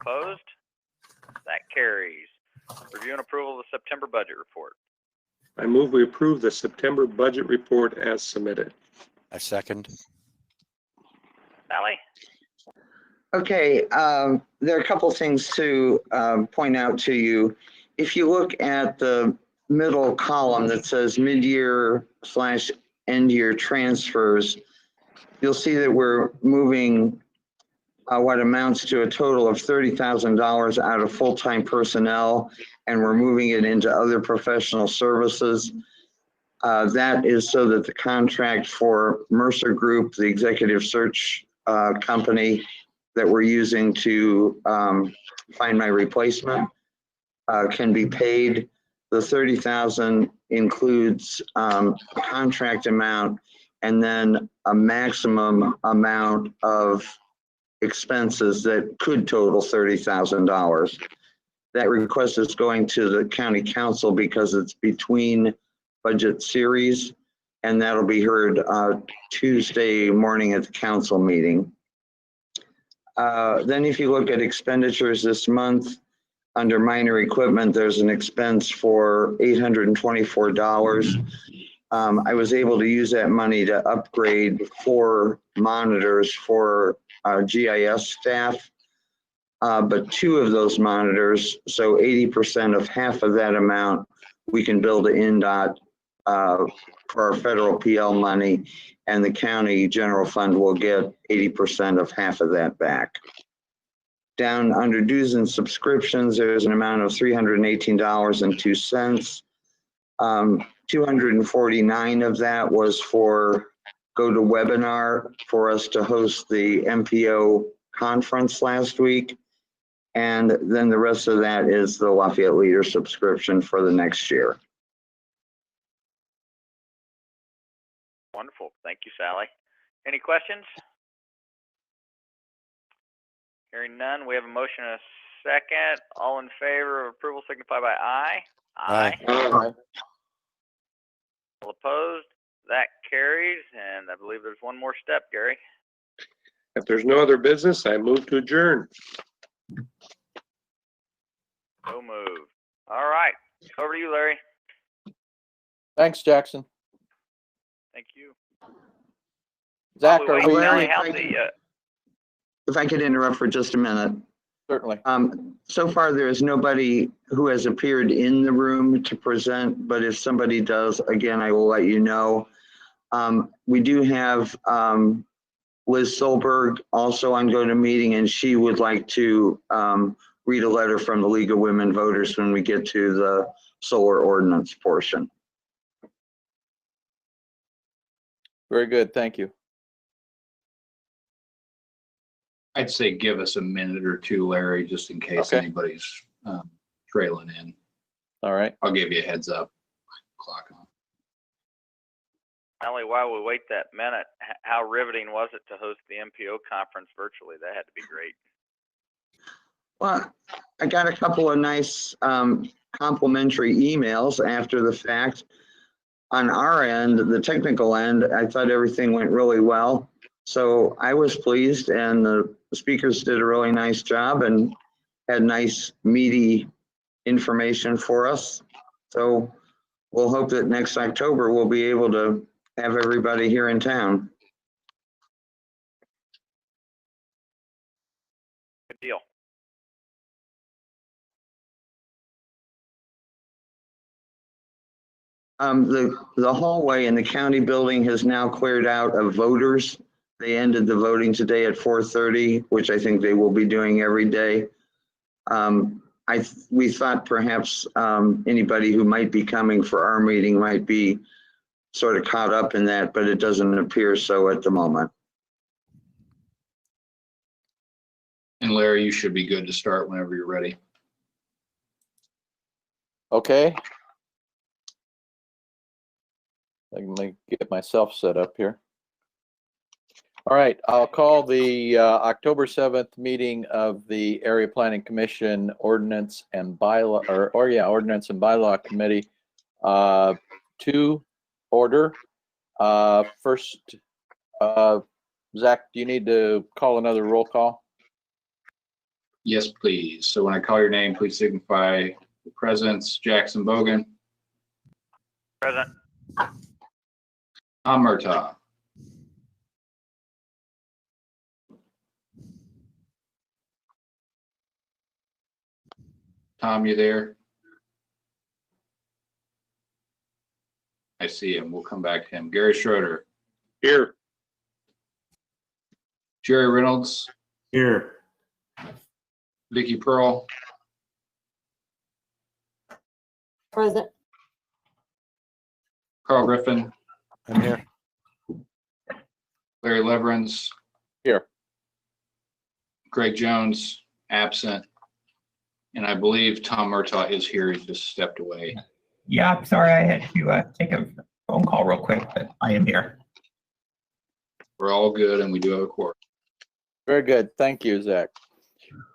Opposed? That carries. Review and approval of the September budget report. I move we approve the September budget report as submitted. I second. Sally? Okay, there are a couple things to point out to you. If you look at the middle column that says mid-year/end year transfers, you'll see that we're moving what amounts to a total of $30,000 out of full-time personnel, and we're moving it into other professional services. That is so that the contract for Mercer Group, the executive search company that we're using to find my replacement, can be paid. The $30,000 includes contract amount and then a maximum amount of expenses that could total $30,000. That request is going to the county council because it's between budget series, and that'll be heard Tuesday morning at the council meeting. Then if you look at expenditures this month, under minor equipment, there's an expense for $824. I was able to use that money to upgrade 4 monitors for GIS staff, but 2 of those monitors, so 80% of half of that amount, we can bill to NDOT for our federal PL money, and the county general fund will get 80% of half of that back. Down under dues and subscriptions, there's an amount of $318.02. 249 of that was for GoToWebinar for us to host the MPO conference last week. And then the rest of that is the Lafayette Leader subscription for the next year. Wonderful. Thank you, Sally. Any questions? Hearing none, we have a motion and a second. All in favor of approval signify by aye. Aye. All opposed? That carries, and I believe there's one more step, Gary. If there's no other business, I move to adjourn. So moved. All right. Over to you, Larry. Thanks, Jackson. Thank you. Zach, While we are wait, we? Sally, how's the, If I could interrupt for just a minute. Certainly. So far, there is nobody who has appeared in the room to present, but if somebody does, again, I will let you know. We do have Liz Solberg also on GoToMeeting, and she would like to read a letter from the League of Women Voters when we get to the solar ordinance portion. Very good. Thank you. I'd say give us a minute or two, Larry, just in case Okay. anybody's trailing in. All right. I'll give you a heads up. Clock on. Sally, while we wait that minute, how riveting was it to host the MPO conference virtually? That had to be great. Well, I got a couple of nice complimentary emails after the fact. On our end, the technical end, I thought everything went really well. So I was pleased, and the speakers did a really nice job and had nice meaty information for us. So we'll hope that next October we'll be able to have everybody here in town. Good deal. The hallway in the county building has now cleared out of voters. They ended the voting today at 4:30, which I think they will be doing every day. We thought perhaps anybody who might be coming for our meeting might be sort of caught up in that, but it doesn't appear so at the moment. And Larry, you should be good to start whenever you're ready. Okay. Let me get myself set up here. All right, I'll call the October 7th meeting of the Area Planning Commission Ordinance and Bylaw, Ordinance and Bylaw Committee to order. First, Zach, do you need to call another roll call? Yes, please. So when I call your name, please signify the presence. Jackson Bogan. Present. Tom Murtaugh. Tom, you there? I see him. We'll come back to him. Gary Schroeder. Here. Jerry Reynolds. Here. Vicky Pearl. Present. Carl Griffin. I'm here. Larry Leverins. Here. Greg Jones, absent. And I believe Tom Murtaugh is here. He just stepped away. Yeah, I'm sorry, I had to take a phone call real quick, but I am here. We're all good, and we do have a quorum. Very good. Thank you, Zach.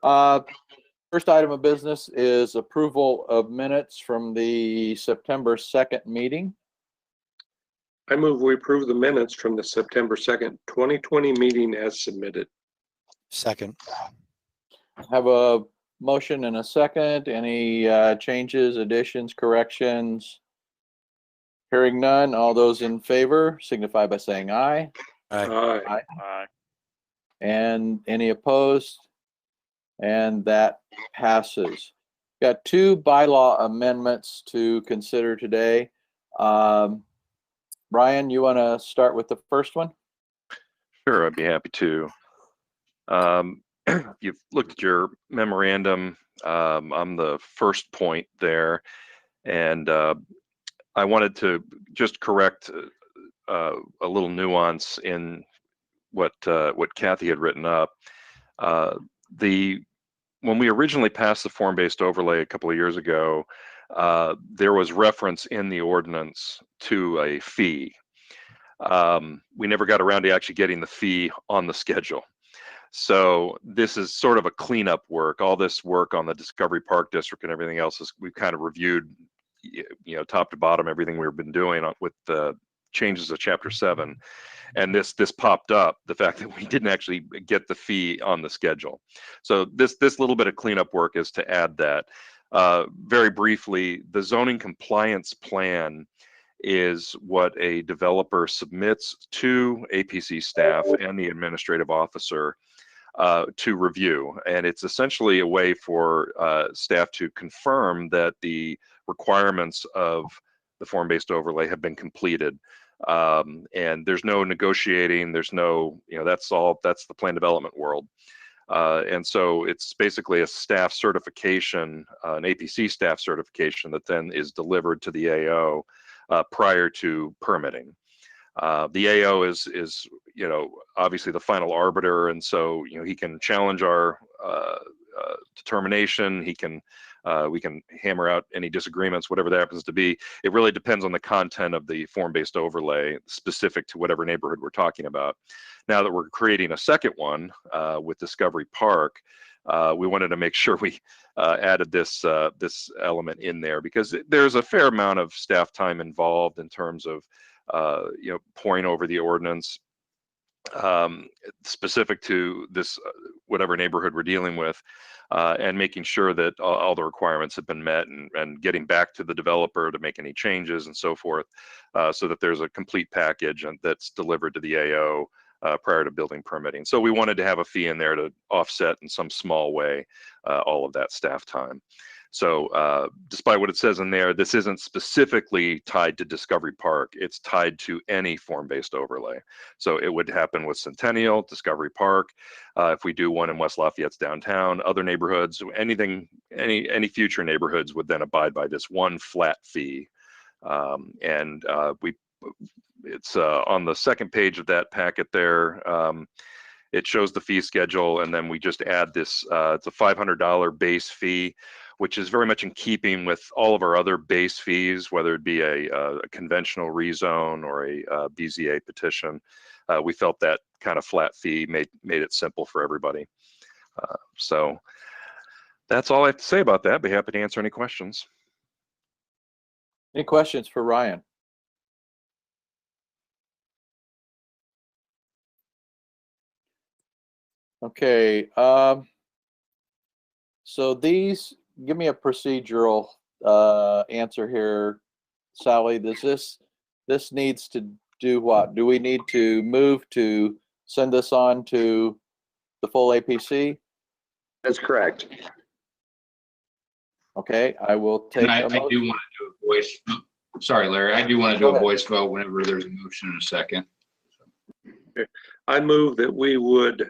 First item of business is approval of minutes from the September 2nd meeting. I move we approve the minutes from the September 2nd, 2020 meeting as submitted. Second. Have a motion and a second. Any changes, additions, corrections? Hearing none, all those in favor signify by saying aye. Aye. Aye. And any opposed? And that passes. Got two bylaw amendments to consider today. Brian, you want to start with the first one? Sure, I'd be happy to. You've looked at your memorandum on the first point there, and I wanted to just correct a little nuance in what Kathy had written up. When we originally passed the form-based overlay a couple of years ago, there was reference in the ordinance to a fee. We never got around to actually getting the fee on the schedule. So this is sort of a cleanup work. All this work on the Discovery Park District and everything else is we've kind of reviewed, top to bottom everything we've been doing with the changes of Chapter 7, and this popped up, the fact that we didn't actually get the fee on the schedule. So this little bit of cleanup work is to add that. Very briefly, the zoning compliance plan is what a developer submits to APC staff and the administrative officer to review. And it's essentially a way for staff to confirm that the requirements of the form-based overlay have been completed. And there's no negotiating, there's no, that's the plan development world. And so it's basically a staff certification, an APC staff certification that then is delivered to the AO prior to permitting. The AO is obviously the final arbiter, and so he can challenge our determination. We can hammer out any disagreements, whatever that happens to be. It really depends on the content of the form-based overlay specific to whatever neighborhood we're talking about. Now that we're creating a second one with Discovery Park, we wanted to make sure we added this element in there, because there's a fair amount of staff time involved in terms of pouring over the ordinance specific to this whatever neighborhood we're dealing with, and making sure that all the requirements have been met, and getting back to the developer to make any changes and so forth, so that there's a complete package that's delivered to the AO prior to building permitting. So we wanted to have a fee in there to offset in some small way all of that staff time. So despite what it says in there, this isn't specifically tied to Discovery Park. It's tied to any form-based overlay. So it would happen with Centennial, Discovery Park. If we do one in West Lafayette's downtown, other neighborhoods, any future neighborhoods would then abide by this one flat fee. It's on the second page of that packet there. It shows the fee schedule, and then we just add this, it's a $500 base fee, which is very much in keeping with all of our other base fees, whether it be a conventional rezone or a BZA petition. We felt that kind of flat fee made it simple for everybody. So that's all I have to say about that. Be happy to answer any questions. Any questions for Ryan? Okay, so these, give me a procedural answer here, Sally. Does this needs to do what? Do we need to move to send this on to the full APC? That's correct. Okay, I will take And I a motion. do want to do a voice, sorry, Larry, I do want to do a voice vote whenever there's a motion in a second. I move that we would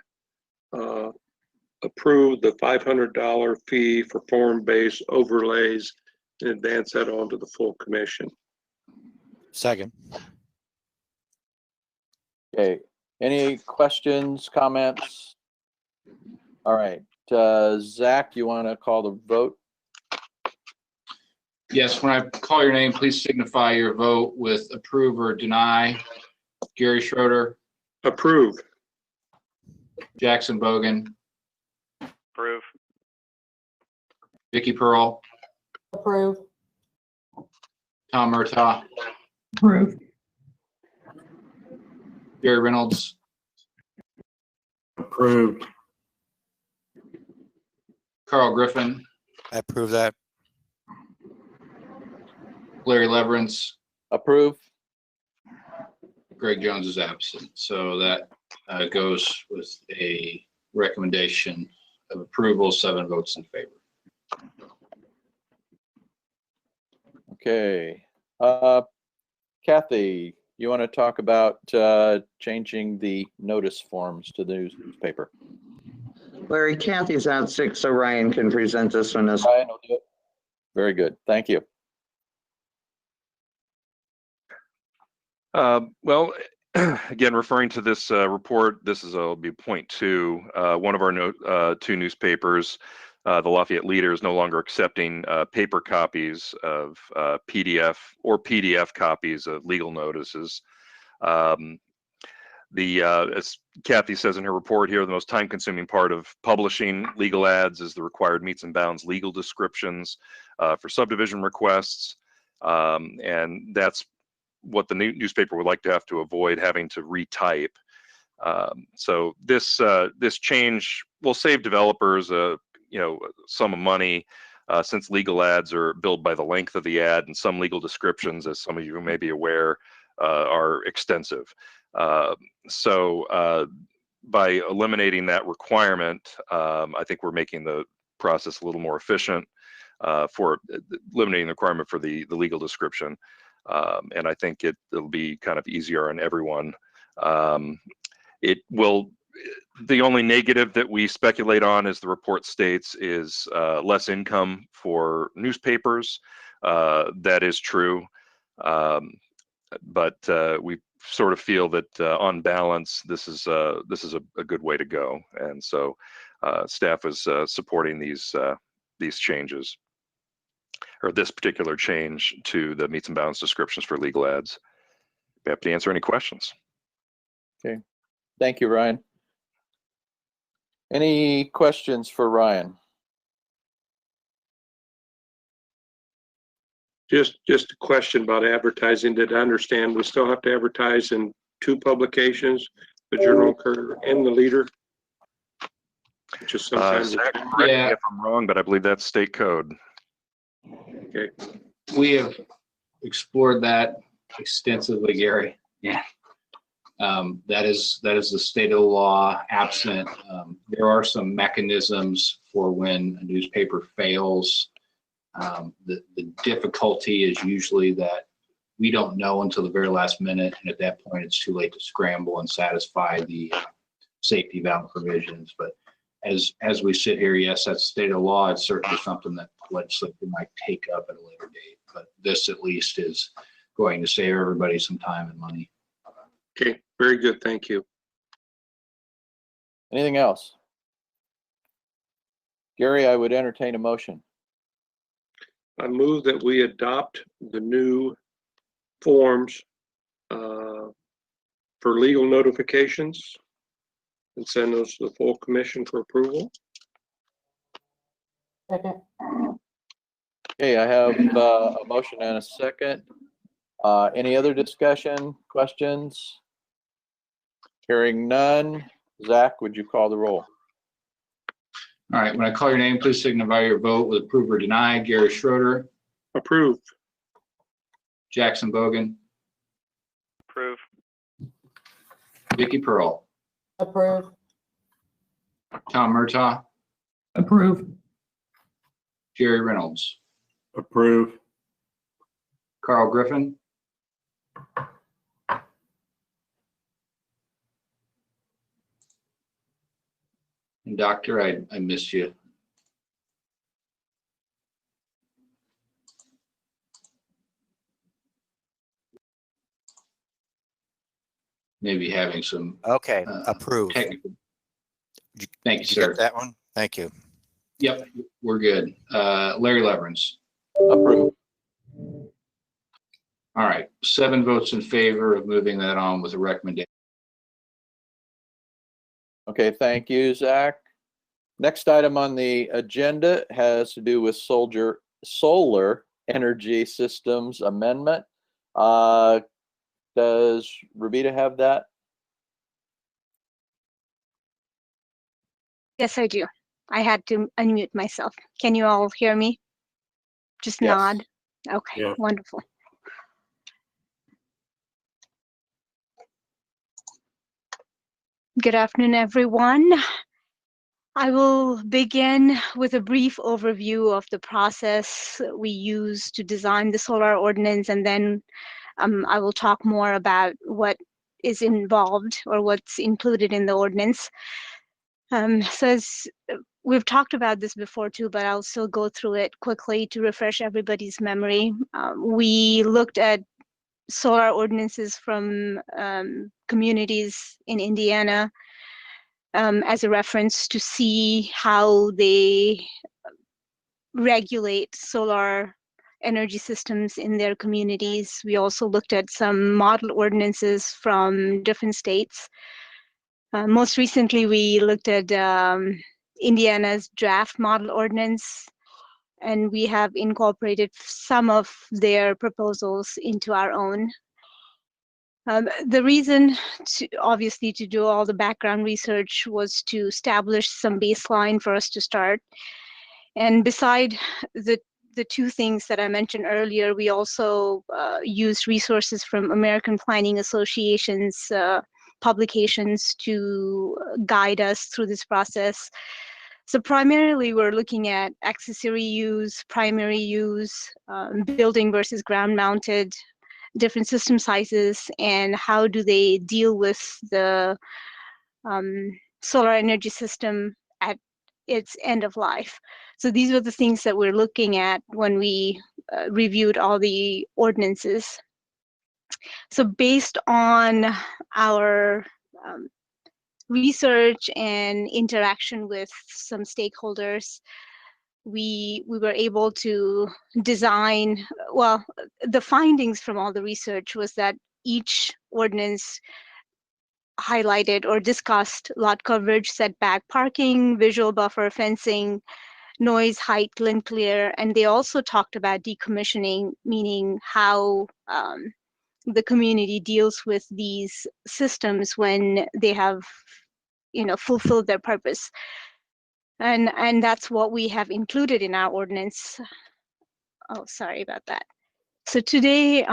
approve the $500 fee for form-based overlays and advance that on to the full commission. Second. Okay, any questions, comments? All right, Zach, you want to call the vote? Yes, when I call your name, please signify your vote with approve or deny. Gary Schroeder. Approve. Jackson Bogan. Approve. Vicky Pearl. Approve. Tom Murtaugh. Approve. Gary Reynolds. Approved. Carl Griffin. I approve that. Larry Leverance. Approve. Greg Jones is absent. So that goes with a recommendation of approval, 7 votes in favor. Okay, Kathy, you want to talk about changing the notice forms to the newspaper? Larry, Kathy's out sick, so Ryan can present this one as. Ryan will do it. Very good, thank you. Well, again, referring to this report, this will be point 2. One of our 2 newspapers, the Lafayette Leader, is no longer accepting paper copies of PDF copies of legal notices. As Kathy says in her report here, the most time-consuming part of publishing legal ads is the required meets and bounds legal descriptions for subdivision requests, and that's what the newspaper would like to have to avoid having to retype. So this change will save developers sum of money, since legal ads are billed by the length of the ad, and some legal descriptions, as some of you may be aware, are extensive. So by eliminating that requirement, I think we're making the process a little more efficient for eliminating the requirement for the legal description. And I think it'll be kind of easier on everyone. It will. The only negative that we speculate on, as the report states, is less income for newspapers. That is true, but we sort of feel that on balance, this is a good way to go, and so staff is supporting these changes, or this particular change to the meets and bounds descriptions for legal ads. Be happy to answer any questions. Okay, thank you, Ryan. Any questions for Ryan? Just a question about advertising. Did I understand we still have to advertise in 2 publications, the Journal Courier and the Leader? Which is sometimes. Zach, correct me if I'm wrong, but I believe that's state code. Okay. We have explored that extensively, Gary. Yeah. That is the state of the law. Absent, there are some mechanisms for when a newspaper fails. The difficulty is usually that we don't know until the very last minute, and at that point, it's too late to scramble and satisfy the safety valve provisions. But as we sit here, yes, that's state of law. It's certainly something that the legislature might take up at a later date. But this at least is going to save everybody some time and money. Okay, very good. Thank you. Anything else? Gary, I would entertain a motion. I move that we adopt the new forms for legal notifications and send those to the full commission for approval. Second. Okay, I have a motion and a second. Any other discussion, questions? Hearing none. Zach, would you call the roll? All right, when I call your name, please signify your vote with approve or deny. Gary Schroeder. Approve. Jackson Bogan. Approve. Vicky Pearl. Approve. Tom Murtaugh. Approve. Jerry Reynolds. Approve. Carl Griffin. And Doctor, I missed you. Maybe having some. Okay, approved. Technical. Thank you, Did you sir. get that one? Thank you. Yep, we're good. Larry Leverance. Approved. All right, 7 votes in favor of moving that on with a recommendation. Okay, thank you, Zach. Next item on the agenda has to do with solar energy systems amendment. Does Rabita have that? Yes, I do. I had to unmute myself. Can you all hear me? Just Yes. nod. Okay, Yeah. wonderful. Good afternoon, everyone. I will begin with a brief overview of the process we use to design the solar ordinance, and then I will talk more about what is involved or what's included in the ordinance. So as we've talked about this before too, but I'll still go through it quickly to refresh everybody's memory. We looked at solar ordinances from communities in Indiana as a reference to see how they regulate solar energy systems in their communities. We also looked at some model ordinances from different states. Most recently, we looked at Indiana's draft model ordinance, and we have incorporated some of their proposals into our own. The reason, obviously, to do all the background research was to establish some baseline for us to start. And beside the 2 things that I mentioned earlier, we also used resources from American Planning Association's publications to guide us through this process. So primarily, we're looking at accessory use, primary use, building versus ground mounted, different system sizes, and how do they deal with the solar energy system at its end of life. So these were the things that we're looking at when we reviewed all the ordinances. So based on our research and interaction with some stakeholders, we were able to design, well, the findings from all the research was that each ordinance highlighted or discussed lot coverage, setback, parking, visual buffer, fencing, noise, height, lint clear, and they also talked about decommissioning, meaning how the community deals with these systems when they have, fulfilled their purpose. And that's what we have included in our ordinance. Oh, sorry about that. So today,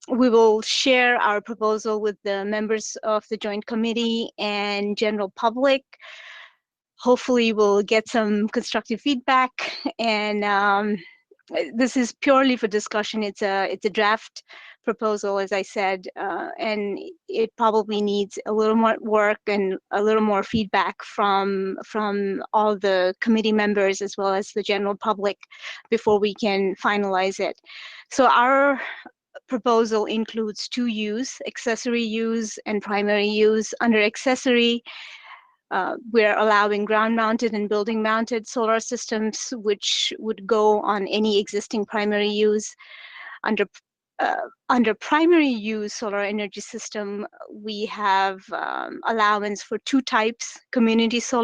we will share our proposal with the members of the Joint Committee and general public. Hopefully, we'll get some constructive feedback. And this is purely for discussion. It's a draft proposal, as I said, and it probably needs a little more work and a little more feedback from all the committee members as well as the general public before we can finalize it. So our proposal includes two use, accessory use and primary use. Under accessory, we're allowing ground-mounted and building-mounted solar systems, which would go on any existing primary use. Under primary use solar energy system, we have allowance for two types: community scale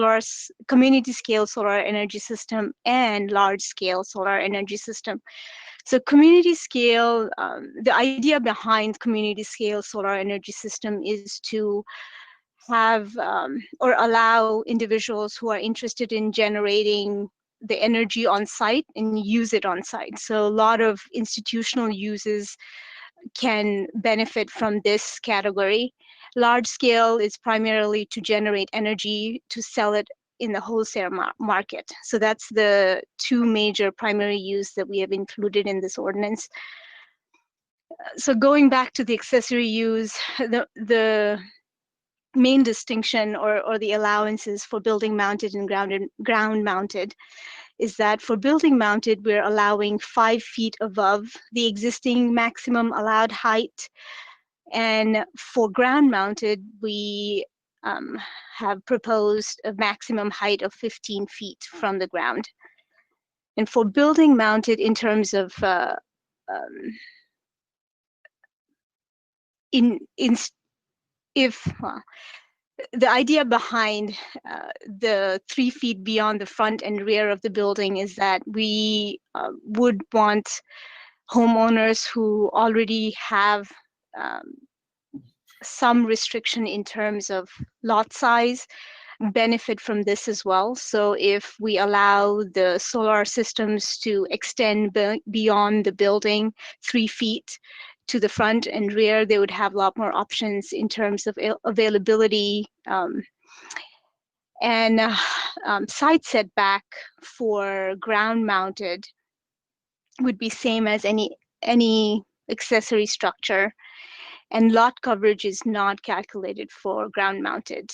solar energy system and large-scale solar energy system. So community scale, the idea behind community scale solar energy system is to have or allow individuals who are interested in generating the energy on site and use it on site. So a lot of institutional uses can benefit from this category. Large scale is primarily to generate energy to sell it in the wholesale market. So that's the two major primary use that we have included in this ordinance. So going back to the accessory use, the main distinction or the allowances for building mounted and ground mounted is that for building mounted, we're allowing 5 feet above the existing maximum allowed height. And for ground mounted, we have proposed a maximum height of 15 feet from the ground. And for building mounted, in terms of the idea behind the 3 feet beyond the front and rear of the building is that we would want homeowners who already have some restriction in terms of lot size benefit from this as well. So if we allow the solar systems to extend beyond the building 3 feet to the front and rear, they would have a lot more options in terms of availability. Side setback for ground mounted would be same as any accessory structure, and lot coverage is not calculated for ground mounted.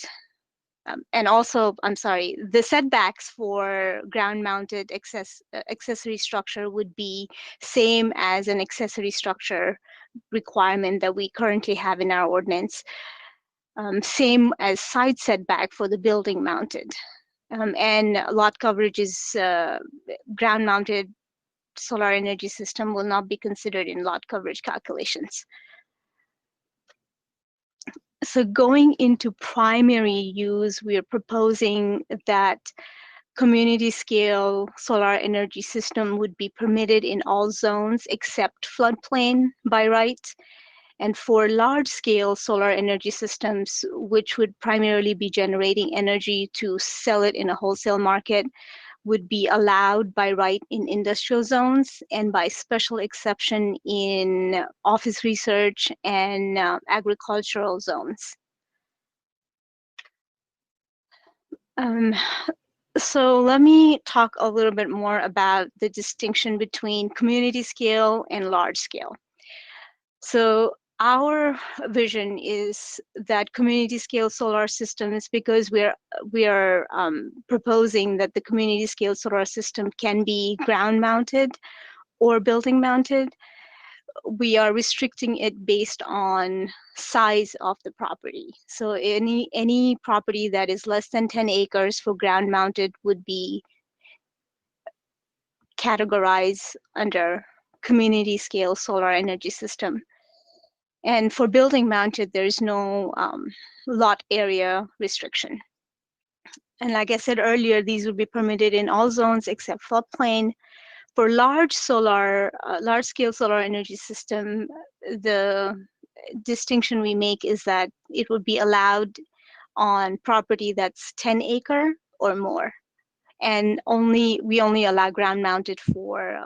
And also, I'm sorry, the setbacks for ground mounted accessory structure would be same as an accessory structure requirement that we currently have in our ordinance. Same as side setback for the building mounted. And lot coverage is ground mounted solar energy system will not be considered in lot coverage calculations. So going into primary use, we are proposing that community scale solar energy system would be permitted in all zones except floodplain by right. And for large scale solar energy systems, which would primarily be generating energy to sell it in a wholesale market, would be allowed by right in industrial zones and by special exception in office research and agricultural zones. So let me talk a little bit more about the distinction between community scale and large scale. So our vision is that community scale solar systems, because we are proposing that the community scale solar system can be ground mounted or building mounted, we are restricting it based on size of the property. So any property that is less than 10 acres for ground mounted would be categorized under community scale solar energy system. And for building mounted, there is no lot area restriction. And like I said earlier, these will be permitted in all zones except floodplain. For large-scale solar energy system, the distinction we make is that it would be allowed on property that's 10 acre or more. And we only allow ground mounted for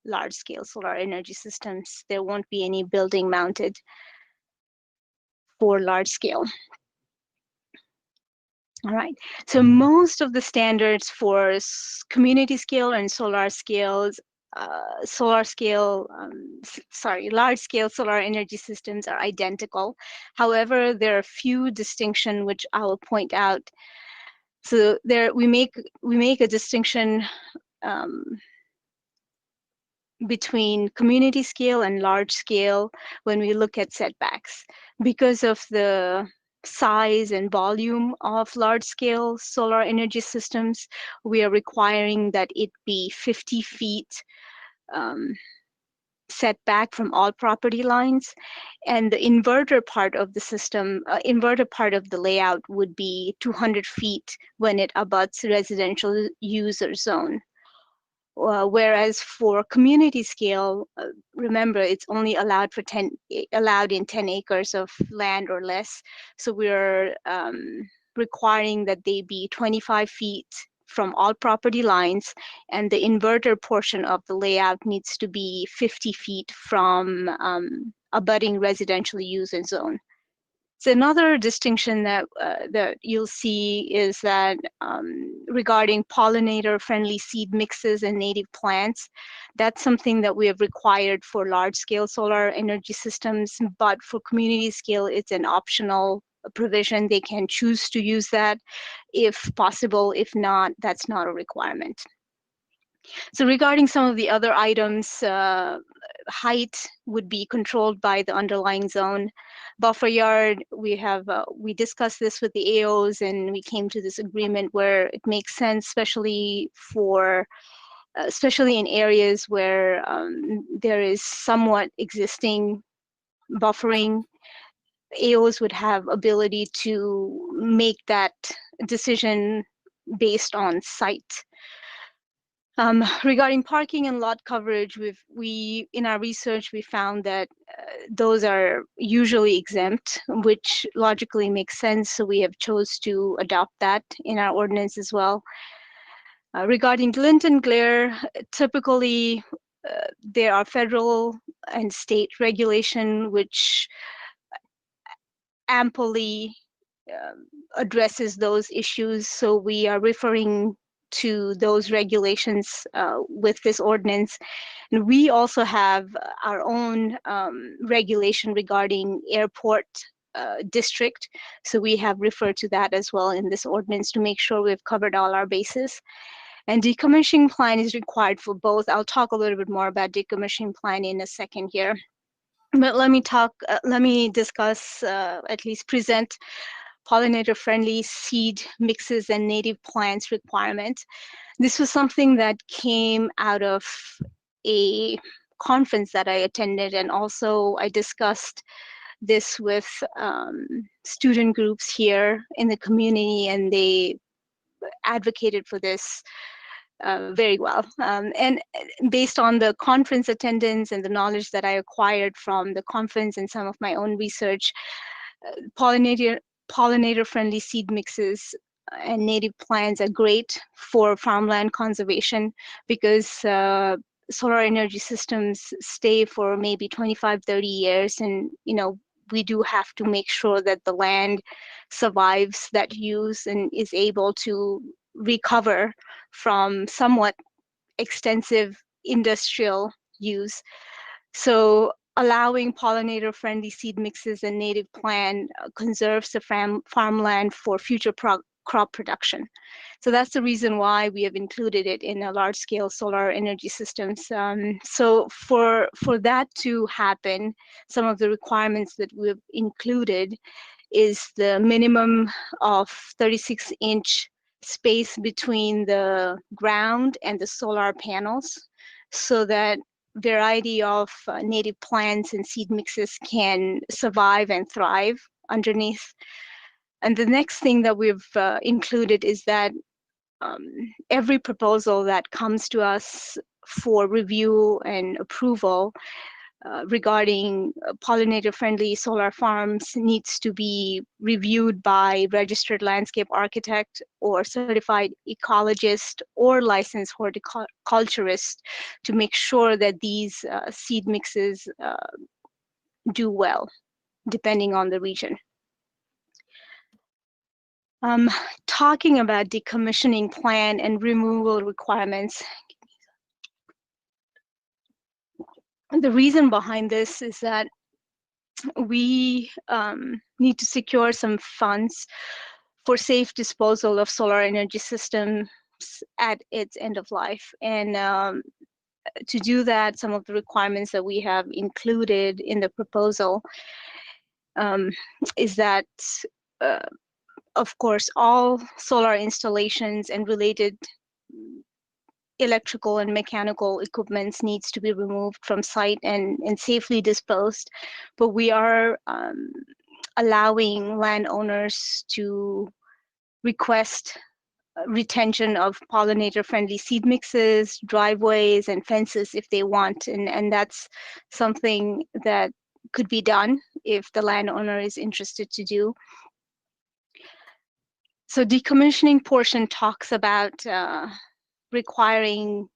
large-scale solar energy systems. There won't be any building mounted for large scale. All right, so most of the standards for community scale and large scale solar energy systems are identical. However, there are a few distinctions which I will point out. So there we make a distinction between community scale and large scale when we look at setbacks. Because of the size and volume of large scale solar energy systems, we are requiring that it be 50 feet setback from all property lines. And the inverter part of the system, inverter part of the layout would be 200 feet when it abuts residential user zone. Whereas for community scale, remember it's only allowed in 10 acres of land or less. So we're requiring that they be 25 feet from all property lines, and the inverter portion of the layout needs to be 50 feet from abutting residential use and zone. So another distinction that you'll see is that regarding pollinator-friendly seed mixes and native plants, that's something that we have required for large-scale solar energy systems, but for community scale, it's an optional provision. They can choose to use that if possible. If not, that's not a requirement. So regarding some of the other items, height would be controlled by the underlying zone. Buffer yard, we discussed this with the AOs, and we came to this agreement where it makes sense, especially in areas where there is somewhat existing buffering. AOs would have ability to make that decision based on site. Regarding parking and lot coverage, in our research, we found that those are usually exempt, which logically makes sense. So we have chose to adopt that in our ordinance as well. Regarding glint and glare, typically there are federal and state regulation which amply addresses those issues. So we are referring to those regulations with this ordinance. And we also have our own regulation regarding airport district. So we have referred to that as well in this ordinance to make sure we've covered all our bases. And decommissioning plan is required for both. I'll talk a little bit more about decommissioning plan in a second here. But let me discuss, at least present pollinator-friendly seed mixes and native plants requirement. This was something that came out of a conference that I attended, and also I discussed this with student groups here in the community, and they advocated for this very well. And based on the conference attendance and the knowledge that I acquired from the conference and some of my own research, pollinator-friendly seed mixes and native plants are great for farmland conservation because solar energy systems stay for maybe 25, 30 years. And, we do have to make sure that the land survives that use and is able to recover from somewhat extensive industrial use. So allowing pollinator-friendly seed mixes and native plant conserves the farmland for future crop production. So that's the reason why we have included it in a large-scale solar energy systems. So for that to happen, some of the requirements that we've included is the minimum of 36-inch space between the ground and the solar panels, so that variety of native plants and seed mixes can survive and thrive underneath. And the next thing that we've included is that every proposal that comes to us for review and approval regarding pollinator-friendly solar farms needs to be reviewed by registered landscape architect or certified ecologist or licensed horticulturist to make sure that these seed mixes do well, depending on the region. Talking about decommissioning plan and removal requirements, the reason behind this is that we need to secure some funds for safe disposal of solar energy systems at its end of life. And to do that, some of the requirements that we have included in the proposal is that, of course, all solar installations and related electrical and mechanical equipments needs to be removed from site and safely disposed. But we are allowing landowners to request retention of pollinator-friendly seed mixes, driveways, and fences if they want. And that's something that could be done if the landowner is interested to do. So decommissioning portion talks about requiring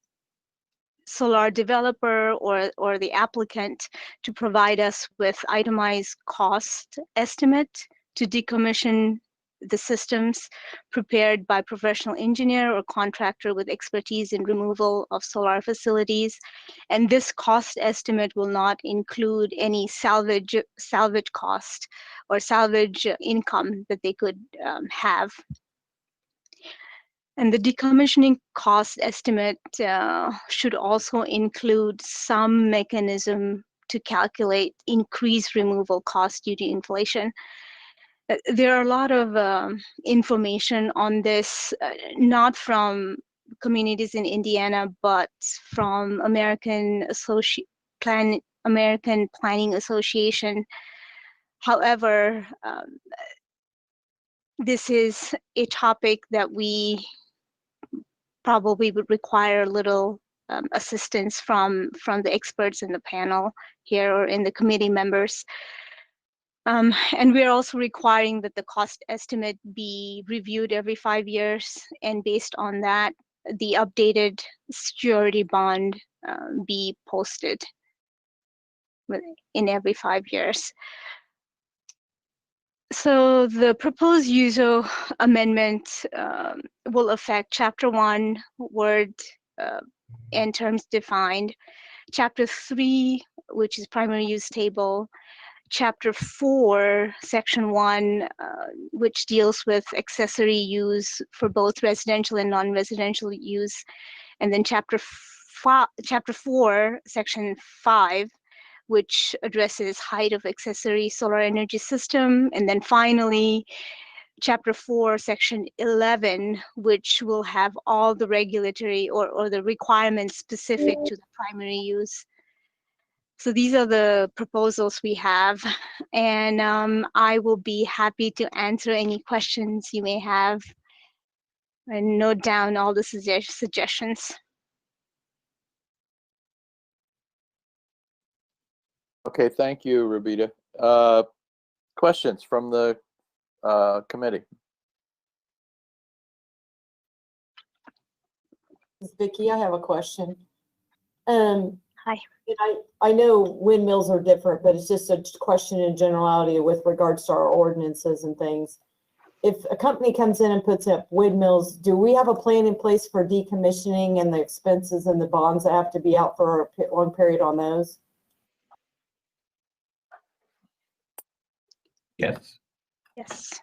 solar developer or the applicant to provide us with itemized cost estimate to decommission the systems prepared by professional engineer or contractor with expertise in removal of solar facilities. And this cost estimate will not include any salvage cost or salvage income that they could have. And the decommissioning cost estimate should also include some mechanism to calculate increased removal cost due to inflation. There are a lot of information on this, not from communities in Indiana, but from American Planning Association. However, this is a topic that we probably would require a little assistance from the experts in the panel here or in the committee members. And we're also requiring that the cost estimate be reviewed every 5 years, and based on that, the updated security bond be posted in every 5 years. So the proposed USO amendment will affect Chapter 1, word and terms defined, Chapter 3, which is primary use table, Chapter 4, Section 1, which deals with accessory use for both residential and non-residential use, and then Chapter 4, Section 5, which addresses height of accessory solar energy system. And then finally, Chapter 4, Section 11, which will have all the regulatory or the requirements specific to the primary use. So these are the proposals we have, and I will be happy to answer any questions you may have and note down all the suggestions. Okay, thank you, Rabita. Questions from the committee? Vicki, I have a question. Hi. I know windmills are different, but it's just a question in generality with regards to our ordinances and things. If a company comes in and puts up windmills, do we have a plan in place for decommissioning and the expenses and the bonds that have to be out for a long period on those? Yes. Yes.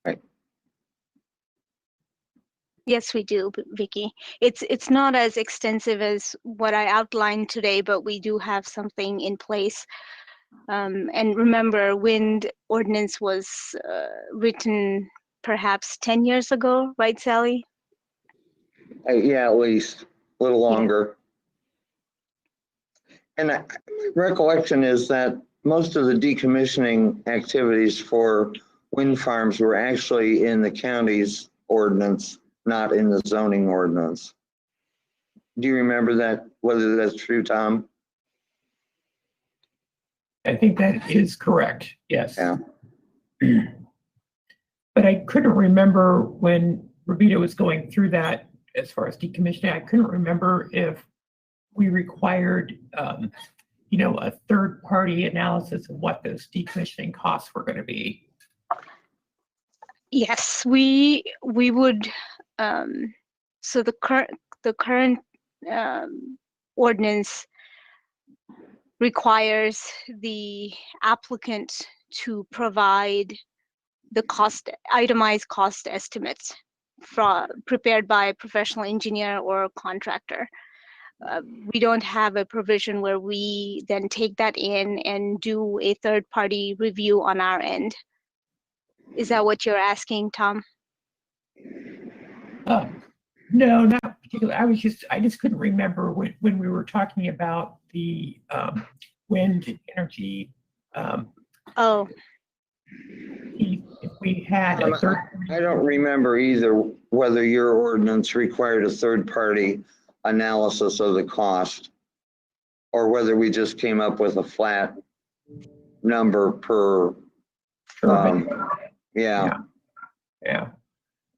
Right. Yes, we do, Vicky. It's not as extensive as what I outlined today, but we do have something in place. And remember, wind ordinance was written perhaps 10 years ago, right, Sally? Yeah, at least a little longer. And recollection is that most of the decommissioning activities for wind farms were actually in the county's ordinance, not in the zoning ordinance. Do you remember that, whether that's true, Tom? I think that is correct, yes. Yeah. But I couldn't remember when Revita was going through that as far as decommissioning. I couldn't remember if we required, a third-party analysis of what those decommissioning costs were going to be. Yes, we would. So the current ordinance requires the applicant to provide the itemized cost estimates prepared by a professional engineer or contractor. We don't have a provision where we then take that in and do a third-party review on our end. Is that what you're asking, Tom? No, not particularly. I just couldn't remember when we were talking about the wind energy. Oh. If we had a third. I don't remember either whether your ordinance required a third-party analysis of the cost or whether we just came up with a flat number per. Yeah.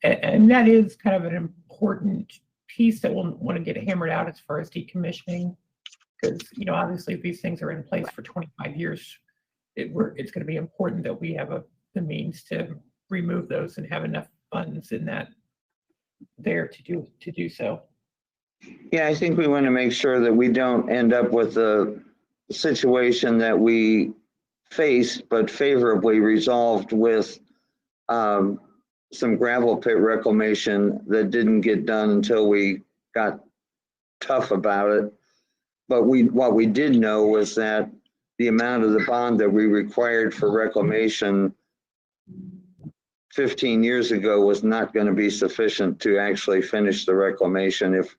And that is kind of an important piece that we'll want to get hammered out as far as decommissioning, because obviously if these things are in place for 25 years, it's going to be important that we have the means to remove those and have enough funds in that there to do so. Yeah, I think we want to make sure that we don't end up with a situation that we faced but favorably resolved with some gravel pit reclamation that didn't get done until we got tough about it. But what we did know was that the amount of the bond that we required for reclamation 15 years ago was not going to be sufficient to actually finish the reclamation if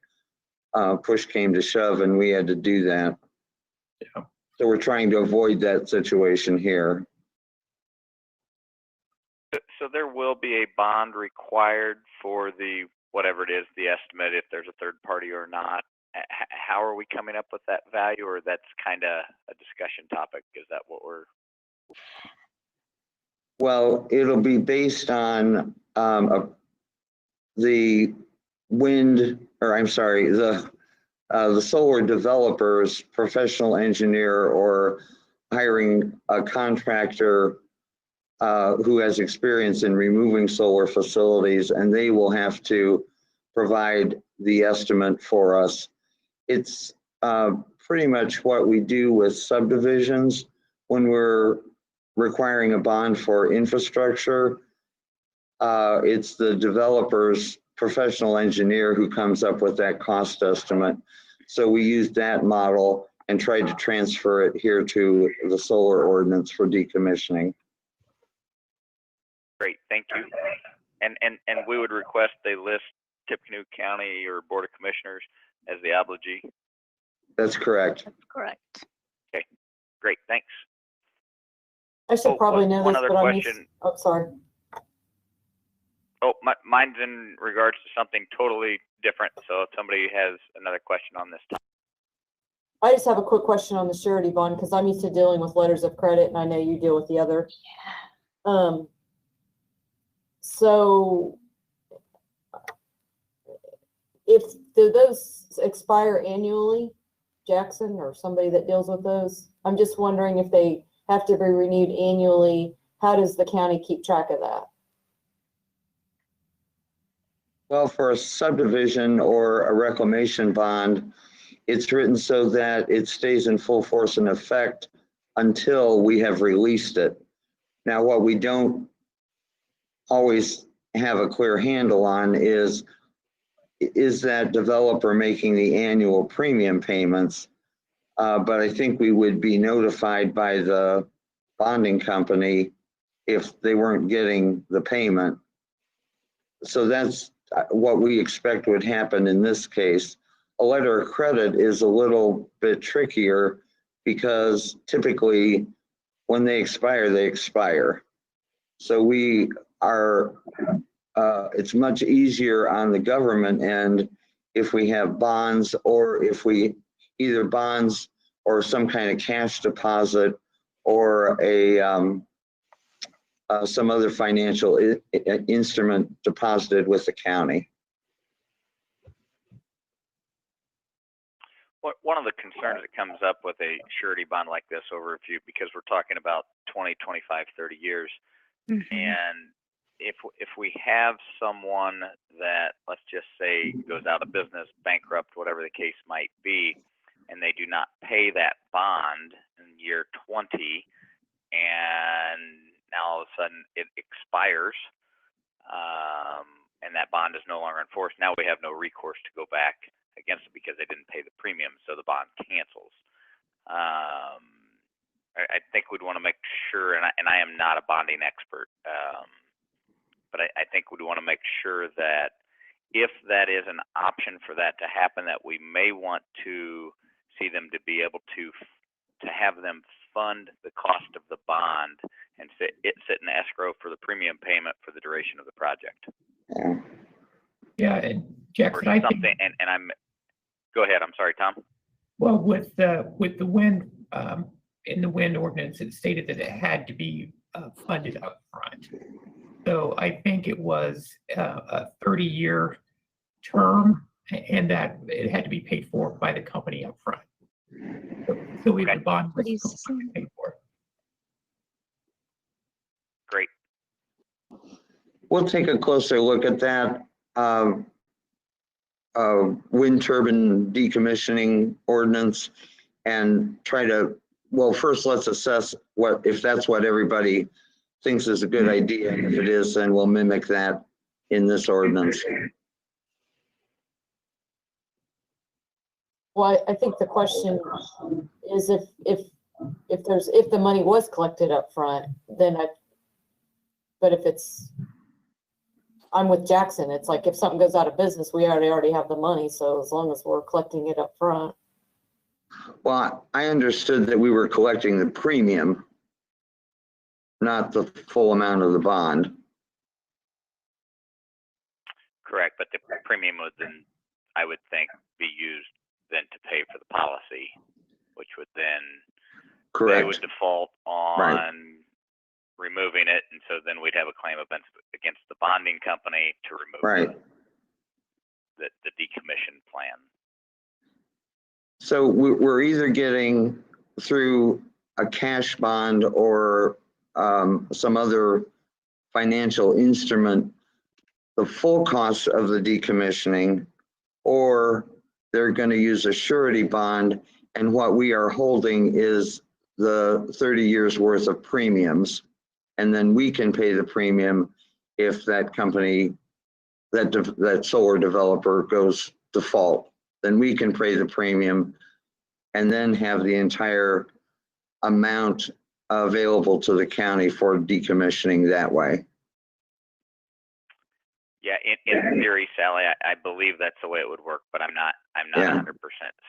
push came to shove and we had to do that. Yeah. So we're trying to avoid that situation here. So there will be a bond required for the, whatever it is, the estimate, if there's a third party or not. How are we coming up with that value, or that's kind of a discussion topic? Is that what we're? Well, it'll be based on the solar developer's professional engineer or hiring a contractor who has experience in removing solar facilities, and they will have to provide the estimate for us. It's pretty much what we do with subdivisions when we're requiring a bond for infrastructure. It's the developer's professional engineer who comes up with that cost estimate. So we used that model and tried to transfer it here to the solar ordinance for decommissioning. Great, thank you. And we would request they list Tippecanoe County or Board of Commissioners as the obligee. That's correct. That's correct. Okay, great, thanks. I should probably know one this, other but question. sorry. Oh, mine's in regards to something totally different. So if somebody has another question on this topic. I just have a quick question on the surety bond because I'm used to dealing with letters of credit, and I know you deal with the other. So do those expire annually, Jackson, or somebody that deals with those? I'm just wondering if they have to be renewed annually. How does the county keep track of that? Well, for a subdivision or a reclamation bond, it's written so that it stays in full force and effect until we have released it. Now, what we don't always have a clear handle on is that developer making the annual premium payments? But I think we would be notified by the bonding company if they weren't getting the payment. So that's what we expect would happen in this case. A letter of credit is a little bit trickier because typically when they expire, they expire. So we are, it's much easier on the government end if we have bonds, or if we either bonds or some kind of cash deposit or a some other financial instrument deposited with the county. One of the concerns that comes up with a surety bond like this over a few, because we're talking about 20, 25, 30 years, and if we have someone that, let's just say, goes out of business, bankrupt, whatever the case might be, and they do not pay that bond in year 20, and now all of a sudden it expires, and that bond is no longer enforced, now we have no recourse to go back against it because they didn't pay the premium, so the bond cancels. I think we'd want to make sure, and I am not a bonding expert, but I think we'd want to make sure that if that is an option for that to happen, that we may want to see them to be able to have them fund the cost of the bond and sit in escrow for the premium payment for the duration of the project. Yeah, and Jackson, I think, and I'm, go ahead, I'm sorry, Tom. well, with the wind, in the wind ordinance, it stated that it had to be funded up front. So I think it was a 30-year term, and that it had to be paid for by the company up front. So we the bond was paid for. Great. We'll take a closer look at that wind turbine decommissioning ordinance and try to, well, first let's assess what, if that's what everybody thinks is a good idea. And if it is, then we'll mimic that in this ordinance. Well, I think the question is if the money was collected up front, then but if it's, I'm with Jackson, it's like if something goes out of business, we already have the money, so as long as we're collecting it up front. Well, I understood that we were collecting the premium, not the full amount of the bond. Correct, but the premium would then, I would think, be used then to pay for the policy, which would then, correct, they would default on right, removing it, and so then we'd have a claim against the bonding company to remove right. the decommission plan. So we're either getting through a cash bond or some other financial instrument the full cost of the decommissioning, or they're going to use a surety bond, and what we are holding is the 30 years worth of premiums, and then we can pay the premium if that company, that solar developer goes default. Then we can pay the premium and then have the entire amount available to the county for decommissioning that way. Yeah, in theory, Sally, I believe that's the way it would work, but I'm not 100%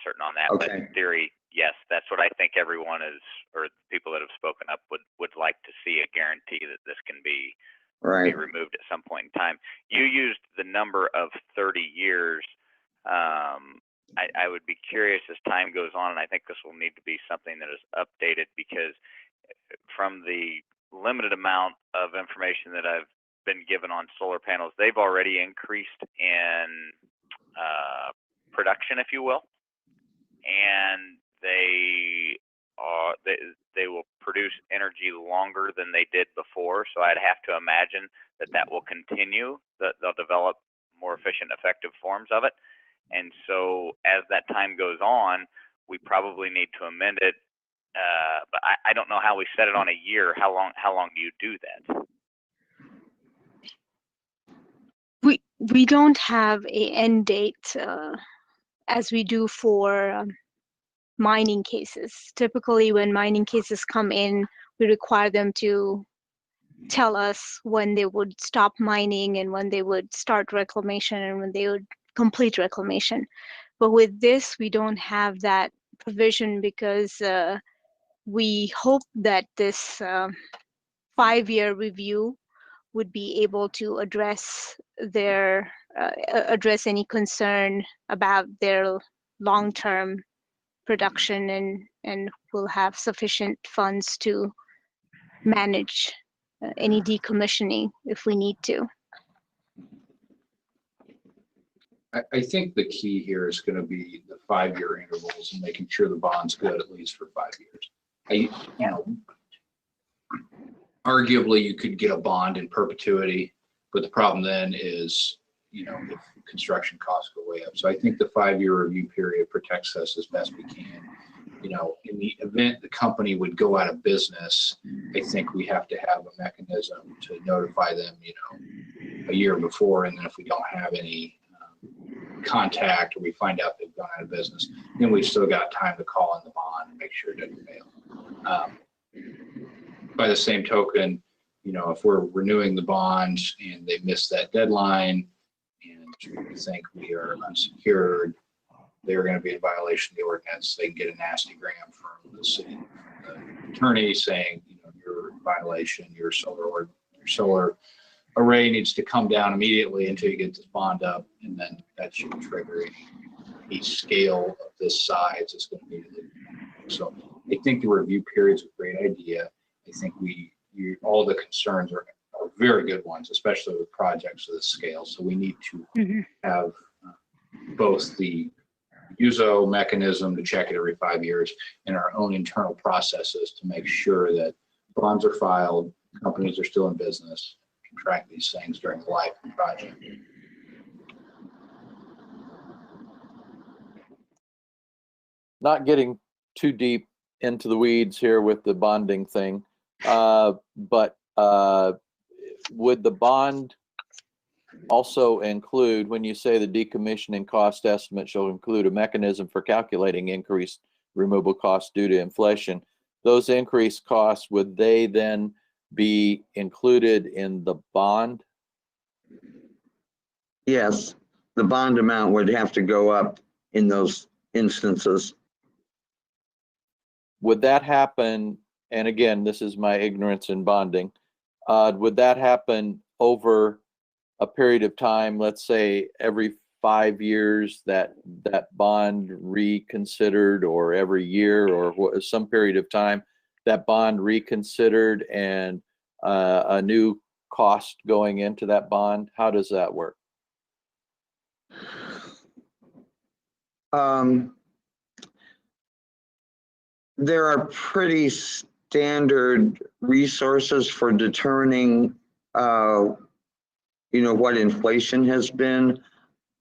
certain on that. Okay. But in theory, yes, that's what I think everyone is, or people that have spoken up would like to see, a guarantee that this can be removed at some point in time. You used the number of 30 years. I would be curious as time goes on, and I think this will need to be something that is updated, because from the limited amount of information that I've been given on solar panels, they've already increased in production, if you will, and they will produce energy longer than they did before. So I'd have to imagine that will continue, that they'll develop more efficient, effective forms of it. And so as that time goes on, we probably need to amend it. But I don't know how we set it on a year. How long do you do that? We don't have a end date as we do for mining cases. Typically, when mining cases come in, we require them to tell us when they would stop mining and when they would start reclamation and when they would complete reclamation. But with this, we don't have that provision because we hope that this 5-year review would be able to address address any concern about their long-term production and will have sufficient funds to manage any decommissioning if we need to. I think the key here is going to be the 5-year intervals and making sure the bond's good at least for 5 years. Arguably you could get a bond in perpetuity, but the problem then is, if construction costs go way up. So I think the 5-year review period protects us as best we can. In the event the company would go out of business, I think we have to have a mechanism to notify them, a year before. And then if we don't have any contact or we find out they've gone out of business, then we've still got time to call in the bond and make sure it doesn't fail. By the same token, if we're renewing the bond and they miss that deadline and we think we are unsecured, they're going to be in violation of the ordinance. They can get a nasty gram from the city attorney saying, you're in violation, your solar array needs to come down immediately until you get this bond up, and then that should trigger any scale of this size is going to be. So I think the review period is a great idea. I think all the concerns are very good ones, especially with projects of this scale. So we need to have both the USO mechanism to check it every 5 years and our own internal processes to make sure that bonds are filed, companies are still in business, can track these things during the life of the project. Not getting too deep into the weeds here with the bonding thing, but would the bond also include, when you say the decommissioning cost estimate shall include a mechanism for calculating increased removal costs due to inflation, those increased costs, would they then be included in the bond? Yes, the bond amount would have to go up in those instances. Would that happen, and again, this is my ignorance in bonding, would that happen over a period of time, let's say every 5 years, that bond reconsidered, or every year, or some period of time that bond reconsidered and a new cost going into that bond? How does that work? There are pretty standard resources for determining what inflation has been.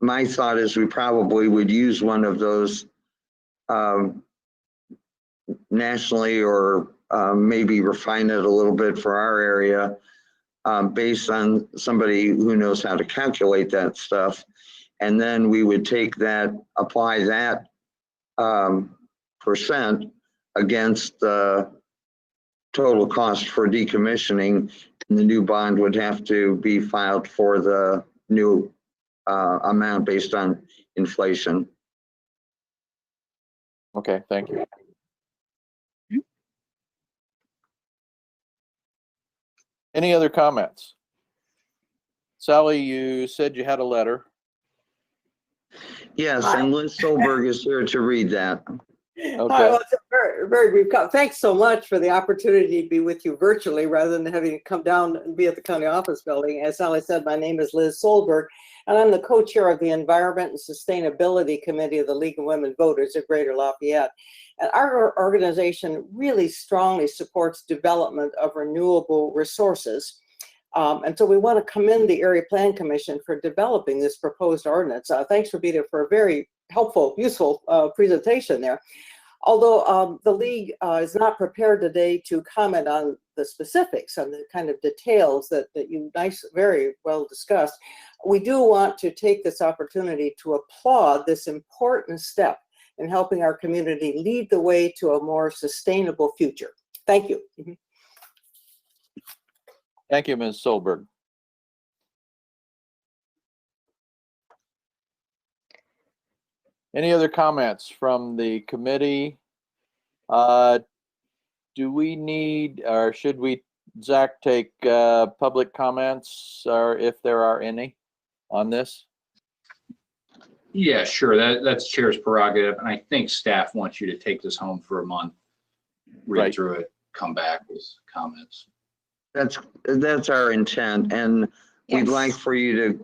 My thought is we probably would use one of those nationally, or maybe refine it a little bit for our area based on somebody who knows how to calculate that stuff. And then we would take that, apply that percent against the total cost for decommissioning, and the new bond would have to be filed for the new amount based on inflation. Okay, thank you. Any other comments? Sally, you said you had a letter. Yes, and Liz Solberg is here to read that. Okay. Well, it's a very, very brief comment. Thanks so much for the opportunity to be with you virtually rather than having to come down and be at the county office building. As Sally said, my name is Liz Solberg, and I'm the co-chair of the Environment and Sustainability Committee of the League of Women Voters of Greater Lafayette. And our organization really strongly supports development of renewable resources. And so we want to commend the Area Plan Commission for developing this proposed ordinance. Thanks for being here for a very helpful, useful presentation there. Although the League is not prepared today to comment on the specifics and the kind of details that you very well discussed, we do want to take this opportunity to applaud this important step in helping our community lead the way to a more sustainable future. Thank you. Thank you, Ms. Solberg. Any other comments from the committee? Do we need, or should we, Zach, take public comments, or if there are any on this? Yeah, sure. That's chair's prerogative. And I think staff wants you to take this home for a month, read Right. through it, come back with comments. That's our intent, and we'd Yes. like for you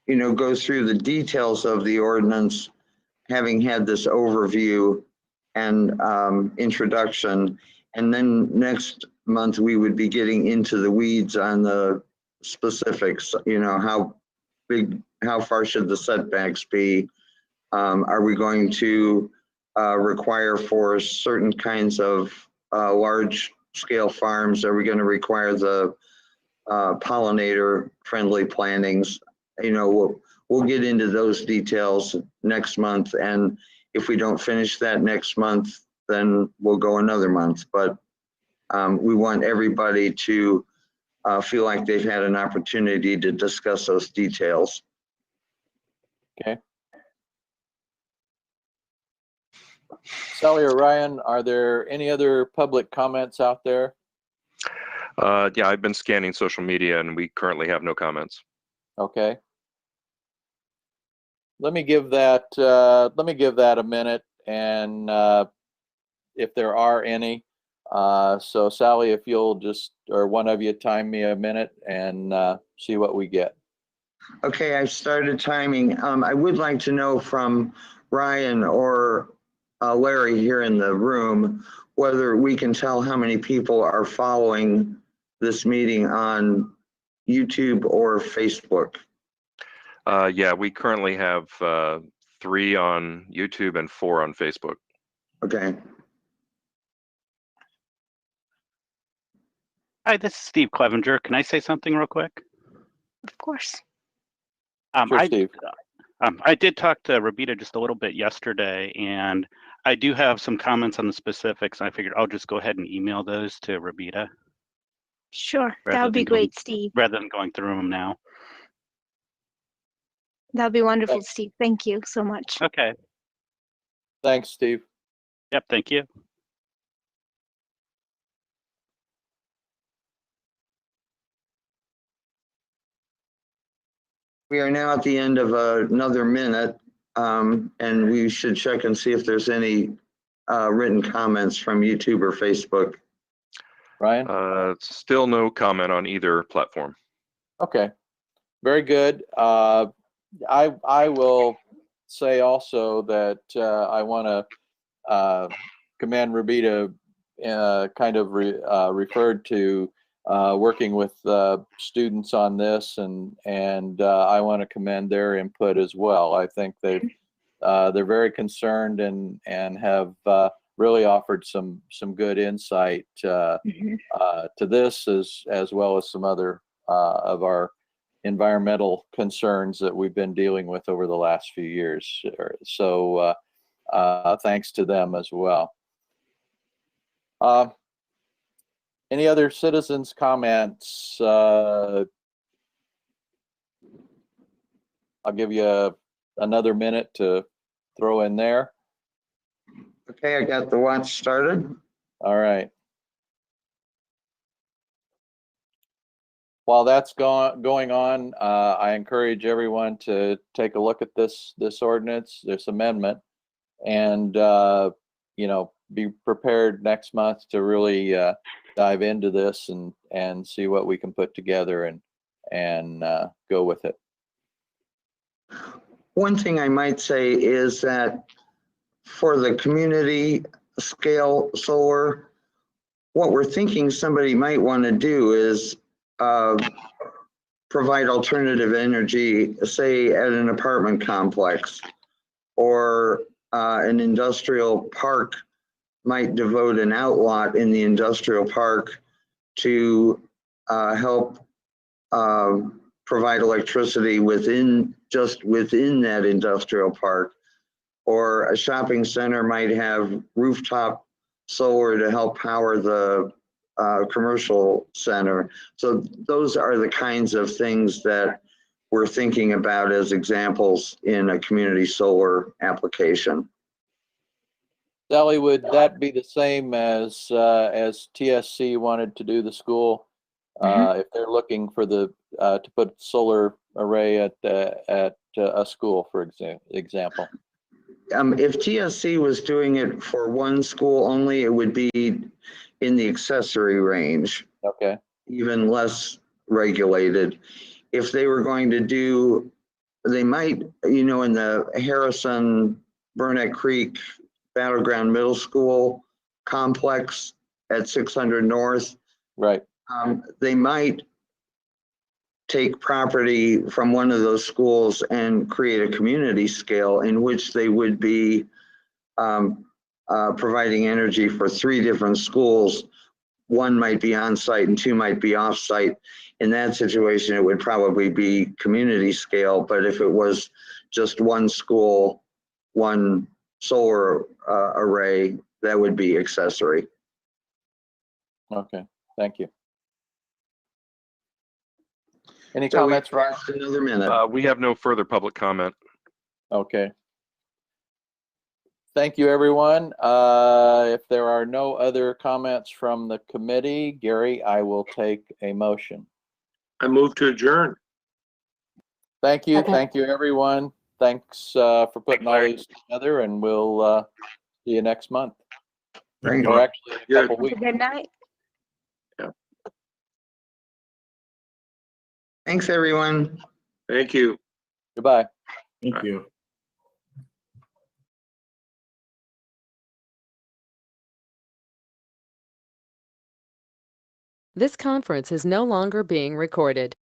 to, go through the details of the ordinance, having had this overview and introduction. And then next month, we would be getting into the weeds on the specifics, how big, how far should the setbacks be? Are we going to require for certain kinds of large scale farms? Are we going to require the pollinator friendly plantings? We'll get into those details next month. And if we don't finish that next month, then we'll go another month. But we want everybody to feel like they've had an opportunity to discuss those details. Okay. Sally or Ryan, are there any other public comments out there? Yeah, I've been scanning social media and we currently have no comments. Okay. Let me give that a minute, and if there are any. So Sally, if you'll just, or one of you, time me a minute and see what we get. Okay, I started timing. I would like to know from Ryan or Larry here in the room whether we can tell how many people are following this meeting on YouTube or Facebook. Yeah, we currently have 3 on YouTube and 4 on Facebook. Okay. Hi, this is Steve Clevenger. Can I say something real quick? Of course. Sure, Steve. I did talk to Rabita just a little bit yesterday, and I do have some comments on the specifics. And I figured I'll just go ahead and email those to Rabita. Sure, that would be great, Steve. Rather than going through them now. That would be wonderful, Steve. Thank you so much. Okay. Thanks, Steve. Yep, thank you. We are now at the end of another minute, and we should check and see if there's any written comments from YouTube or Facebook. Ryan? Still no comment on either platform. Okay, very good. I will say also that I want to commend Rabita, kind of referred to working with students on this, and I want to commend their input as well. I think they're very concerned and have really offered some good insight to this, as well as some other of our environmental concerns that we've been dealing with over the last few years. So thanks to them as well. Any other citizens' comments? I'll give you another minute to throw in there. Okay, I got the watch started. All right. While that's going on, I encourage everyone to take a look at this ordinance, this amendment, and be prepared next month to really dive into this and see what we can put together and go with it. One thing I might say is that for the community scale solar, what we're thinking somebody might want to do is provide alternative energy, say at an apartment complex, or an industrial park might devote an outlot in the industrial park to help provide electricity within that industrial park. Or a shopping center might have rooftop solar to help power the commercial center. So those are the kinds of things that we're thinking about as examples in a community solar application. Sally, would that be the same as TSC wanted to do the school? If they're looking for to put solar array at a school, for example? If TSC was doing it for one school only, it would be in the accessory range. Okay. Even less regulated. If they were going to do, they might, in the Harrison, Burnett Creek, Battleground Middle School complex at 600 North. Right. They might take property from one of those schools and create a community scale in which they would be providing energy for 3 different schools. 1 might be on site and 2 might be off site. In that situation, it would probably be community scale, but if it was just 1 school, 1 solar array, that would be accessory. Okay, thank you. Any So we comments, Ryan? have another minute. We have no further public comment. Okay. Thank you, everyone. If there are no other comments from the committee, Gary, I will take a motion. I move to adjourn. Thank you. Okay. Thank you, everyone. Thanks for putting all these together, and we'll see you next month. Thank Or you. actually, in a couple weeks. Good night. Thanks, everyone. Thank you. Goodbye. Thank you. This conference is no longer being recorded.